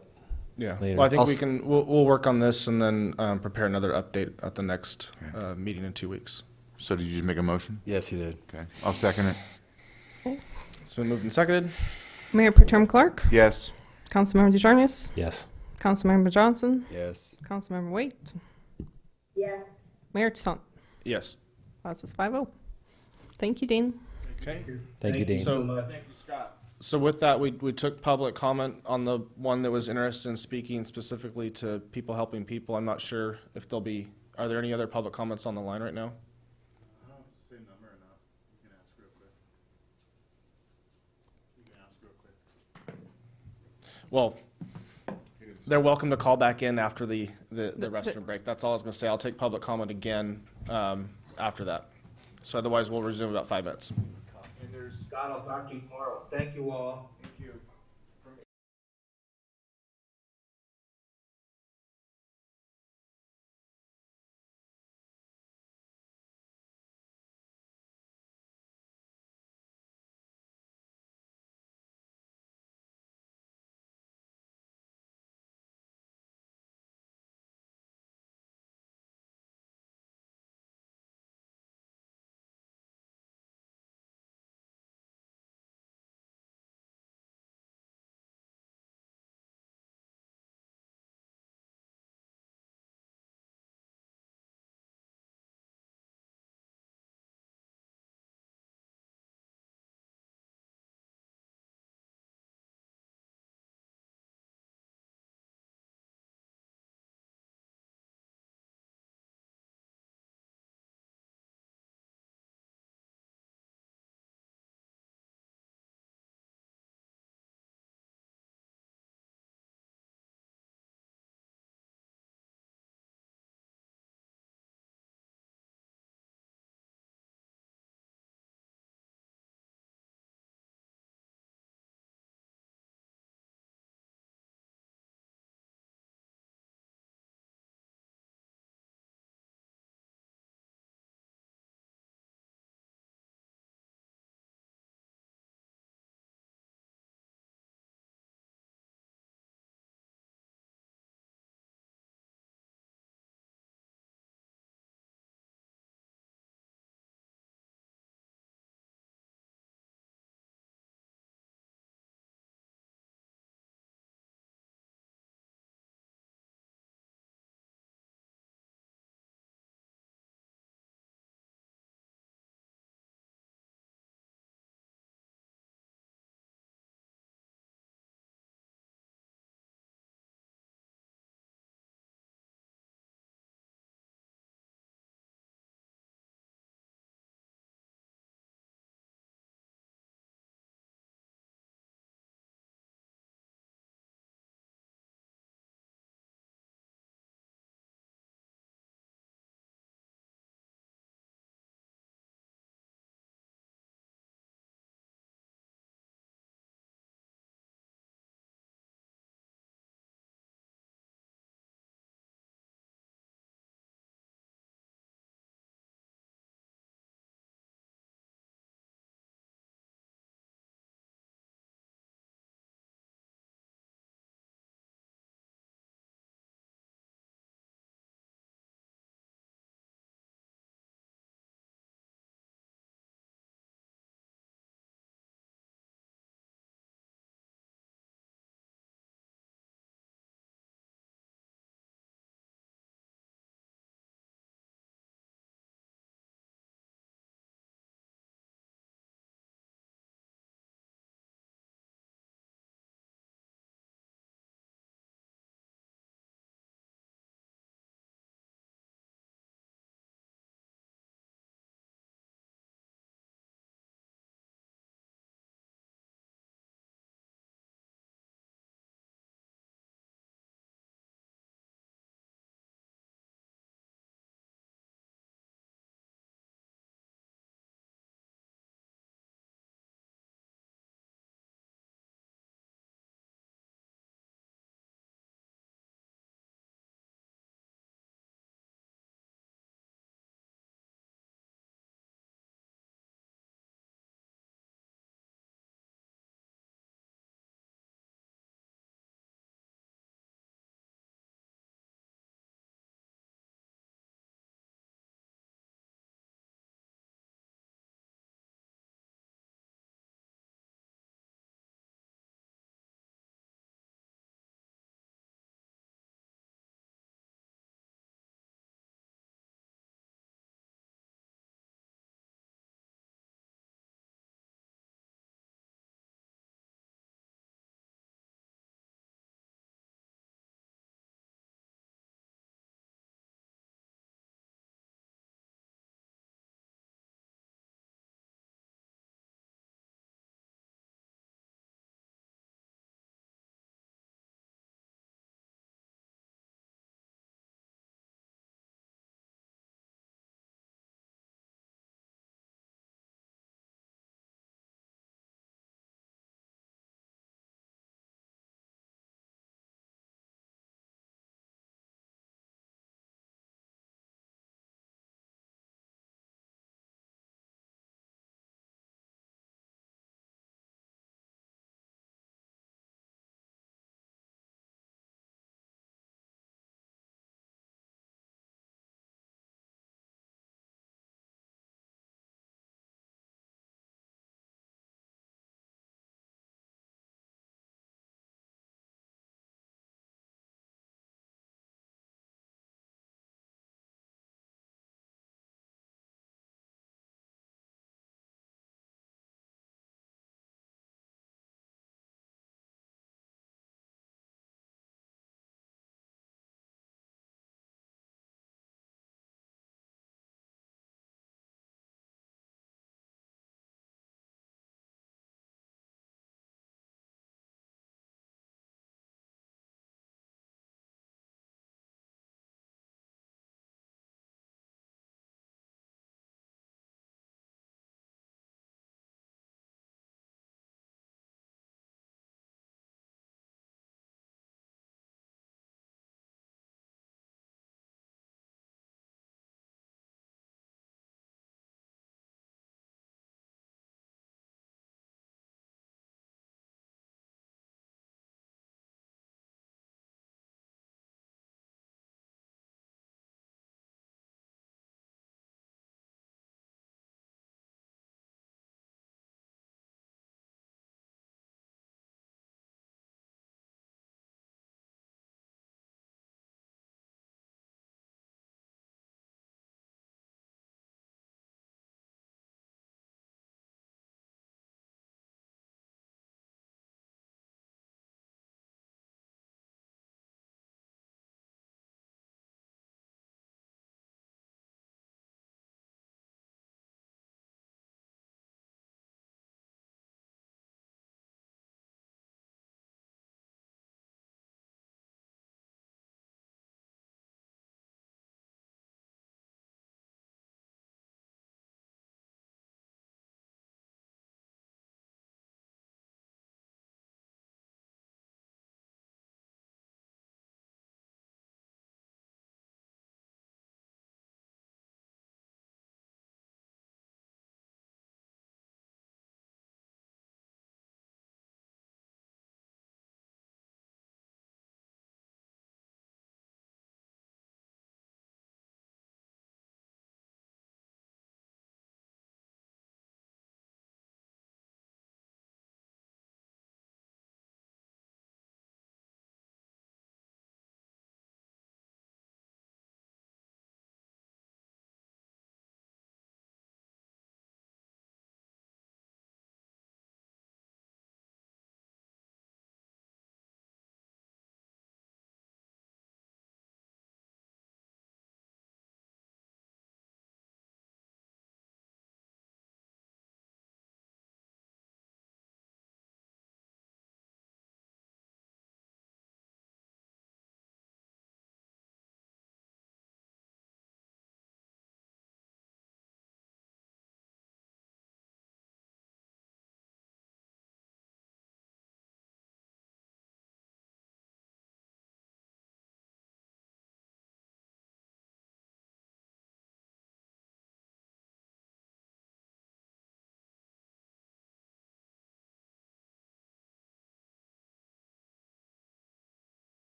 Yeah, Later. well, I think I'll we s- can, we'll work on this and then prepare another update at the next meeting in 2 weeks. So did you just make a motion? Yes, you did. Okay, I'll second it. It's been moved and seconded. Mayor Protem Clark, Yes. Councilmember DeJarnis, Yes. Councilmember Johnson, Yes. Councilmember Waite, Yes. Mayor Tushant. Yes. Passes 5-0. Thank you, Dean. Okay. Thank you, Dean. So- much. Thank you, Scott. So with that, we took public comment on the one that was interested in speaking specifically to people helping people. I'm not sure if there'll be, are there any other public comments on the line right now? Well, they're welcome to call back in after the restroom break. That's all I was gonna say. I'll take public comment again, after that. So otherwise, we'll resume about 5 minutes. Scott, I'll talk to you tomorrow. Thank you all.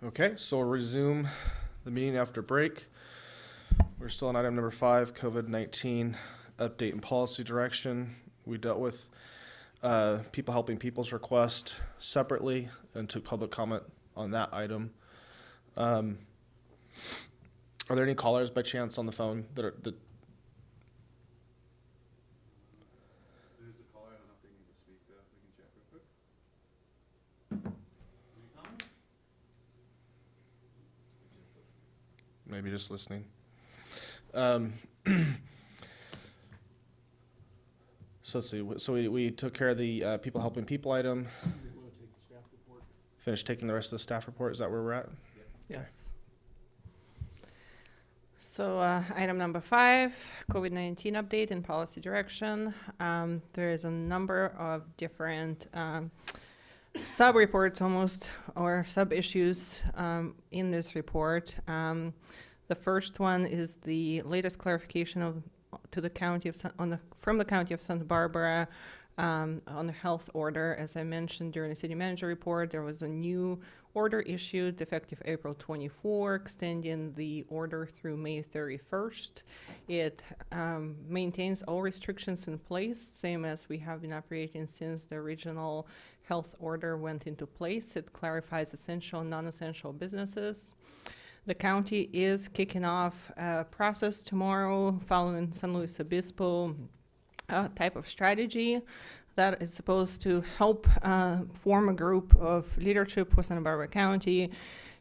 Okay, so we'll resume the meeting after break. We're still on item number 5, COVID-19 update and policy direction. We dealt with people helping people's request separately and took public comment on that item. Are there any callers by chance on the phone that are that? There's a caller. I don't know if they need to speak though. We can check real quick. Any comments? Maybe just listening. So let's see. So we took care of the people helping people item. Finished taking the rest of the staff report. Is that where we're at? Yes. So item number 5, COVID-19 update and policy direction. There is a number of different sub-reports almost, or sub-issues in this report. The first one is the latest clarification to the county of from the county of Santa Barbara on the health order. As I mentioned during the city manager report, there was a new order issued effective April 24, extending the order through May 31st. It maintains all restrictions in place, same as we have been operating since the original health order went into place. It clarifies essential and non-essential businesses. The county is kicking off a process tomorrow following San Luis Obispo type of strategy that is supposed to help form a group of leadership for Santa Barbara County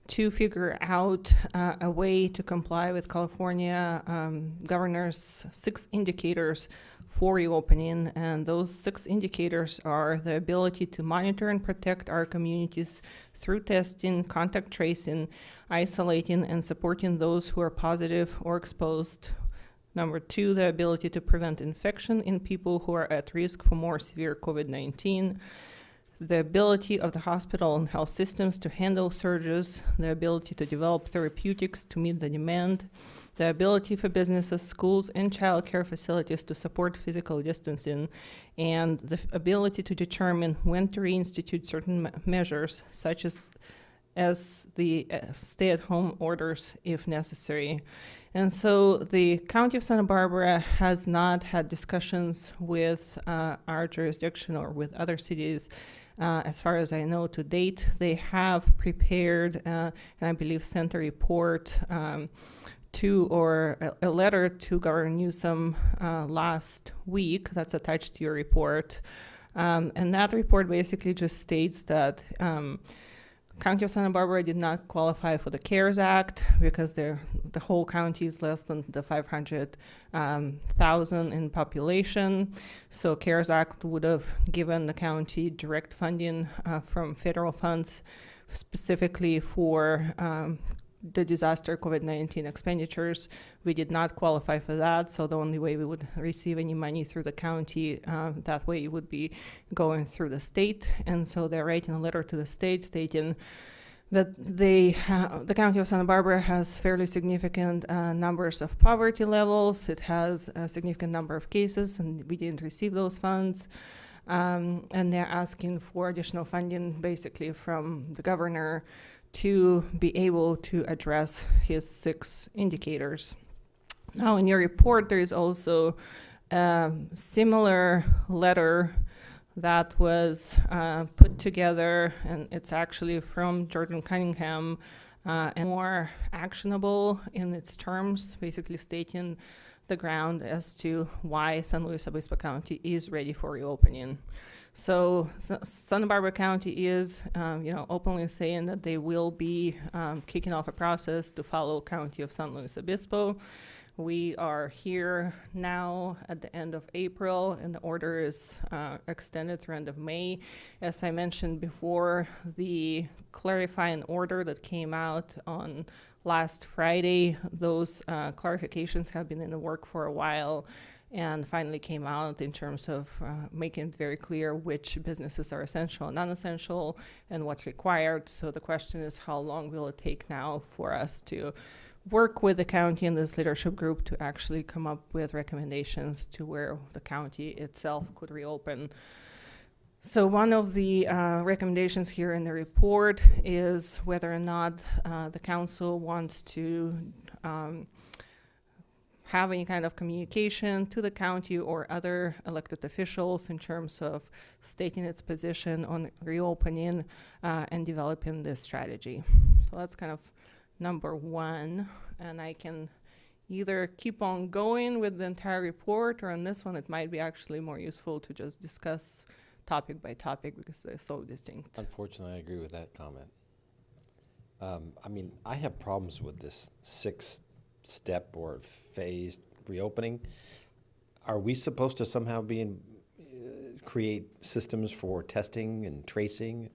to figure out a way to comply with California governor's 6 indicators for reopening. And those 6 indicators are the ability to monitor and protect our communities through testing, contact tracing, isolating, and supporting those who are positive or exposed. Number 2, the ability to prevent infection in people who are at risk for more severe COVID-19. The ability of the hospital and health systems to handle surges, the ability to develop therapeutics to meet the demand, the ability for businesses, schools, and childcare facilities to support physical distancing, and the ability to determine when to reinstitute certain measures, such as the stay-at-home orders if necessary. And so the County of Santa Barbara has not had discussions with our jurisdiction or with other cities. As far as I know to date, they have prepared, and I believe sent a report a letter to Governor Newsom last week that's attached to your report. And that report basically just states that County of Santa Barbara did not qualify for the CARES Act because the whole county is less than the 500,000 in population. So CARES Act would have given the county direct funding from federal funds specifically for the disaster COVID-19 expenditures. We did not qualify for that, so the only way we would receive any money through the county that way would be going through the state. And so they're writing a letter to the state stating that the County of Santa Barbara has fairly significant numbers of poverty levels. It has a significant number of cases, and we didn't receive those funds. And they're asking for additional funding basically from the governor to be able to address his 6 indicators. Now, in your report, there is also a similar letter that was put together, and it's actually from Jordan Cunningham, and more actionable in its terms, basically stating the ground as to why San Luis Obispo County is ready for reopening. So Santa Barbara County is, openly saying that they will be kicking off a process to follow County of San Luis Obispo. We are here now at the end of April, and the order is extended through end of May. As I mentioned before, the clarifying order that came out on last Friday, those clarifications have been in the work for a while, and finally came out in terms of making it very clear which businesses are essential and non-essential and what's required. So the question is, how long will it take now for us to work with the county and this leadership group to actually come up with recommendations to where the county itself could reopen? So one of the recommendations here in the report is whether or not the council wants to have any kind of communication to the county or other elected officials in terms of stating its position on reopening and developing this strategy. So that's kind of number one, and I can either keep on going with the entire report, or on this one it might be actually more useful to just discuss topic by topic because they're so distinct. Unfortunately, I agree with that comment. I mean, I have problems with this 6-step or phased reopening. Are we supposed to somehow create systems for testing and tracing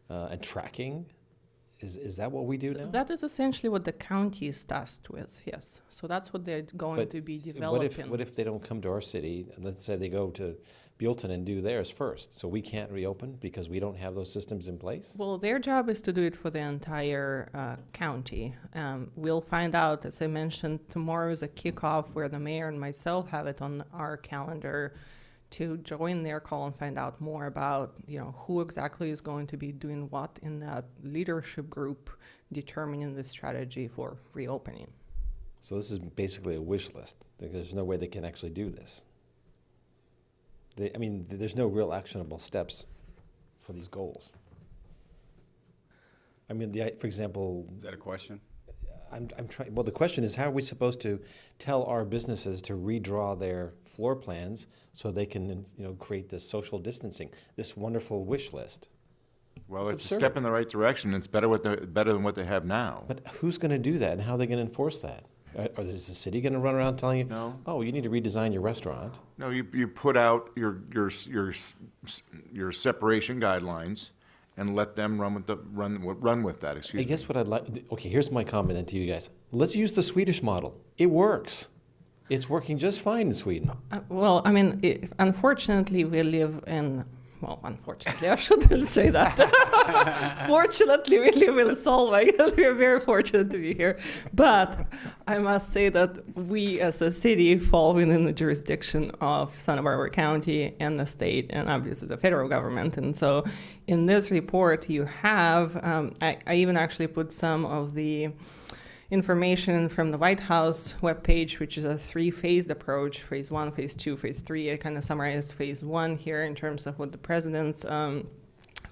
and tracking? Is that what we do now? That is essentially what the county is tasked with, yes. So that's what they're going But to be developing. What if they don't come to our city, and let's say they go to Buellton and do theirs first, so we can't reopen because we don't have those systems in place? Well, their job is to do it for the entire county. We'll find out, as I mentioned, tomorrow is a kickoff where the mayor and myself have it on our calendar to join their call and find out more about, who exactly is going to be doing what in that leadership group determining the strategy for reopening. So this is basically a wish list. There's no way they can actually do this. There's no real actionable steps for these goals. For example, Is that a question? I'm trying. Well, the question is, how are we supposed to tell our businesses to redraw their floor plans so they can, create this social distancing, this wonderful wish list? Well, It's it's a absurd. step in the right direction. It's better than what they have now. But who's going to do that, and how are they going to enforce that? Or is the city going to run around telling you, No. oh, you need to redesign your restaurant? No, you put out your separation guidelines and let them run with that. I Excuse me. guess what I'd like. Okay, here's my comment then to you guys. Let's use the Swedish model. It works. It's working just fine in Sweden. Unfortunately, we live in. Well, unfortunately, I shouldn't say that. Fortunately, we live in Solvang. We're very fortunate to be here. But I must say that we as a city fall within the jurisdiction of Santa Barbara County and the state and obviously the federal government. And so in this report, you have, I even actually put some of the information from the White House webpage, which is a 3-phased approach, phase 1, phase 2, phase 3. I kind of summarized phase 1 here in terms of what the president's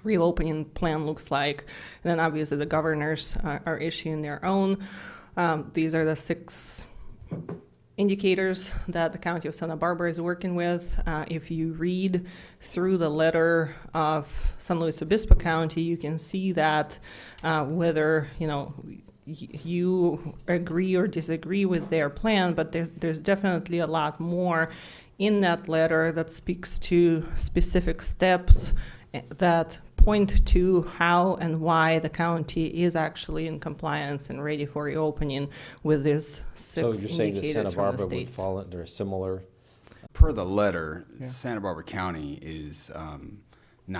reopening plan looks like. And then obviously the governors are issuing their own. These are the 6 indicators that the county of Santa Barbara is working with. If you read through the letter of San Luis Obispo County, you can see that whether, you agree or disagree with their plan, but there's definitely a lot more in that letter that speaks to specific steps that point to how and why the county is actually in compliance and ready for reopening with these 6 So you're saying that indicators Santa from the Barbara would state. fall under a similar? Per the letter, Santa Barbara County is